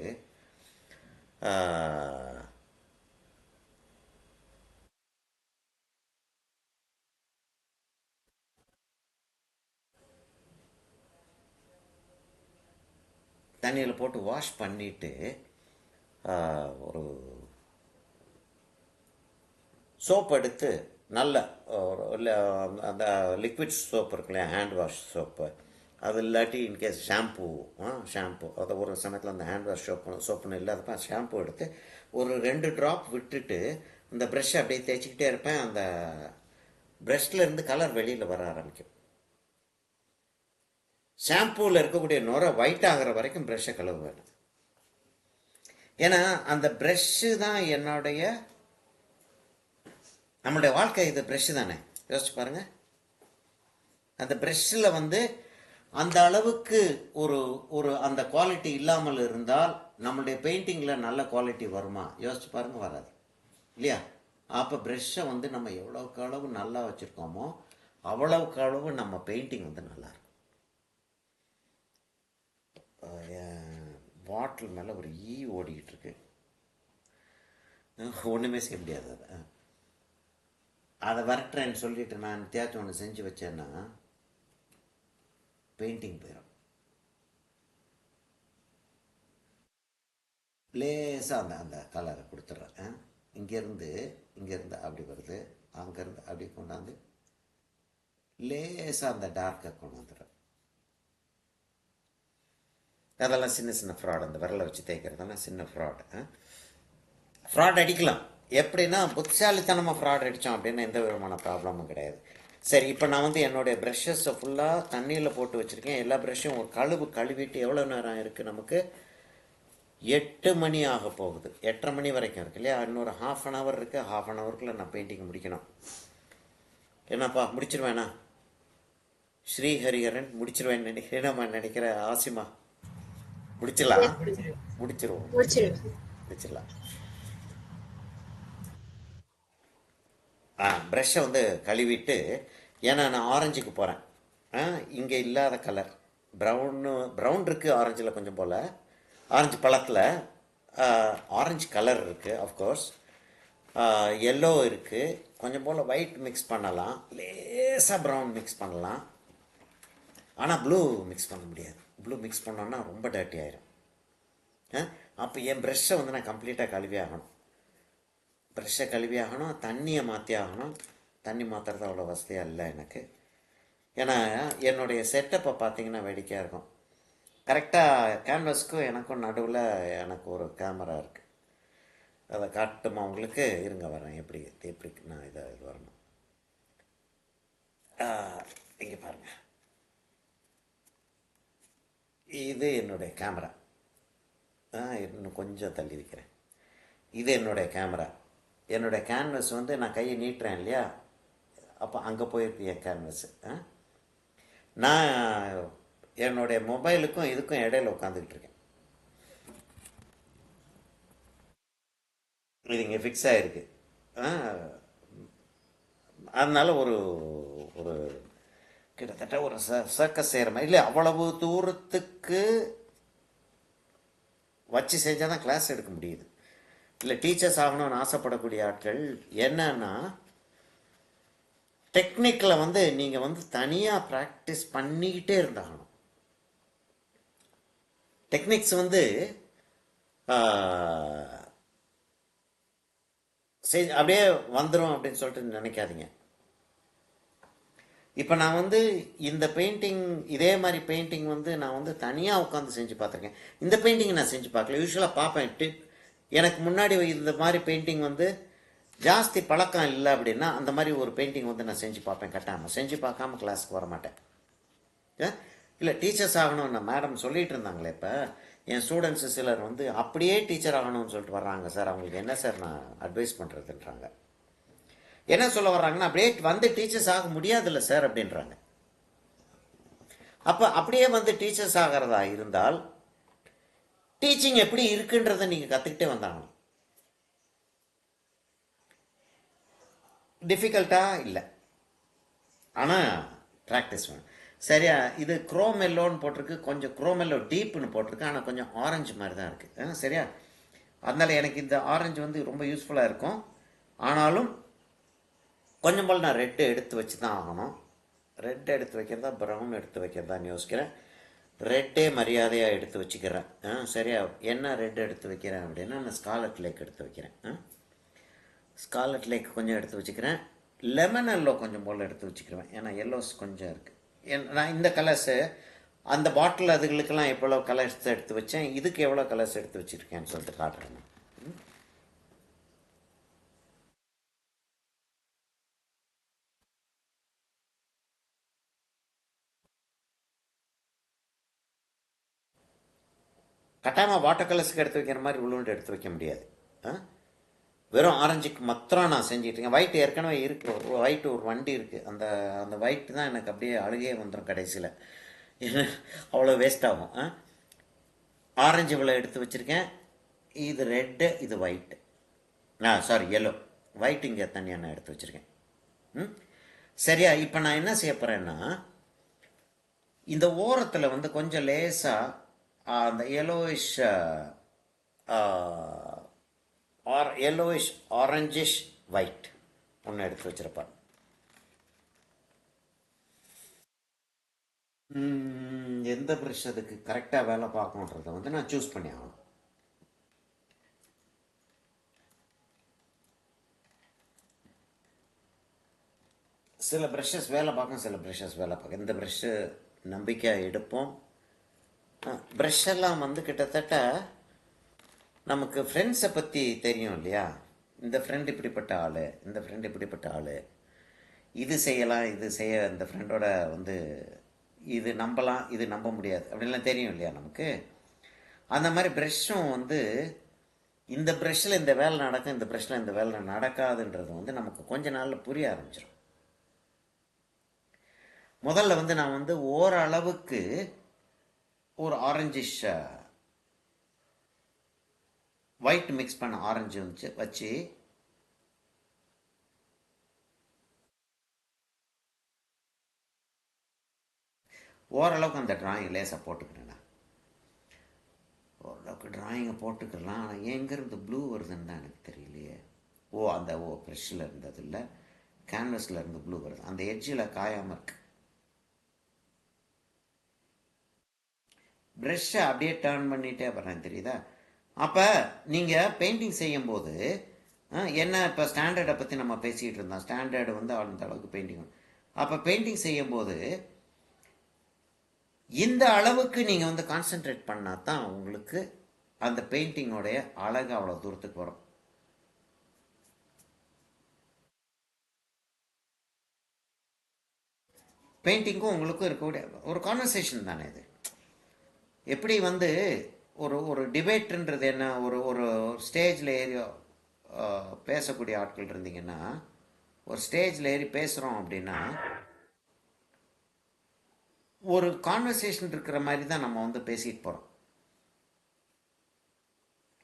Speaker 1: தண்ணியில் போட்டு வாஷ் பண்ணிவிட்டு ஒரு சோப் எடுத்து நல்ல அந்த லிக்விட் சோப் இருக்கு இல்லையா, ஹேண்ட் வாஷ் சோப்பு, அது இல்லாட்டி இன்கேஸ் ஷாம்பு அதை ஒரு சமயத்தில் அந்த ஹேண்ட் வாஷ் சோப்புன்னு இல்லாதப்ப ஷாம்பு எடுத்து ஒரு 2 ட்ராப் விட்டுட்டு அந்த ப்ரெஷ்ஷை அப்படியே தேய்ச்சிக்கிட்டே இருப்பேன். அந்த ப்ரெஷ்லேருந்து கலர் வெளியில் வர ஆரம்பிக்கும். ஷாம்பூவில் இருக்கக்கூடிய நுரை ஒயிட் ஆகிற வரைக்கும் ப்ரெஷ்ஷை கழுவுவேன். ஏன்னா அந்த ப்ரெஷ்ஷு தான் நம்மளுடைய வாழ்க்கை. இது ப்ரெஷ்ஷு தானே, யோசிச்சு பாருங்க. அந்த ப்ரெஷ்ஷில் வந்து அந்த அளவுக்கு ஒரு அந்த குவாலிட்டி இல்லாமல் இருந்தால் நம்மளுடைய பெயிண்டிங்கில் நல்ல குவாலிட்டி வருமா? யோசிச்சு பாருங்க, வராது இல்லையா? அப்போ ப்ரெஷ்ஷை வந்து நம்ம எவ்வளோக்கு அளவு நல்லா வச்சுருக்கோமோ அவ்வளவுக்கு அளவு நம்ம பெயிண்டிங் வந்து நல்லா இருக்கும். பாட்டில் மேலே ஒரு ஓடிக்கிட்டு இருக்கு, ஒன்றுமே செய்ய முடியாது. அதை வரட்டுறேன்னு சொல்லிட்டு நான் தேய்ச்சி ஒன்று செஞ்சு வச்சேன்னா பெயிண்டிங் போயிடும். லேசாக அந்த கலரை கொடுத்துட்றேன். இங்கேருந்து அப்படி வருது, அங்கேருந்து அப்படி கொண்டாந்து லேசாக அந்த டார்க்கை கொண்டு வந்துடுறேன். அதெல்லாம் சின்ன சின்ன ஃப்ராட். அந்த விரலை வச்சு தேய்க்கிறதெல்லாம் சின்ன ஃப்ராட். ஃப்ராட் அடிக்கலாம். எப்படின்னா புத்திசாலித்தனமாக ஃப்ராட் அடித்தோம் அப்படின்னு எந்த விதமான ப்ராப்ளமும் கிடையாது. சரி, இப்போ நான் வந்து என்னுடைய ப்ரஷஸை ஃபுல்லாக தண்ணியில் போட்டு வச்சுருக்கேன். எல்லா ப்ரஷ்ஷும் ஒரு கழுவிட்டு எவ்வளோ நேரம் இருக்குது நமக்கு? 8 மணி ஆக போகுது. 8:30 மணி வரைக்கும் இருக்கு இல்லையா? இன்னொரு ½ அன் ஹவர் இருக்குது. ½ அன் ஹவருக்குள்ளே நான் பெயிண்டிங் முடிக்கணும். என்னப்பா முடிச்சிருவேண்ணா? ஸ்ரீஹரிஹரன் முடிச்சிருவேன் நினைக்கிற ஆசிமா முடிச்சிருவோம். ப்ரஷ்ஷை வந்து கழுவிட்டு, ஏன்னா நான் ஆரஞ்சுக்கு போகிறேன். இங்கே இல்லாத கலர் ப்ரௌன் இருக்குது, ஆரஞ்சில் கொஞ்சம் போல், ஆரஞ்சு பழத்தில் ஆரஞ்சு கலர் இருக்குது, ஆஃப்கோர்ஸ் எல்லோ இருக்குது, கொஞ்சம் போல் ஒயிட் மிக்ஸ் பண்ணலாம், லேசாக ப்ரௌன் மிக்ஸ் பண்ணலாம். ஆனால் ப்ளூ மிக்ஸ் பண்ண முடியாது. ப்ளூ மிக்ஸ் பண்ணோன்னா ரொம்ப டர்ட்டி ஆயிரும். அப்போ என் ப்ரெஷ்ஷை வந்து நான் கம்ப்ளீட்டாக கழுவி ஆகணும். தண்ணியை மாற்றி ஆகணும். தண்ணி மாற்றுறது அவ்வளோ வசதியாக இல்லை எனக்கு. ஏன்னா என்னுடைய செட்டப்பை பார்த்தீங்கன்னா வேடிக்கையாக இருக்கும். கரெக்டாக கேன்வஸ்க்கும் எனக்கும் நடுவில் எனக்கு ஒரு கேமரா இருக்குது. அதை காட்டுமா உங்களுக்கு? இருங்க வரேன். எப்படி நான் இது வரணும். இங்கே பாருங்கள், இது என்னுடைய கேமரா. இன்னும் கொஞ்சம் தள்ளி வைக்கிறேன். இது என்னுடைய கேமரா. என்னுடைய கேன்வஸ் வந்து நான் கையை நீட்டுறேன் இல்லையா? அப்போ அங்கே போயிருக்கு என் கேன்வஸ்ஸு. நான் என்னுடைய மொபைலுக்கும் இதுக்கும் இடையில உட்காந்துக்கிட்டு இருக்கேன். இது இங்கே ஃபிக்ஸ் ஆகிருக்கு. அதனால ஒரு கிட்டத்தட்ட ஒரு சர்க்கஸ் செய்கிற மாதிரி இல்லை, அவ்வளவு தூரத்துக்கு வச்சு செஞ்சால் தான் கிளாஸ் எடுக்க முடியுது. இல்லை, டீச்சர்ஸ் ஆகணும்னு ஆசைப்படக்கூடிய ஆட்கள் என்னன்னா, டெக்னிக்கில் வந்து நீங்கள் வந்து தனியாக ப்ராக்டிஸ் பண்ணிக்கிட்டே இருந்தாகணும். டெக்னிக்ஸ் வந்து அப்படியே வந்துடும் அப்படின்னு சொல்லிட்டு நினைக்காதீங்க. இப்போ நான் வந்து இந்த பெயிண்டிங், இதே மாதிரி பெயிண்டிங் வந்து நான் வந்து தனியாக உட்காந்து செஞ்சு பார்த்துருக்கேன். இந்த பெயிண்டிங் நான் செஞ்சு பார்க்கல. யூஸ்வலாக பார்ப்பேன். எனக்கு முன்னாடி இந்த மாதிரி பெயிண்டிங் வந்து ஜாஸ்தி பழக்கம் இல்லை அப்படின்னா அந்த மாதிரி ஒரு பெயிண்டிங் வந்து நான் செஞ்சு பார்ப்பேன். கட்டாமல் செஞ்சு பார்க்காம கிளாஸுக்கு வர மாட்டேன். இல்லை, டீச்சர்ஸ் ஆகணும்னு மேடம் சொல்லிகிட்டு இருந்தாங்களே. இப்போ என் ஸ்டூடெண்ட்ஸு சிலர் வந்து அப்படியே டீச்சர் ஆகணும்னு சொல்லிட்டு வர்றாங்க. சார் அவங்களுக்கு என்ன சார் நான் அட்வைஸ் பண்ணுறதுன்றாங்க. என்ன சொல்ல வர்றாங்கன்னா, அப்படியே வந்து டீச்சர்ஸ் ஆக முடியாதுல்ல சார் அப்படின்றாங்க. அப்போ அப்படியே வந்து டீச்சர்ஸ் ஆகிறதா இருந்தால் டீச்சிங் எப்படி இருக்குன்றதை நீங்கள் கற்றுக்கிட்டே வந்தாகணும். டிஃபிகல்ட்டாக இல்லை, ஆனால் ப்ராக்டிஸ் வேணும். சரியா? இது குரோமெல்லோன்னு போட்டிருக்கு, கொஞ்சம் குரோமெல்லோ டீப்புன்னு போட்டிருக்கு, ஆனால் கொஞ்சம் ஆரஞ்சு மாதிரி தான் இருக்குது. சரியா? அதனால் எனக்கு இந்த ஆரஞ்சு வந்து ரொம்ப யூஸ்ஃபுல்லாக இருக்கும். ஆனாலும் கொஞ்சம் போல் நான் ரெட்டு எடுத்து வச்சு தான் ஆகணும். ரெட் எடுத்து வைக்கிறதா ப்ரௌன் எடுத்து வைக்கிறதான்னு யோசிக்கிறேன். ரெட்டே மரியாதையாக எடுத்து வச்சுக்கிறேன். சரியா? என்ன ரெட் எடுத்து வைக்கிறேன் அப்படின்னா, நான் ஸ்காலட் லேக் எடுத்து வைக்கிறேன். ஸ்காலட் லேக் கொஞ்சம் எடுத்து வச்சுக்கிறேன். லெமன் எல்லோ கொஞ்சம் போல் எடுத்து வச்சுக்கிறேன். ஏன்னா எல்லோஸ் கொஞ்சம் இருக்குது. நான் இந்த கலர்ஸு அந்த பாட்டில் அதுகளுக்கெல்லாம் எவ்வளோ கலர்ஸ் எடுத்து வச்சேன், இதுக்கு எவ்வளோ கலர்ஸ் எடுத்து வச்சுருக்கேன்னு சொல்லிட்டு காட்டுறேன். கட்டாயமாக வாட்டர் கலர்ஸுக்கு எடுத்து வைக்கிற மாதிரி உள்ளுண்டு எடுத்து வைக்க முடியாது. வெறும் ஆரஞ்சுக்கு மாத்திரம் நான் செஞ்சிட்ருக்கேன். ஒயிட் ஏற்கனவே இருக்குது, ஒரு ஒயிட் ஒரு வண்டி இருக்குது. அந்த அந்த ஒயிட் தான் எனக்கு அப்படியே அழுகே வந்துடும் கடைசியில், அவ்வளோ வேஸ்ட் ஆகும். ஆரஞ்சு இவ்வளோ எடுத்து வச்சுருக்கேன். இது ரெட்டு, இது ஒயிட்டு, சாரி எல்லோ. ஒயிட் இங்கே தனியாக நான் எடுத்து வச்சுருக்கேன். சரியா? இப்போ நான் என்ன செய்ய போகிறேன்னா, இந்த ஓரத்தில் வந்து கொஞ்சம் லேசாக அந்த எல்லோயிஷ் ஆரஞ்சிஷ் ஒயிட் ஒன்று எடுத்து வச்சுருப்பான். எந்த ப்ரஷ் அதுக்கு கரெக்டாக வேலை பார்க்கணுன்றதை வந்து நான் சூஸ் பண்ணி ஆகணும். சில ப்ரஷஸ் வேலை பார்க்கும், சில ப்ரஷஸ் வேலை பார்க்கும். இந்த ப்ரஷ்ஷு நம்பிக்கையாக எடுப்போம். ப்ரஷ்ஷெல்லாம் வந்து கிட்டத்தட்ட நமக்கு ஃப்ரெண்ட்ஸை பற்றி தெரியும் இல்லையா? இந்த ஃப்ரெண்ட் இப்படிப்பட்ட ஆள், இந்த ஃப்ரெண்ட் இப்படிப்பட்ட ஆள், இது செய்யலாம், இது செய்ய இந்த ஃப்ரெண்டோட வந்து இது நம்பலாம், இது நம்ப முடியாது அப்படின்லாம் தெரியும் இல்லையா நமக்கு? அந்த மாதிரி ப்ரஷ்ஷும் வந்து இந்த ப்ரஷ்ஷில் இந்த வேலை நடக்கும், இந்த ப்ரஷ்ஷில் இந்த வேலை நடக்காதுன்றது வந்து நமக்கு கொஞ்ச நாளில் புரிய ஆரம்பிச்சிடும். முதல்ல வந்து நான் வந்து ஓரளவுக்கு ஒரு ஆரஞ்சிஷ் ஒயிட் மிக்ஸ் பண்ண ஆரஞ்சு வச்சு ஓரளவுக்கு அந்த டிராயிங் லேசாக போட்டுக்கிறேன். ஓரளவுக்கு டிராயிங்கை போட்டுக்கலாம். ஆனால் எங்கேருந்து ப்ளூ வருதுன்னு தான் எனக்கு தெரியலையே. அந்த ப்ரெஷ்ஷில் இருந்தது இல்லை, கேன்வஸில் இருந்து ப்ளூ வருது. அந்த எட்ஜில் காயாமல் இருக்கு. ப்ரெஷ்ஷை அப்படியே டேர்ன் பண்ணிகிட்டே வரேன், தெரியுதா? அப்போ நீங்கள் பெயிண்டிங் செய்யும்போது என்ன, இப்போ ஸ்டாண்டர்டை பற்றி நம்ம பேசிகிட்டு இருந்தோம். ஸ்டாண்டர்டு வந்து அந்த அளவுக்கு பெயிண்டிங். அப்போ பெயிண்டிங் செய்யும்போது இந்த அளவுக்கு நீங்கள் வந்து கான்சென்ட்ரேட் பண்ணால் தான் உங்களுக்கு அந்த பெயிண்டிங்கோடைய அழகு அவ்வளோ தூரத்துக்கு வரும். பெயிண்டிங்கும் உங்களுக்கும் இருக்கக்கூடிய ஒரு கான்வர்சேஷன் தானே இது. எப்படி வந்து ஒரு டிபேட்ன்றது என்ன, ஒரு ஸ்டேஜில் ஏறி பேசக்கூடிய ஆட்கள் இருந்தீங்கன்னா, ஒரு ஸ்டேஜில் ஏறி பேசுகிறோம் அப்படின்னா ஒரு கான்வர்சேஷன் இருக்கிற மாதிரி தான் நம்ம வந்து பேசிட்டு போகிறோம்.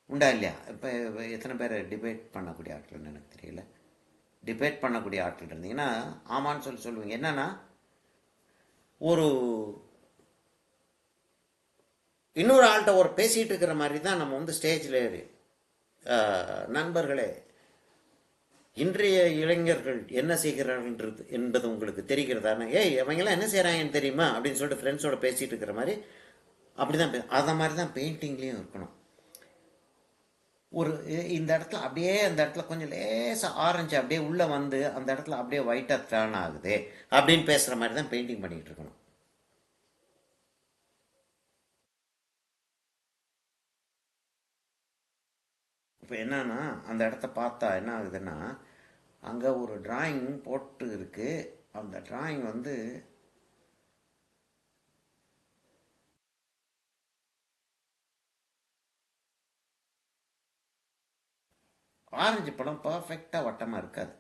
Speaker 1: உண்டா இல்லையா? இப்போ எத்தனை பேர் டிபேட் பண்ணக்கூடிய ஆட்கள்னு எனக்கு தெரியல. டிபேட் பண்ணக்கூடிய ஆட்கள் இருந்தீங்கன்னா ஆமான்னு சொல்லுவீங்க. என்னன்னா, ஒரு இன்னொரு ஆள்கிட்ட ஒரு பேசிகிட்டு இருக்கிற மாதிரி தான் நம்ம வந்து ஸ்டேஜில் ஏறி, நண்பர்களே, இன்றைய இளைஞர்கள் என்ன செய்கிறார்கள் என்பது உங்களுக்கு தெரிகிறதானே? அவங்கெல்லாம் என்ன செய்கிறாங்கன்னு தெரியுமா அப்படின்னு சொல்லிட்டு ஃப்ரெண்ட்ஸோட பேசிகிட்டு இருக்கிற மாதிரி அப்படி தான். அந்த மாதிரி தான் பெயிண்டிங்லேயும் இருக்கணும். இந்த இடத்துல அப்படியே அந்த இடத்துல கொஞ்சம் லேசாக ஆரஞ்சு அப்படியே உள்ளே வந்து அந்த இடத்துல அப்படியே ஒயிட்டாக டர்ன் ஆகுது அப்படின்னு பேசுகிற மாதிரி தான் பெயிண்டிங் பண்ணிகிட்டு இருக்கணும். இப்போ என்னன்னா, அந்த இடத்த பார்த்தா என்ன ஆகுதுன்னா, அங்கே ஒரு டிராயிங் போட்டு இருக்கு. அந்த டிராயிங் வந்து ஆரஞ்சு படம் பர்ஃபெக்டாக வட்டமாக இருக்காது.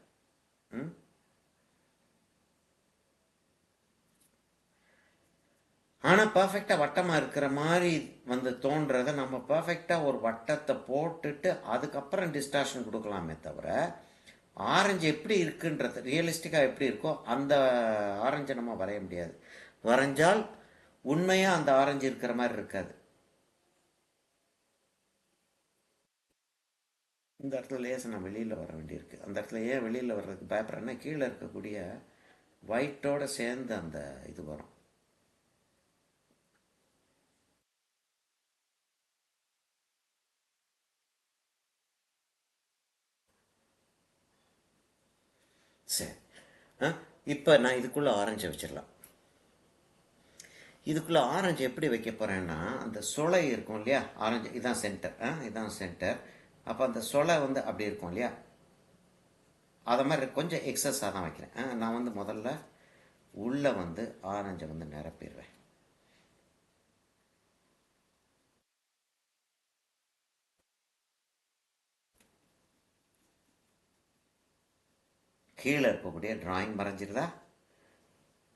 Speaker 1: ஆனால் பர்ஃபெக்டாக வட்டமாக இருக்கிற மாதிரி வந்து தோன்றதை நம்ம பர்ஃபெக்டாக ஒரு வட்டத்தை போட்டுட்டு அதுக்கப்புறம் டிஸ்டார்ஷன் கொடுக்கலாமே தவிர, ஆரஞ்சு எப்படி இருக்குன்றது ரியலிஸ்டிக்காக எப்படி இருக்கோ அந்த ஆரஞ்சை நம்ம வரைய முடியாது. வரைஞ்சால் உண்மையாக அந்த ஆரஞ்சு இருக்கிற மாதிரி இருக்காது. இந்த இடத்துல லேசாக நான் வெளியில் வர வேண்டியிருக்கு. அந்த இடத்துல ஏன் வெளியில் வர்றதுக்கு பயப்படுறேன்னா, கீழே இருக்கக்கூடிய ஒயிட்டோடு சேர்ந்து அந்த இது வரும். சரி, இப்போ நான் இதுக்குள்ளே ஆரஞ்சை வச்சிடலாம். இதுக்குள்ளே ஆரஞ்சு எப்படி வைக்க போகிறேன்னா, அந்த சொலை இருக்கும் இல்லையா, ஆரஞ்சு இதான் சென்டர், இதான் சென்டர். அப்போ அந்த சொலை வந்து அப்படி இருக்கும் இல்லையா, அதை மாதிரி கொஞ்சம் எக்ஸஸாக தான் வைக்கிறேன். நான் வந்து முதல்ல உள்ளே வந்து ஆரஞ்சை வந்து நிரப்பிடுவேன். கீழே இருக்கக்கூடிய டிராயிங் வரைஞ்சிருதா?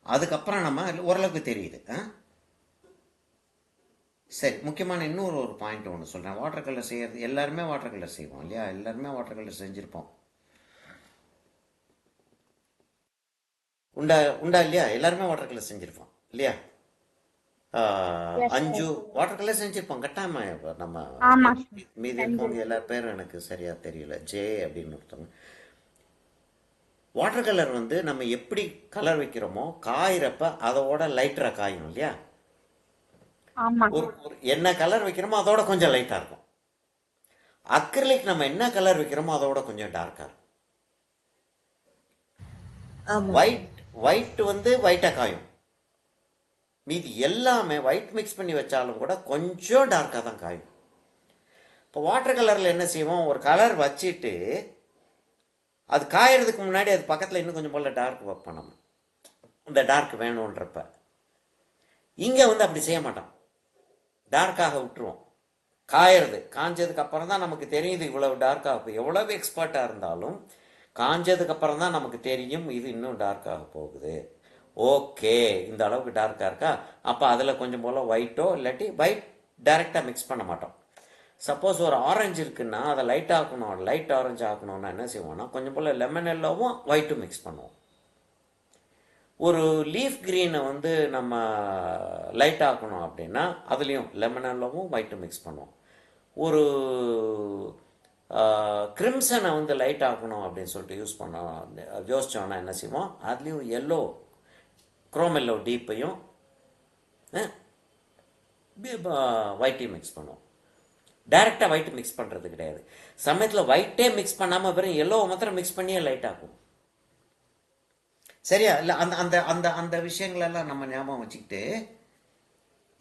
Speaker 1: அதுக்கப்புறம் நம்ம ஓரளவுக்கு தெரியுது. சரி, முக்கியமான இன்னொரு பாயிண்ட் ஒன்று சொல்கிறேன். வாட்டர் கலர் செய்கிறது எல்லாருமே வாட்டர் கலர் செய்வோம் இல்லையா? எல்லாருமே வாட்டர் கலர் செஞ்சுருப்போம். உண்டா இல்லையா? எல்லாருமே வாட்டர் கலர் செஞ்சுருப்போம் இல்லையா?
Speaker 5: Yes, sir.
Speaker 1: அஞ்சு வாட்டர் கலர் செஞ்சுருப்போம் கட்டாயமா. நம்ம
Speaker 5: ஆமா
Speaker 1: மீதி இருக்கவங்க எல்லா பேரும் எனக்கு சரியா தெரியல. ஜே அப்படின்னு ஒருத்தவங்க. வாட்டர் கலர் வந்து நம்ம எப்படி கலர் வைக்கிறோமோ காயிறப்ப அதோட லைட்டரா காயும் இல்லையா?
Speaker 5: ஆமா
Speaker 1: ஒரு என்ன கலர் வைக்கிறோமோ அதோட கொஞ்சம் லைட்டாக இருக்கும். அக்ரிலிக் நம்ம என்ன கலர் வைக்கிறோமோ அதோட கொஞ்சம் டார்க்காக இருக்கும். ஒயிட் வந்து ஒயிட்டாக காயும். மீதி எல்லாமே ஒயிட் மிக்ஸ் பண்ணி வச்சாலும் கூட கொஞ்சம் டார்க்காக தான் காயும். இப்போ வாட்டர் கலரில் என்ன செய்வோம், ஒரு கலர் வச்சுட்டு அது காயறதுக்கு முன்னாடி அது பக்கத்தில் இன்னும் கொஞ்சம் போல் டார்க் வைப்போம். நம்ம இந்த டார்க் வேணுன்றப்ப இங்கே வந்து அப்படி செய்ய மாட்டோம். டார்க்காக விட்டுருவோம். காஞ்சதுக்கு அப்புறம் தான் நமக்கு தெரியுது இவ்வளவு டார்க்காக. எவ்வளவு எக்ஸ்பர்ட்டாக இருந்தாலும் காஞ்சதுக்கு அப்புறம் தான் நமக்கு தெரியும் இது இன்னும் டார்க்காக போகுது. ஓகே, இந்த அளவுக்கு டார்க்காக இருக்கா, அப்போ அதில் கொஞ்சம் போல் ஒயிட்டோ இல்லாட்டி ஒயிட் டைரெக்டாக மிக்ஸ் பண்ண மாட்டோம். சப்போஸ் ஒரு ஆரஞ்சு இருக்குன்னா அதை லைட் ஆரஞ்சு ஆக்கணும்னா என்ன செய்வோம்னா கொஞ்சம் போல் லெமன் எல்லோவும் ஒயிட்டும் மிக்ஸ் பண்ணுவோம். ஒரு லீஃப் க்ரீனை வந்து நம்ம லைட் ஆக்கணும் அப்படின்னா அதுலேயும் லெமன் எல்லோவும் ஒயிட்டும் மிக்ஸ் பண்ணுவோம். ஒரு கிரிம்சனை வந்து லைட் ஆக்கணும் அப்படின்னு சொல்லிட்டு யோசிச்சோன்னா என்ன செய்வோம், அதுலேயும் எல்லோ குரோம் எல்லோ டீப்பையும் ஒயிட்டையும் மிக்ஸ் பண்ணுவோம். டைரெக்டாக ஒயிட் மிக்ஸ் பண்ணுறது கிடையாது. சமயத்தில் ஒயிட்டே மிக்ஸ் பண்ணாமல் வெறும் எல்லோவை மாத்திரம் மிக்ஸ் பண்ணியே லைட் ஆக்கும். சரியா? இல்லை, அந்த அந்த அந்த அந்த விஷயங்களெல்லாம் நம்ம ஞாபகம் வச்சுக்கிட்டு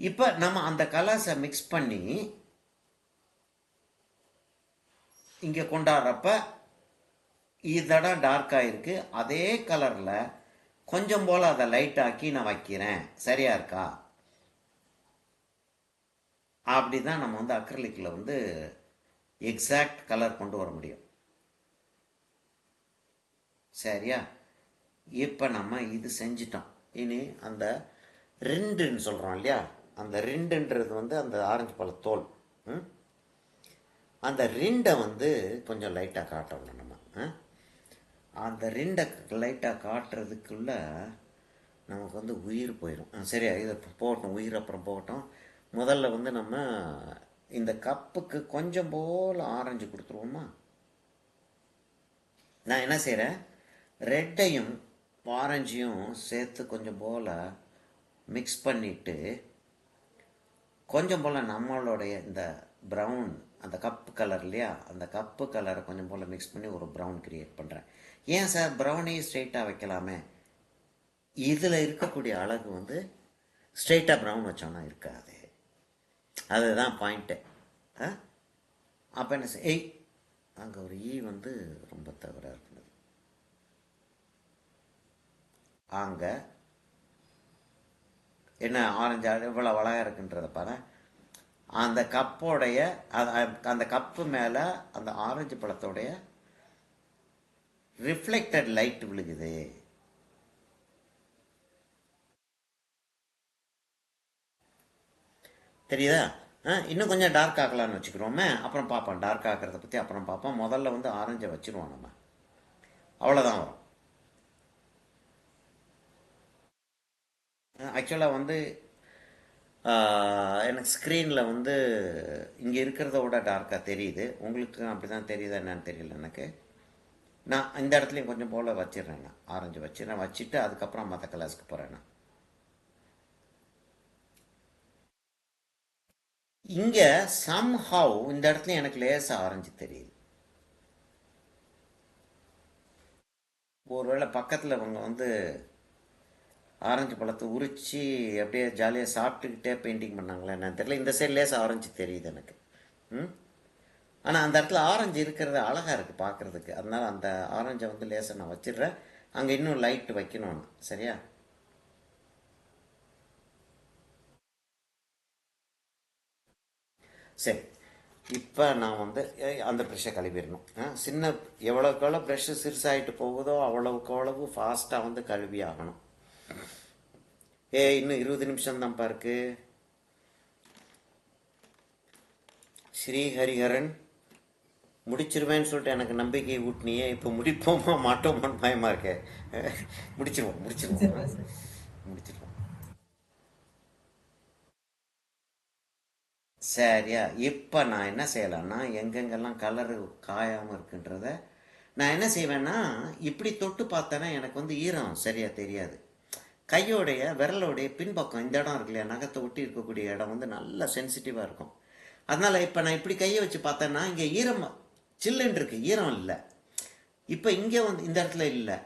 Speaker 1: இப்போ நம்ம அந்த கலர்ஸை மிக்ஸ் பண்ணி இங்கே கொண்டாடுறப்ப இதோட டார்க்காக இருக்குது, அதே கலரில் கொஞ்சம் போல் அதை லைட் ஆக்கி நான் வைக்கிறேன். சரியா இருக்கா? அப்படி தான் நம்ம வந்து அக்ரிலிக்கில் வந்து எக்ஸாக்ட் கலர் கொண்டு வர முடியும். சரியா? இப்போ நம்ம இது செஞ்சிட்டோம். இனி அந்த ரிண்டுன்னு சொல்கிறோம் இல்லையா? அந்த ரிண்டுன்றது வந்து அந்த ஆரஞ்சு பழ தோல். அந்த ரிண்டை வந்து கொஞ்சம் லைட்டாக காட்டணும் நம்ம. அந்த ரிண்டை லைட்டாக காட்டுறதுக்குள்ள நமக்கு வந்து உயிர் போயிடும். சரியா? இதை போகட்டும், உயிர் அப்புறம் போகட்டும். முதல்ல வந்து நம்ம இந்த கப்புக்கு கொஞ்சம் போல் ஆரஞ்சு கொடுத்துருவோமா? நான் என்ன செய்கிறேன், ரெட்டையும் ஆரஞ்சையும் சேர்த்து கொஞ்சம் போல் மிக்ஸ் பண்ணிவிட்டு கொஞ்சம் போல் நம்மளுடைய இந்த ப்ரௌன், அந்த கப்பு கலர் இல்லையா, அந்த கப்பு கலரை கொஞ்சம் போல் மிக்ஸ் பண்ணி ஒரு ப்ரௌன் கிரியேட் பண்ணுறேன். ஏன் சார் ப்ரௌனையும் ஸ்ட்ரெயிட்டாக வைக்கலாமே? இதில் இருக்கக்கூடிய அழகு வந்து ஸ்ட்ரெயிட்டாக ப்ரௌன் வச்சோன்னா இருக்காது. அதுதான் பாயிண்ட்டு. அப்போ என்ன அங்கே ஒரு வந்து ரொம்ப தவறாக இருக்குது. அங்கே என்ன ஆரஞ்சு எவ்வளோ அழகாக இருக்குன்றதை பாரு. அந்த கப்போடைய அந்த கப்பு மேலே அந்த ஆரஞ்சு பழத்தோடைய ரிஃப்ளெக்டட் லைட் விழுகுது. தெரியுதா? இன்னும் கொஞ்சம் டார்க் ஆக்கலான்னு வச்சுக்கிறோமே, அப்புறம் பார்ப்போம். டார்க் ஆக்கிறத பற்றி அப்புறம் பார்ப்போம். முதல்ல வந்து ஆரஞ்சை வச்சுருவோம் நம்ம. அவ்வளோதான் வரும். ஆக்சுவலாக வந்து எனக்கு ஸ்க்ரீனில் வந்து இங்கே இருக்கிறத விட டார்க்காக தெரியுது. உங்களுக்கு அப்படி தான் தெரியுதா என்னன்னு தெரியல எனக்கு. நான் இந்த இடத்துலையும் கொஞ்சம் போல் வச்சிடுறேன். நான் ஆரஞ்சு வச்சுட்டு அதுக்கப்புறம் மற்ற கலர்ஸ்க்கு போகிறேன். நான் இங்கே சம்ஹவ் இந்த இடத்துல எனக்கு லேசாக ஆரஞ்சு தெரியுது. ஒருவேளை பக்கத்தில் அவங்க வந்து ஆரஞ்சு பழத்தை உரித்து அப்படியே ஜாலியாக சாப்பிட்டுக்கிட்டே பெயிண்டிங் பண்ணாங்களே என்னன்னு தெரியல. இந்த சைடு லேசாக ஆரஞ்சு தெரியுது எனக்கு. ஆனால் அந்த இடத்துல ஆரஞ்சு இருக்கிறது அழகாக இருக்குது பார்க்குறதுக்கு. அதனால் அந்த ஆரஞ்சை வந்து லேசாக நான் வச்சிடுறேன். அங்கே இன்னும் லைட் வைக்கணும். சரியா? சரி, இப்போ நான் வந்து அந்த ப்ரெஷ்ஷை கழுவிடணும். சின்ன எவ்வளோக்கு எவ்வளோ ப்ரெஷ்ஷு சிறுசாகிட்டு போகுதோ அவ்வளவுக்கு அவ்வளவு ஃபாஸ்ட்டாக வந்து கழுவி ஆகணும். இன்னும் 20 நிமிஷம் தான்ப்பா இருக்கு. ஸ்ரீஹரிஹரன் முடிச்சிருவேன்னு சொல்லிட்டு எனக்கு நம்பிக்கை ஊட்டினியே, இப்போ முடிப்போமா மாட்டோமான்னு பயமாக இருக்கே. முடிச்சிருவோம் முடிச்சிருவோம். சரியா? இப்போ நான் என்ன செய்யலாம்னா, எங்கெங்கெல்லாம் கலரு காயாமல் இருக்குன்றத நான் என்ன செய்வேன்னா, இப்படி தொட்டு பார்த்தேன்னா எனக்கு வந்து ஈரம் சரியா தெரியாது. கையோடைய விரலோடைய பின்பக்கம் இந்த இடம் இருக்கு இல்லையா, நகத்தை ஒட்டி இருக்கக்கூடிய இடம் வந்து நல்லா சென்சிட்டிவாக இருக்கும். அதனால் இப்போ நான் இப்படி கையை வச்சு பார்த்தேன்னா இங்கே ஈரம் சில்லுன்னு இருக்கு, ஈரம் இல்லை. இப்போ இங்கே வந்து இந்த இடத்துல இல்லை,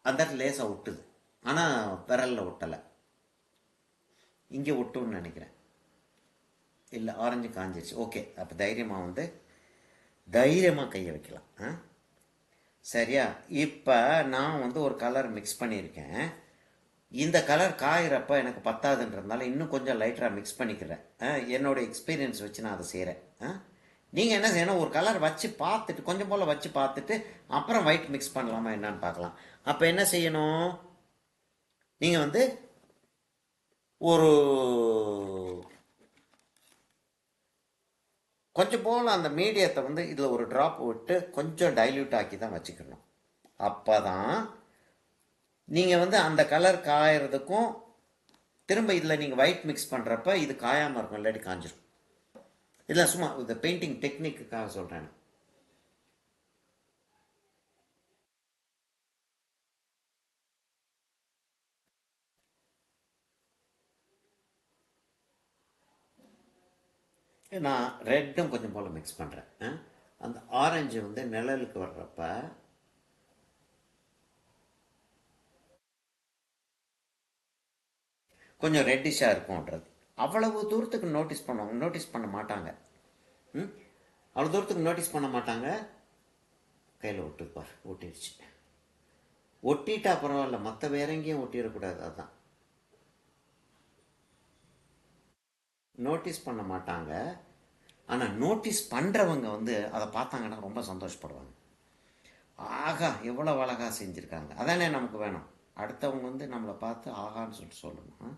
Speaker 1: அந்த இடத்துல லேசாக ஒட்டுது, ஆனால் விரலில் ஒட்டலை. இங்கே ஒட்டுன்னு நினைக்கிறேன். இல்லை, ஆரஞ்சு காஞ்சிருச்சு. ஓகே, அப்போ தைரியமாக கையை வைக்கலாம். சரியா? இப்போ நான் வந்து ஒரு கலர் மிக்ஸ் பண்ணியிருக்கேன். இந்த கலர் காயிறப்ப எனக்கு பத்தாதுன்றதுனால இன்னும் கொஞ்சம் லைட்டராக மிக்ஸ் பண்ணிக்கிறேன். என்னோட எக்ஸ்பீரியன்ஸ் வச்சு நான் அதை செய்கிறேன். நீங்கள் என்ன செய்யணும், ஒரு கலர் வச்சு பார்த்துட்டு கொஞ்சம் போல் வச்சு பார்த்துட்டு அப்புறம் ஒயிட் மிக்ஸ் பண்ணலாமா என்னன்னு பார்க்கலாம். அப்போ என்ன செய்யணும், நீங்கள் வந்து ஒரு கொஞ்சம் போல் அந்த மீடியத்தை வந்து இதில் ஒரு ட்ராப் விட்டு கொஞ்சம் டைல்யூட் ஆக்கி தான் வச்சுக்கணும். அப்போ தான் நீங்கள் வந்து அந்த கலர் காயறதுக்கும் திரும்ப இதில் நீங்கள் ஒயிட் மிக்ஸ் பண்ணுறப்ப இது காயாமல் இருக்கும், இல்லாட்டி காஞ்சிரும். இதெல்லாம் சும்மா இந்த பெயிண்டிங் டெக்னிக்குக்காக சொல்கிறேன். நான் ரெட்டும் கொஞ்சம் போல் மிக்ஸ் பண்ணுறேன். அந்த ஆரஞ்சு வந்து நிழலுக்கு வர்றப்ப கொஞ்சம் ரெட்டிஷாக இருக்கும்ன்றது. அவ்வளவு தூரத்துக்கு நோட்டீஸ் பண்ண மாட்டாங்க. அவ்வளோ தூரத்துக்கு நோட்டீஸ் பண்ண மாட்டாங்க. கையில் ஒட்டுப்பார், ஒட்டிடுச்சு. ஒட்டிட்டா பரவாயில்ல, மற்ற வேற எங்கேயும் ஒட்டிடக்கூடாது. அதுதான் நோட்டீஸ் பண்ண மாட்டாங்க. ஆனால் நோட்டீஸ் பண்ணுறவங்க வந்து அதை பார்த்தாங்கன்னா ரொம்ப சந்தோஷப்படுவாங்க. ஆகா, எவ்வளோ அழகாக செஞ்சுருக்காங்க, அதானே நமக்கு வேணும். அடுத்தவங்க வந்து நம்மளை பார்த்து ஆகான்னு சொல்லிட்டு சொல்லணும்.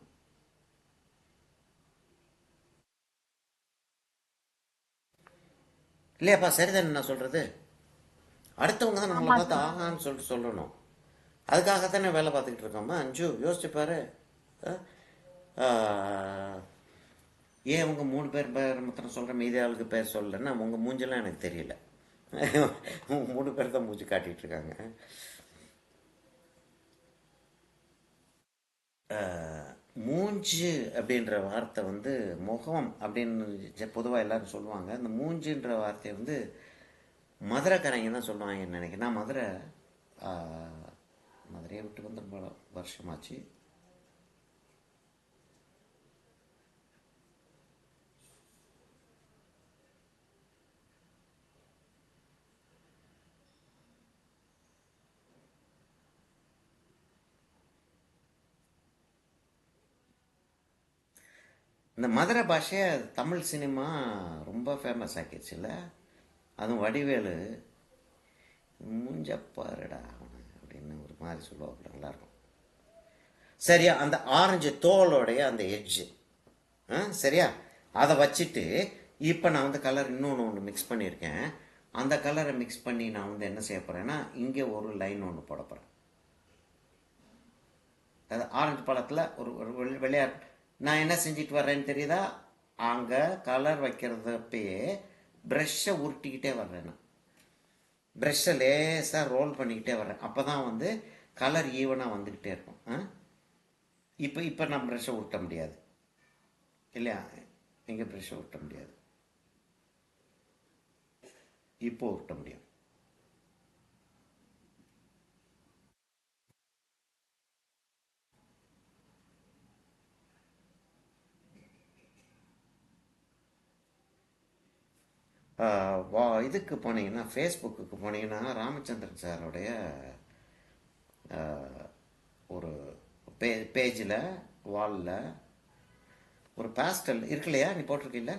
Speaker 1: இல்லையாப்பா? சரிதானே நான் சொல்கிறது? அடுத்தவங்க தான் நம்மளை பார்த்து ஆகான்னு சொல்லிட்டு சொல்லணும். அதுக்காகத்தானே வேலை பார்த்துக்கிட்டு இருக்கோம்மா. அஞ்சு யோசிச்சு பாரு. ஏன் அவங்க 3 பேர் மாத்திரம் சொல்கிறேன், மீதி ஆளுக்கு பேர் சொல்லலைன்னா உங்கள் மூஞ்செல்லாம் எனக்கு தெரியல. 3 பேர் தான் மூஞ்சி காட்டிகிட்டு இருக்காங்க. மூஞ்சு அப்படின்ற வார்த்தை வந்து முகம் அப்படின்னு பொதுவாக எல்லாரும் சொல்லுவாங்க. இந்த மூஞ்சுன்ற வார்த்தையை வந்து மதுரைக்காரங்க தான் சொல்லுவாங்கன்னு நினைக்கிறேன். நான் மதுரையை விட்டு வந்து ரொம்ப வருஷமாச்சு. இந்த மதுரை பாஷையை தமிழ் சினிமா ரொம்ப ஃபேமஸ் ஆக்கிடுச்சுல்ல. அதுவும் வடிவேலு மூஞ்ச பாருடா அப்படின்னு ஒரு மாதிரி சொல்லுவாங்க, நல்லாயிருக்கும். சரியா? அந்த ஆரஞ்சு தோலோடைய அந்த எட்ஜு, சரியா, அதை வச்சுட்டு இப்போ நான் வந்து கலர் இன்னொன்று மிக்ஸ் பண்ணியிருக்கேன். அந்த கலரை மிக்ஸ் பண்ணி நான் வந்து என்ன செய்ய போகிறேன்னா, இங்கே ஒரு லைன் ஒன்று போட போகிறேன். அது ஆரஞ்சு பழத்தில் ஒரு விளையாட்டு நான் என்ன செஞ்சுட்டு வர்றேன்னு தெரியுதா? அங்கே கலர் வைக்கிறதப்பயே ப்ரெஷ்ஷை உருட்டிக்கிட்டே வர்றேன். நான் ப்ரெஷ்ஷை லேசாக ரோல் பண்ணிக்கிட்டே வர்றேன். அப்போ தான் வந்து கலர் ஈவனாக வந்துக்கிட்டே இருக்கும். இப்போ நான் ப்ரெஷ்ஷை உருட்ட முடியாது இல்லையா? எங்கே ப்ரெஷ்ஷை உருட்ட முடியாது, இப்போ உருட்ட முடியும். இதுக்கு போனீங்கன்னா, ஃபேஸ்புக்கு போனீங்கன்னா, ராமச்சந்திரன் சாரோடைய ஒரு பேஜில் வாலில் ஒரு பாஸ்டல் இருக்கு இல்லையா? நீ போட்டிருக்கீல்ல?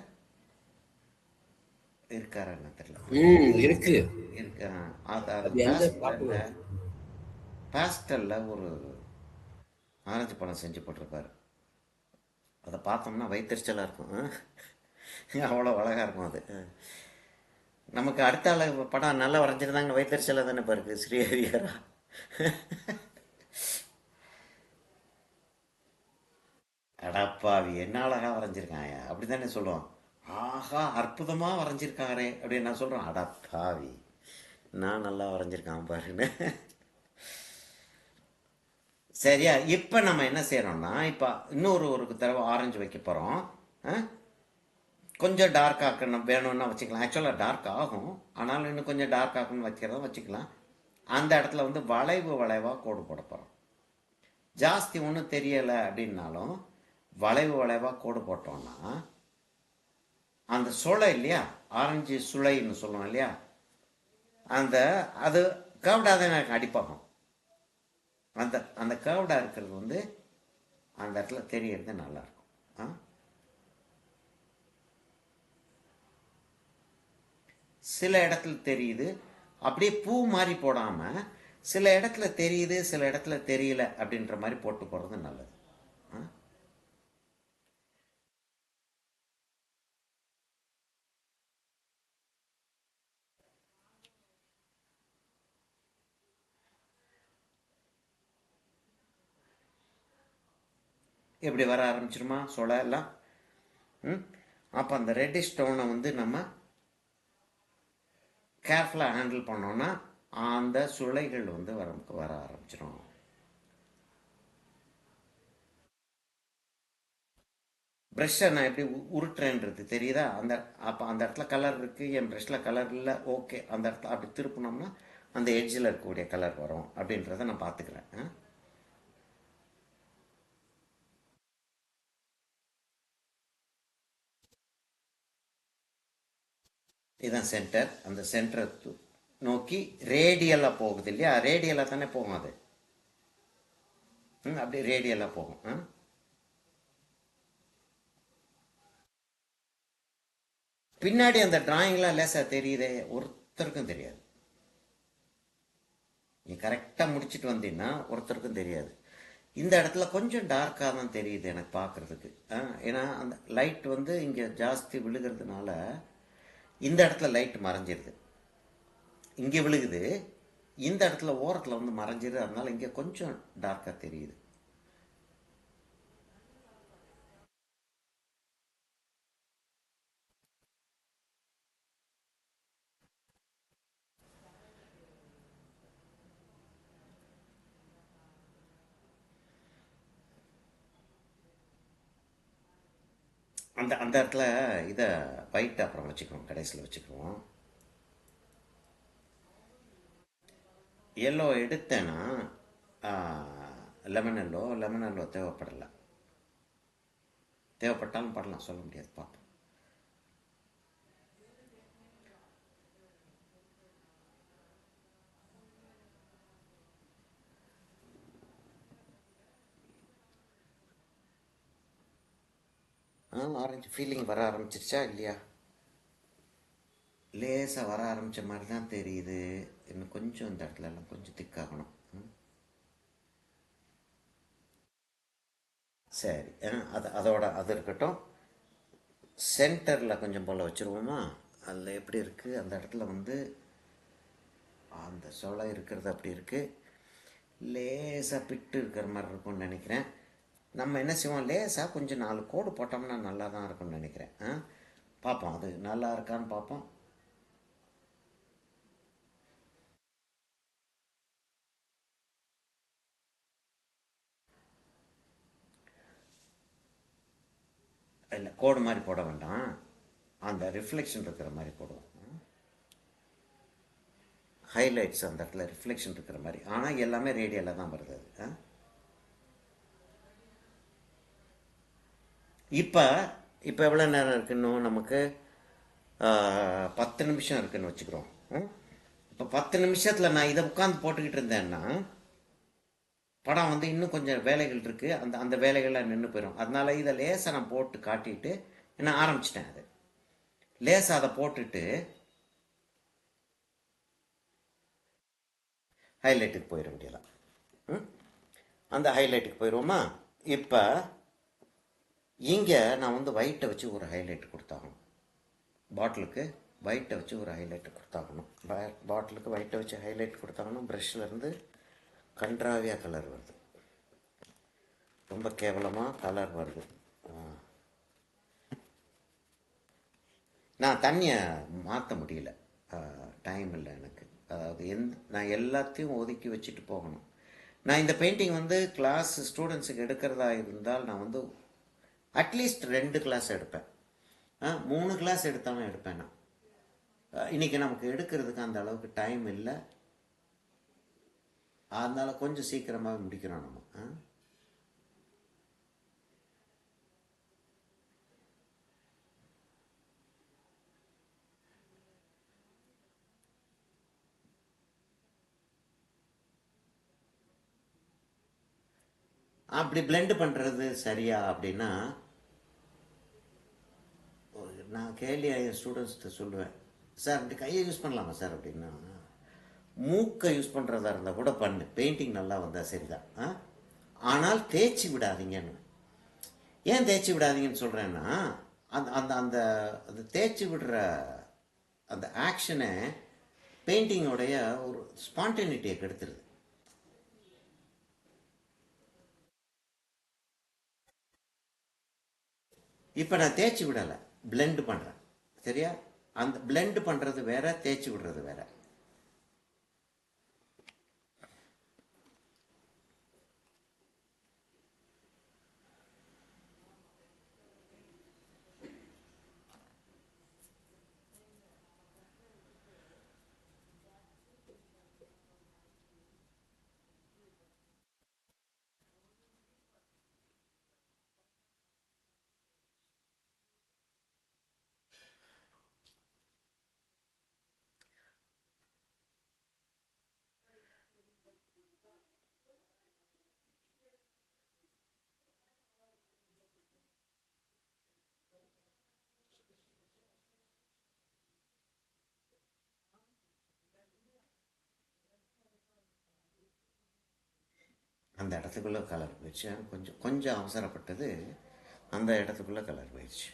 Speaker 1: இருக்காரா என்ன தெரியல.
Speaker 4: இருக்கு.
Speaker 1: இருக்கு. அது அது
Speaker 4: அது எங்க
Speaker 1: பேஸ்டல்ல
Speaker 4: பாப்புலர்?
Speaker 1: பேஸ்டல்ல ஒரு ஆரஞ்சு பழம் செஞ்சு போட்டிருப்பாரு. அதை பார்த்தோம்னா வயிற்றுச்சலாக இருக்கும். அவ்வளோ அழகாக இருக்கும் அது. நமக்கு அடுத்த ஆள் படம் நல்லா வரைஞ்சிருந்தாங்க, வயிற்றுச்சலாக தானே பாருக்கு ஸ்ரீஹரியாரா. அடப்பாவி என்ன அழகாக வரைஞ்சிருக்காங்க அப்படி தானே சொல்லுவோம். ஆஹா அற்புதமாக வரைஞ்சிருக்காரே அப்படின்னு நான் சொல்கிறேன். அடப்பாவி நான் நல்லா வரைஞ்சிருக்கான் பாருன்னு. சரியா, இப்போ நம்ம என்ன செய்கிறோம்னா, இப்போ இன்னொரு ஒரு தடவை ஆரஞ்சு வைக்க போகிறோம். கொஞ்சம் டார்க் ஆக்கணும் வேணும்னா வச்சுக்கலாம். ஆக்சுவலாக டார்க் ஆகும், ஆனாலும் இன்னும் கொஞ்சம் டார்க் ஆக்கணும்னு வைக்கிறதும் வச்சுக்கலாம். அந்த இடத்துல வந்து வளைவாக கோடு போட போகிறோம். ஜாஸ்தி ஒன்றும் தெரியலை அப்படின்னாலும் வளைவாக கோடு போட்டோம்னா அந்த சுளை இல்லையா, ஆரஞ்சு சுளைன்னு சொல்லுவோம் இல்லையா, அது கவுடாக தான் எனக்கு அடிப்பாகும். அந்த கவுடாக இருக்கிறது வந்து அந்த இடத்துல தெரியறது நல்லாயிருக்கும். சில இடத்துல தெரியுது, அப்படியே பூ மாதிரி போடாமல் சில இடத்துல தெரியுது சில இடத்துல தெரியல அப்படின்ற மாதிரி போட்டு போகிறது நல்லது. எப்படி வர ஆரம்பிச்சிருமா சொலை எல்லாம். அப்போ அந்த ரெட்டிஷ் ஸ்டோனை வந்து நம்ம கேர்ஃபுல்லாக ஹேண்டில் பண்ணோன்னா அந்த சுளைகள் வந்து வர ஆரம்பிச்சிடும். ப்ரெஷ்ஷை நான் எப்படி உருட்டுறேன்றது தெரியுதா? அப்போ அந்த இடத்துல கலர் இருக்குது, என் ப்ரெஷ்ஷில் கலர் இல்லை, ஓகே. அந்த இடத்துல அப்படி திருப்பினோம்னா அந்த எட்ஜில் இருக்கக்கூடிய கலர் வரும் அப்படின்றத நான் பார்த்துக்கிறேன். இதுதான் சென்டர். அந்த சென்டரை நோக்கி ரேடியலாக போகுது இல்லையா, ரேடியலாக தானே போகும் அது. அப்படியே ரேடியலாக போகும். பின்னாடி அந்த டிராயிங்லாம் லேசாக தெரியுதே, ஒருத்தருக்கும் தெரியாது. நீ கரெக்டாக முடிச்சுட்டு வந்தீங்கன்னா ஒருத்தருக்கும் தெரியாது. இந்த இடத்துல கொஞ்சம் டார்க்காக தான் தெரியுது எனக்கு பார்க்குறதுக்கு. ஏன்னா அந்த லைட் வந்து இங்கே ஜாஸ்தி விழுகிறதுனால இந்த இடத்துல லைட் மறைஞ்சிருது, இங்கே விழுகுது, இந்த இடத்துல ஓரத்தில் வந்து மறைஞ்சிருது, அதனால இங்கே கொஞ்சம் டார்க்காக தெரியுது. அந்த இடத்துல இதை ஒயிட் அப்புறம் வச்சுக்குவோம், கடைசியில் வச்சுக்குவோம். எல்லோ எடுத்தேன்னா லெமன் எல்லோ தேவைப்படலை. தேவைப்பட்டாலும் படலாம், சொல்ல முடியாது, பார்ப்போம். ஆரஞ்சு ஃபீலிங் வர ஆரம்பிச்சிருச்சா இல்லையா? லேசாக வர ஆரம்பித்த மாதிரி தான் தெரியுது. இன்னும் கொஞ்சம் இந்த இடத்துல எல்லாம் கொஞ்சம் திக்காகணும். சரி, அது இருக்கட்டும். சென்டரில் கொஞ்சம் போல் வச்சுருவோமா? அதில் எப்படி இருக்குது, அந்த இடத்துல வந்து அந்த சொலை இருக்கிறது அப்படி இருக்குது. லேசாக பிட்டு இருக்கிற மாதிரி இருக்கும்னு நினைக்கிறேன். நம்ம என்ன செய்வோம், லேசாக கொஞ்சம் 4 கோடு போட்டோம்னா நல்லா தான் இருக்கும்னு நினைக்கிறேன். பார்ப்போம் அது நல்லா இருக்கான்னு பார்ப்போம். இல்லை, கோடு மாதிரி போட வேண்டாம், அந்த ரிஃப்ளெக்ஷன் இருக்கிற மாதிரி போடுவோம். ஹைலைட்ஸ் அந்த இடத்துல ரிஃப்ளெக்ஷன் இருக்கிற மாதிரி. ஆனால் எல்லாமே ரேடியலாக தான் வருது அது. இப்போ எவ்வளோ நேரம் இருக்குன்னு நமக்கு 10 நிமிஷம் இருக்குன்னு வச்சுக்கிறோம். இப்போ 10 நிமிஷத்தில் நான் இதை உட்காந்து போட்டுக்கிட்டு இருந்தேன்னா படம் வந்து இன்னும் கொஞ்சம் வேலைகள் இருக்குது, அந்த வேலைகள்லாம் நின்று போயிடும். அதனால இதை லேசாக நான் போட்டு காட்டிட்டு நான் ஆரம்பிச்சிட்டேன். அது லேசாக அதை போட்டுட்டு ஹைலைட்டுக்கு போயிட வேண்டியலாம். அந்த ஹைலைட்டுக்கு போயிடுவோமா? இப்போ இங்கே நான் வந்து ஒயிட்டை வச்சு ஒரு ஹைலைட் கொடுத்தாகணும். பாட்டிலுக்கு ஒயிட்டை வச்சு ஒரு ஹைலைட்டு கொடுத்தாகணும். பாட்டிலுக்கு ஒயிட்டை வச்சு ஹைலைட் கொடுத்தாகணும். ப்ரஷ்லேருந்து கன்றாவியாக கலர் வருது, ரொம்ப கேவலமாக கலர் வருது. நான் தண்ணியை மாற்ற முடியல, டைம் இல்லை எனக்கு. அதாவது நான் எல்லாத்தையும் ஒதுக்கி வச்சுட்டு போகணும். நான் இந்த பெயிண்டிங் வந்து கிளாஸ் ஸ்டூடெண்ட்ஸுக்கு எடுக்கிறதா இருந்தால் நான் வந்து அட்லீஸ்ட் 2 கிளாஸ் எடுப்பேன், 3 கிளாஸ் எடுத்தாலும் எடுப்பேன் நான். இன்றைக்கி நமக்கு எடுக்கிறதுக்கு அந்த அளவுக்கு டைம் இல்லை, அதனால் கொஞ்சம் சீக்கிரமாக முடிக்கிறோம் நம்ம. அப்படி பிளெண்டு பண்ணுறது சரியா அப்படின்னா, நான் கேள்வி என் ஸ்டூடெண்ட்ஸ்கிட்ட சொல்லுவேன், சார் அப்படி கையை யூஸ் பண்ணலாமா சார் அப்படின்னா, மூக்கை யூஸ் பண்ணுறதா இருந்தால் கூட பண்ணு, பெயிண்டிங் நல்லா வந்தால் சரிதான், ஆனால் தேய்ச்சி விடாதீங்கன்னு. ஏன் தேய்ச்சி விடாதீங்கன்னு சொல்கிறேன்னா, அந்த அந்த அந்த அந்த தேய்ச்சி விடுற அந்த ஆக்ஷனை பெயிண்டிங்கோடைய ஒரு ஸ்பான்டேனிட்டியை கெடுத்துருது. இப்போ நான் தேய்ச்சி விடலை, பிளெண்டு பண்ணுறேன், சரியா? அந்த பிளெண்டு பண்ணுறது வேற, தேய்ச்சி விடுறது வேற. அந்த இடத்துக்குள்ளே கலர் போயிடுச்சு, கொஞ்சம் அவசரப்பட்டது, அந்த இடத்துக்குள்ளே கலர் போயிடுச்சு.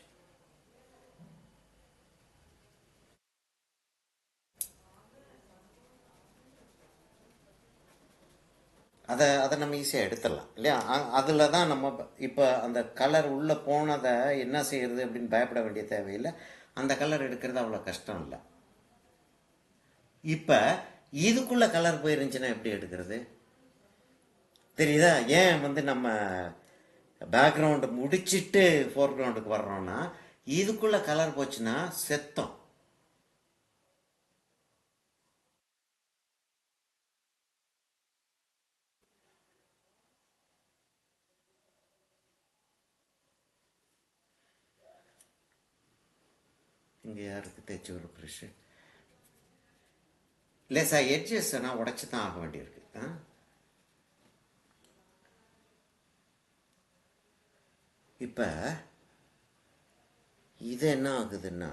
Speaker 1: அதை நம்ம ஈஸியாக எடுத்துடலாம் இல்லையா? அதில் தான் நம்ம இப்போ அந்த கலர் உள்ளே போனதை என்ன செய்யறது அப்படின்னு பயப்பட வேண்டிய தேவையில்லை. அந்த கலர் எடுக்கிறது அவ்வளோ கஷ்டம் இல்லை. இப்போ இதுக்குள்ளே கலர் போயிருந்துச்சுன்னா எப்படி எடுக்கிறது தெரியுதா? ஏன் வந்து நம்ம பேக்ரவுண்டு முடிச்சுட்டு ஃபோர்க்ரவுண்டுக்கு வர்றோம்னா, இதுக்குள்ளே கலர் போச்சுன்னா செத்தம். இங்கே யாருக்கு தேய்ச்சி ஒரு ப்ரெஷ்ஷு லேசா எட்ஜஸ் நான் உடச்சி தான் ஆக வேண்டியிருக்கு. இப்போ இது என்ன ஆகுதுன்னா,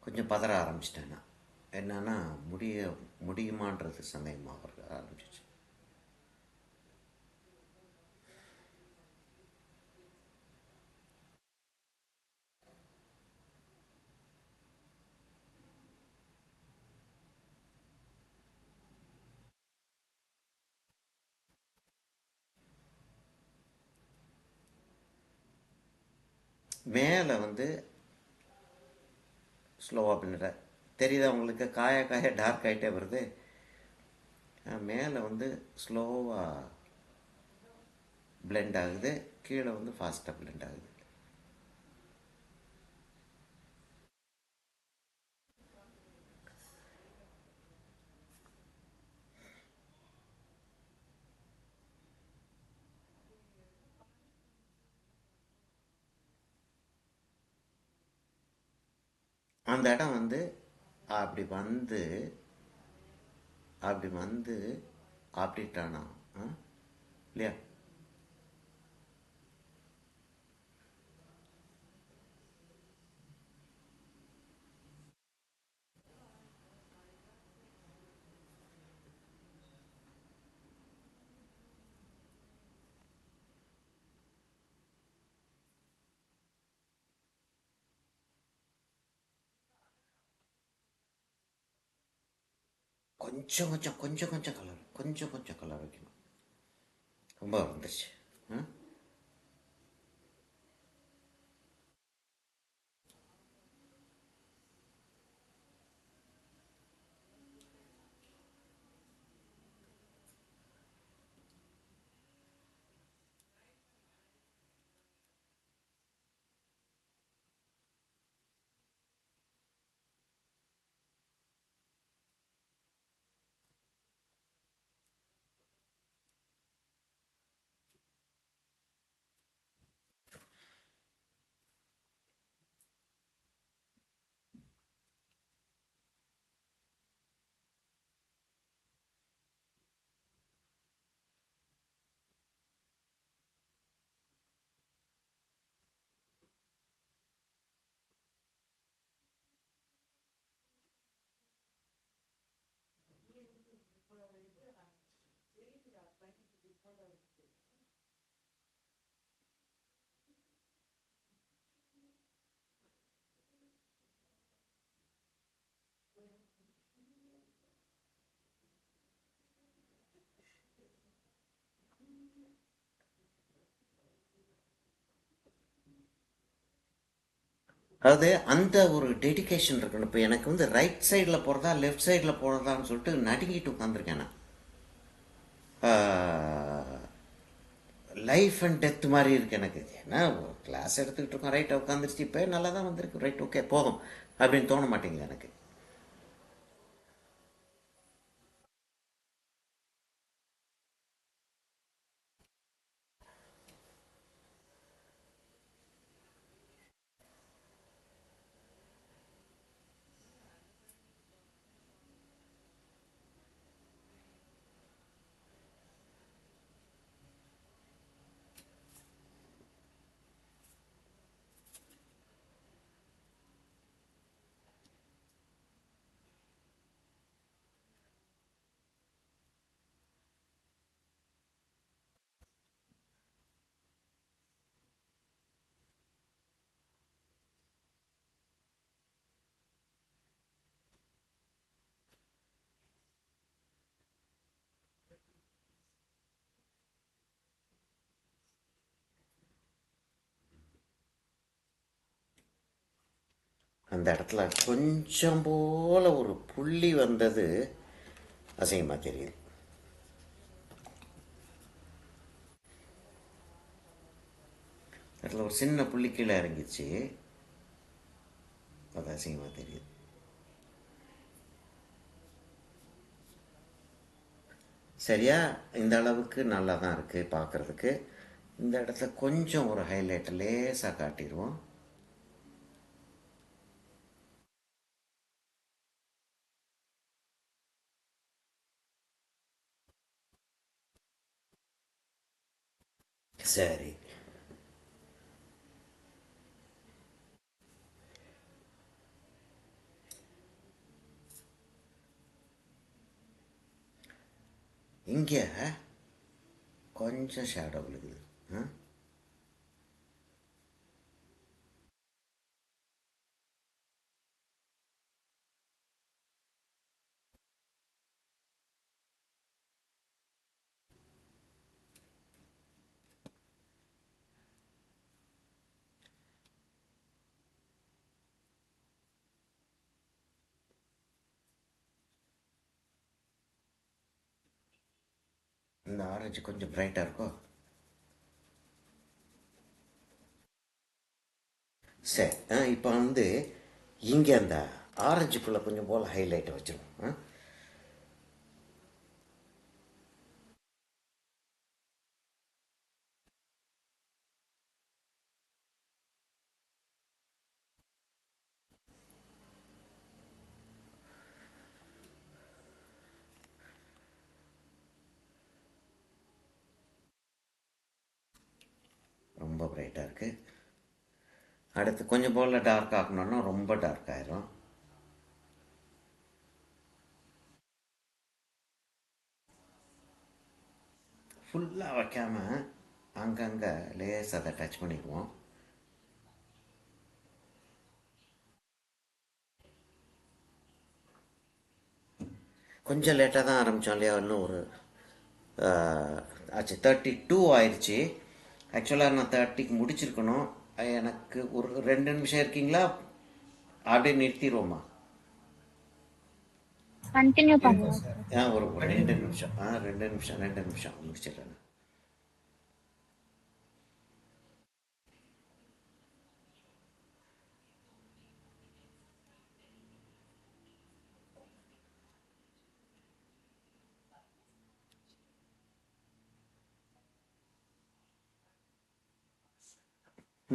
Speaker 1: கொஞ்சம் பதற ஆரம்பிச்சிட்டேன் நான். என்னன்னா முடியுமான்றது சந்தேகமாக ஆரம்பிச்சிச்சு. மேலே வந்து ஸ்லோவாக பின்னுற தெரியுதா உங்களுக்கு? காய காய டார்க் ஆகிட்டே வருது. மேலே வந்து ஸ்லோவாக பிளெண்ட் ஆகுது, கீழே வந்து ஃபாஸ்ட்டாக பிளெண்ட் ஆகுது. அந்த இடம் வந்து அப்படி வந்து அப்படி வந்து அப்படிட்டானா இல்லையா? கொஞ்சம் கலர் வைக்கணும். ரொம்ப வந்துருச்சு. அதாவது அந்த ஒரு டெடிகேஷன் இருக்கணும். இப்போ எனக்கு வந்து ரைட் சைடில் போகிறதா லெஃப்ட் சைடில் போகிறதான்னு சொல்லிட்டு நடுங்கிட்டு உட்காந்துருக்கேன் நான். லைஃப் அண்ட் டெத் மாதிரி இருக்கு எனக்கு. ஏன்னா கிளாஸ் எடுத்துக்கிட்டு இருக்கோம், ரைட்டை உட்காந்துருச்சு, இப்போ நல்லா தான் வந்திருக்கு, ரைட் ஓகே போகும் அப்படின்னு தோண மாட்டேங்குது எனக்கு. அந்த இடத்துல கொஞ்சம் போல ஒரு புள்ளி வந்தது அசிங்கமாக தெரியுது. இடத்துல ஒரு சின்ன புள்ளி கீழே இறங்கிச்சு, அது அசிங்கமாக தெரியுது. சரியா? இந்த அளவுக்கு நல்லா தான் இருக்குது பார்க்குறதுக்கு. இந்த இடத்துல கொஞ்சம் ஒரு ஹைலைட் லேசாக காட்டிடுவோம். சரி, இங்கே கொஞ்சம் ஷேடோ விழுகுது. இந்த ஆரஞ்சு கொஞ்சம் பிரைட்டாக இருக்கும். சரி, இப்போ வந்து இங்கே அந்த ஆரஞ்சுக்குள்ளே கொஞ்சம் போல் ஹைலைட்டை வச்சிருவோம். ரொம்ப பிரைட்டாக இருக்குது. அடுத்து கொஞ்சம் போல் டார்க் ஆக்கணுன்னா ரொம்ப டார்க் ஆயிரும். ஃபுல்லாக வைக்காமல் அங்கங்கே லேஸ் அதை டச் பண்ணிக்குவோம். கொஞ்சம் லேட்டாக தான் ஆரம்பித்தோம் இல்லையா, இன்னும் ஒரு ஆச்சு 32 ஆயிடுச்சு. ஆக்சுவலாக நான் 30க்கு முடிச்சிருக்கணும். எனக்கு ஒரு 2 நிமிஷம் இருக்கீங்களா, அப்படியே நிறுத்திடுவோமா?
Speaker 5: கண்டினியூ பண்ணலாம் சார்.
Speaker 1: ஒரு 2 நிமிஷம் 2 நிமிஷம் முடிச்சிடுறேன்.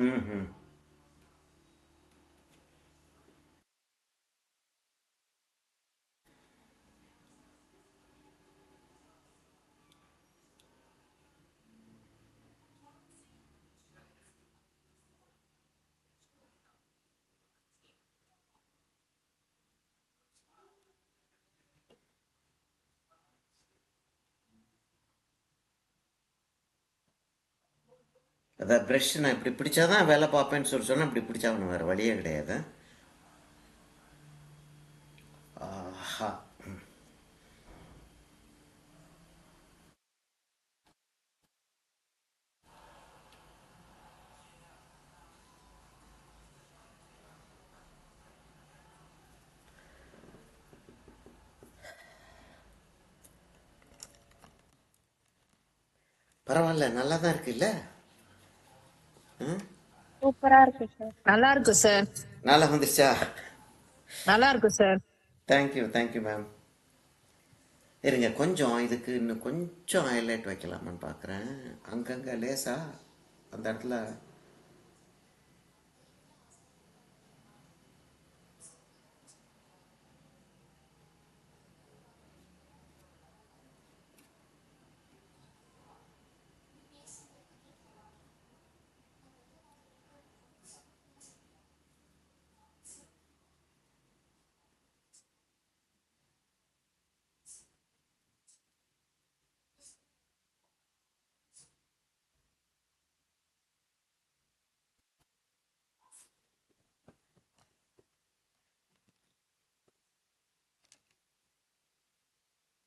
Speaker 1: ம். அதான் ப்ரெஷ் நான் இப்படி பிடிச்சாதான் வேலை பார்ப்பேன்னு சொன்னால் இப்படி பிடிச்சாகணும், வேறு வழியே கிடையாது. ஆஹா. பரவாயில்ல, நல்லா தான் இருக்குல்ல.
Speaker 5: சூப்பரா இருக்கு சார்.
Speaker 3: நல்லா இருக்கு சார்.
Speaker 1: நல்லா வந்துருச்சா?
Speaker 3: நல்லா இருக்கு சார்.
Speaker 1: Thank you ma'am. இருங்க, கொஞ்சம் இதுக்கு இன்னும் கொஞ்சம் ஹைலைட் வைக்கலாமான்னு பார்க்குறேன். அங்கங்கே லேசா அந்த இடத்துல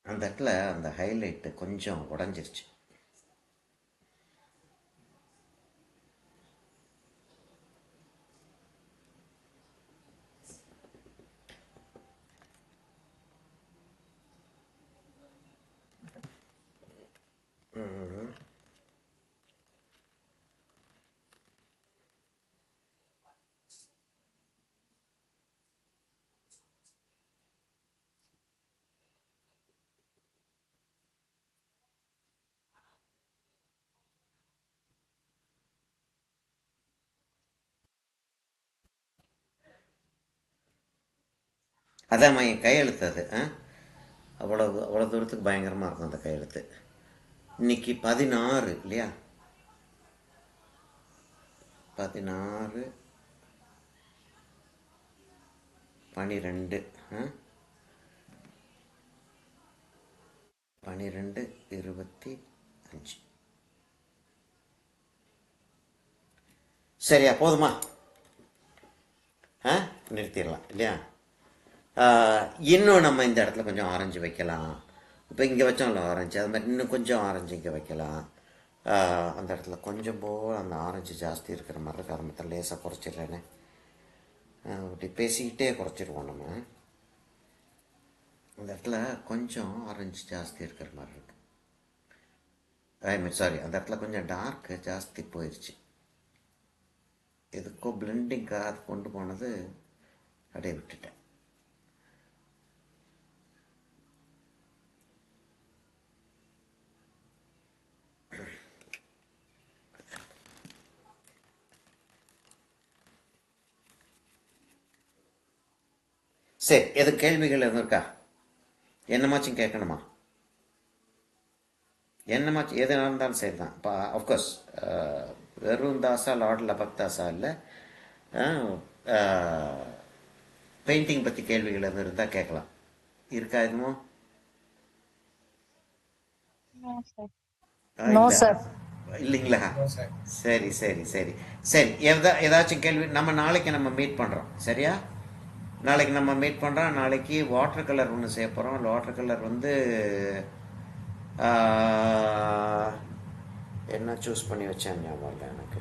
Speaker 1: அந்த இடத்துல அந்த ஹைலைட்டு கொஞ்சம் உடஞ்சிருச்சு. அதாம்மா என் கையெழுத்து அது. அவ்வளோ தூரத்துக்கு பயங்கரமாக இருக்கும் அந்த கையெழுத்து. இன்னைக்கு 16 இல்லையா? 16 12 12/25. சரியா, போதுமா? நிறுத்திடலாம் இல்லையா? இன்னும் நம்ம இந்த இடத்துல கொஞ்சம் ஆரஞ்சு வைக்கலாம். இப்போ இங்கே வச்சோம்ல ஆரஞ்சு, அது மாதிரி இன்னும் கொஞ்சம் ஆரஞ்சு இங்கே வைக்கலாம். அந்த இடத்துல கொஞ்சம் போல் அந்த ஆரஞ்சு ஜாஸ்தி இருக்கிற மாதிரி இருக்கு. ஆரம்பத்தில் லேசாக குறைச்சிடுறேன்னு அப்படி பேசிக்கிட்டே குறைச்சிடுவோம் நம்ம. அந்த இடத்துல கொஞ்சம் ஆரஞ்சு ஜாஸ்தி இருக்கிற மாதிரி இருக்கு. சாரி, அந்த இடத்துல கொஞ்சம் டார்க்கு ஜாஸ்தி போயிடுச்சு. எதுக்கோ பிளெண்டிங்காக அது கொண்டு போனது அப்படியே விட்டுட்டேன். சரி, எது கேள்விகள் எதுவும் இருக்கா? என்னமாச்சும் கேட்கணுமா? என்னமாச்சும் எது நடந்தாலும் சரி தான். இப்போ அஃப்கோர்ஸ் வெறும் தாசா லார்ட் லபக் தாசா இல்லை. பெயிண்டிங் பற்றி கேள்விகள் எதுவும் இருந்தால் கேட்கலாம். இருக்கா எதுவும்?
Speaker 5: No, sir.
Speaker 3: நோ
Speaker 1: இல்லை
Speaker 3: சார்.
Speaker 1: இல்லைங்களா? சரி சரி சரி சரி. ஏதாச்சும் கேள்வி? நம்ம நாளைக்கு நம்ம மீட் பண்ணுறோம், சரியா? நாளைக்கு நம்ம மீட் பண்ணுறோம். நாளைக்கு வாட்டர் கலர் ஒன்று செய்ய போகிறோம். வாட்டர் கலர் வந்து என்ன சூஸ் பண்ணி வச்சேன் ஞாபகம் இல்லை எனக்கு.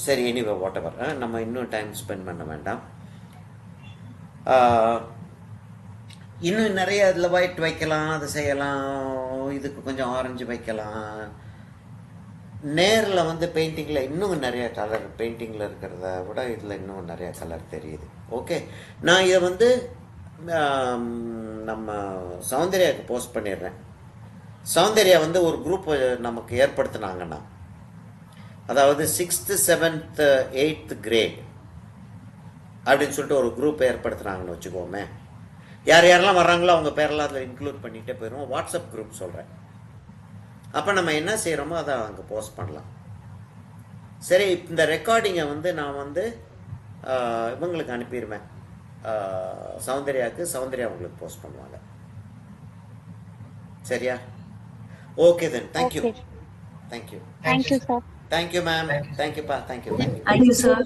Speaker 1: சரி, எனிவே வாட் எவர், நம்ம இன்னும் டைம் ஸ்பெண்ட் பண்ண வேண்டாம். இன்னும் நிறைய அதில் ஒயிட் வைக்கலாம், அது செய்யலாம், இதுக்கு கொஞ்சம் ஆரஞ்சு வைக்கலாம். நேரில் வந்து பெயிண்டிங்கில் இன்னும் நிறைய கலர், பெயிண்டிங்கில் இருக்கிறத விட இதில் இன்னும் நிறைய கலர் தெரியுது. ஓகே, நான் இதை வந்து நம்ம சௌந்தர்யாவுக்கு போஸ்ட் பண்ணிடுறேன். சௌந்தர்யா வந்து ஒரு குரூப் நமக்கு ஏற்படுத்தினாங்கன்னா, அதாவது 6th 7th 8th கிரேட் அப்படின்னு சொல்லிட்டு ஒரு குரூப் ஏற்படுத்துனாங்கன்னு வச்சுக்கோமே. யார் யாரெல்லாம் வர்றாங்களோ அவங்க பேரெல்லாம் அதில் இன்க்ளூட் பண்ணிகிட்டே போயிடுவோம். வாட்ஸ்அப் குரூப் சொல்கிறேன். அப்போ நம்ம என்ன செய்கிறோமோ அதை அங்கே போஸ்ட் பண்ணலாம். சரி, இந்த ரெக்கார்டிங்கை வந்து நான் வந்து இவங்களுக்கு அனுப்பிடுவேன், சௌந்தர்யாவுக்கு. சௌந்தர்யா உங்களுக்கு போஸ்ட் பண்ணுவாங்க, சரியா? Okay then, thank you.
Speaker 5: Okay.
Speaker 1: Thank you.
Speaker 5: Thank you, sir.
Speaker 1: Thank you ma'am. தேங்க்யூப்பா. Thank you.
Speaker 2: Thank you sir.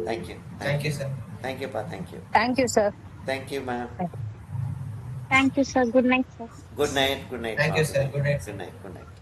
Speaker 1: Thank you.
Speaker 6: Thank you, sir.
Speaker 1: தேங்க்யூப்பா. Thank you.
Speaker 3: Thank you sir.
Speaker 1: Thank you ma'am.
Speaker 5: Thank you, sir. Good night, sir.
Speaker 1: Good night. Good night.
Speaker 6: Thank you, sir. Good night.
Speaker 1: Good night. Good night.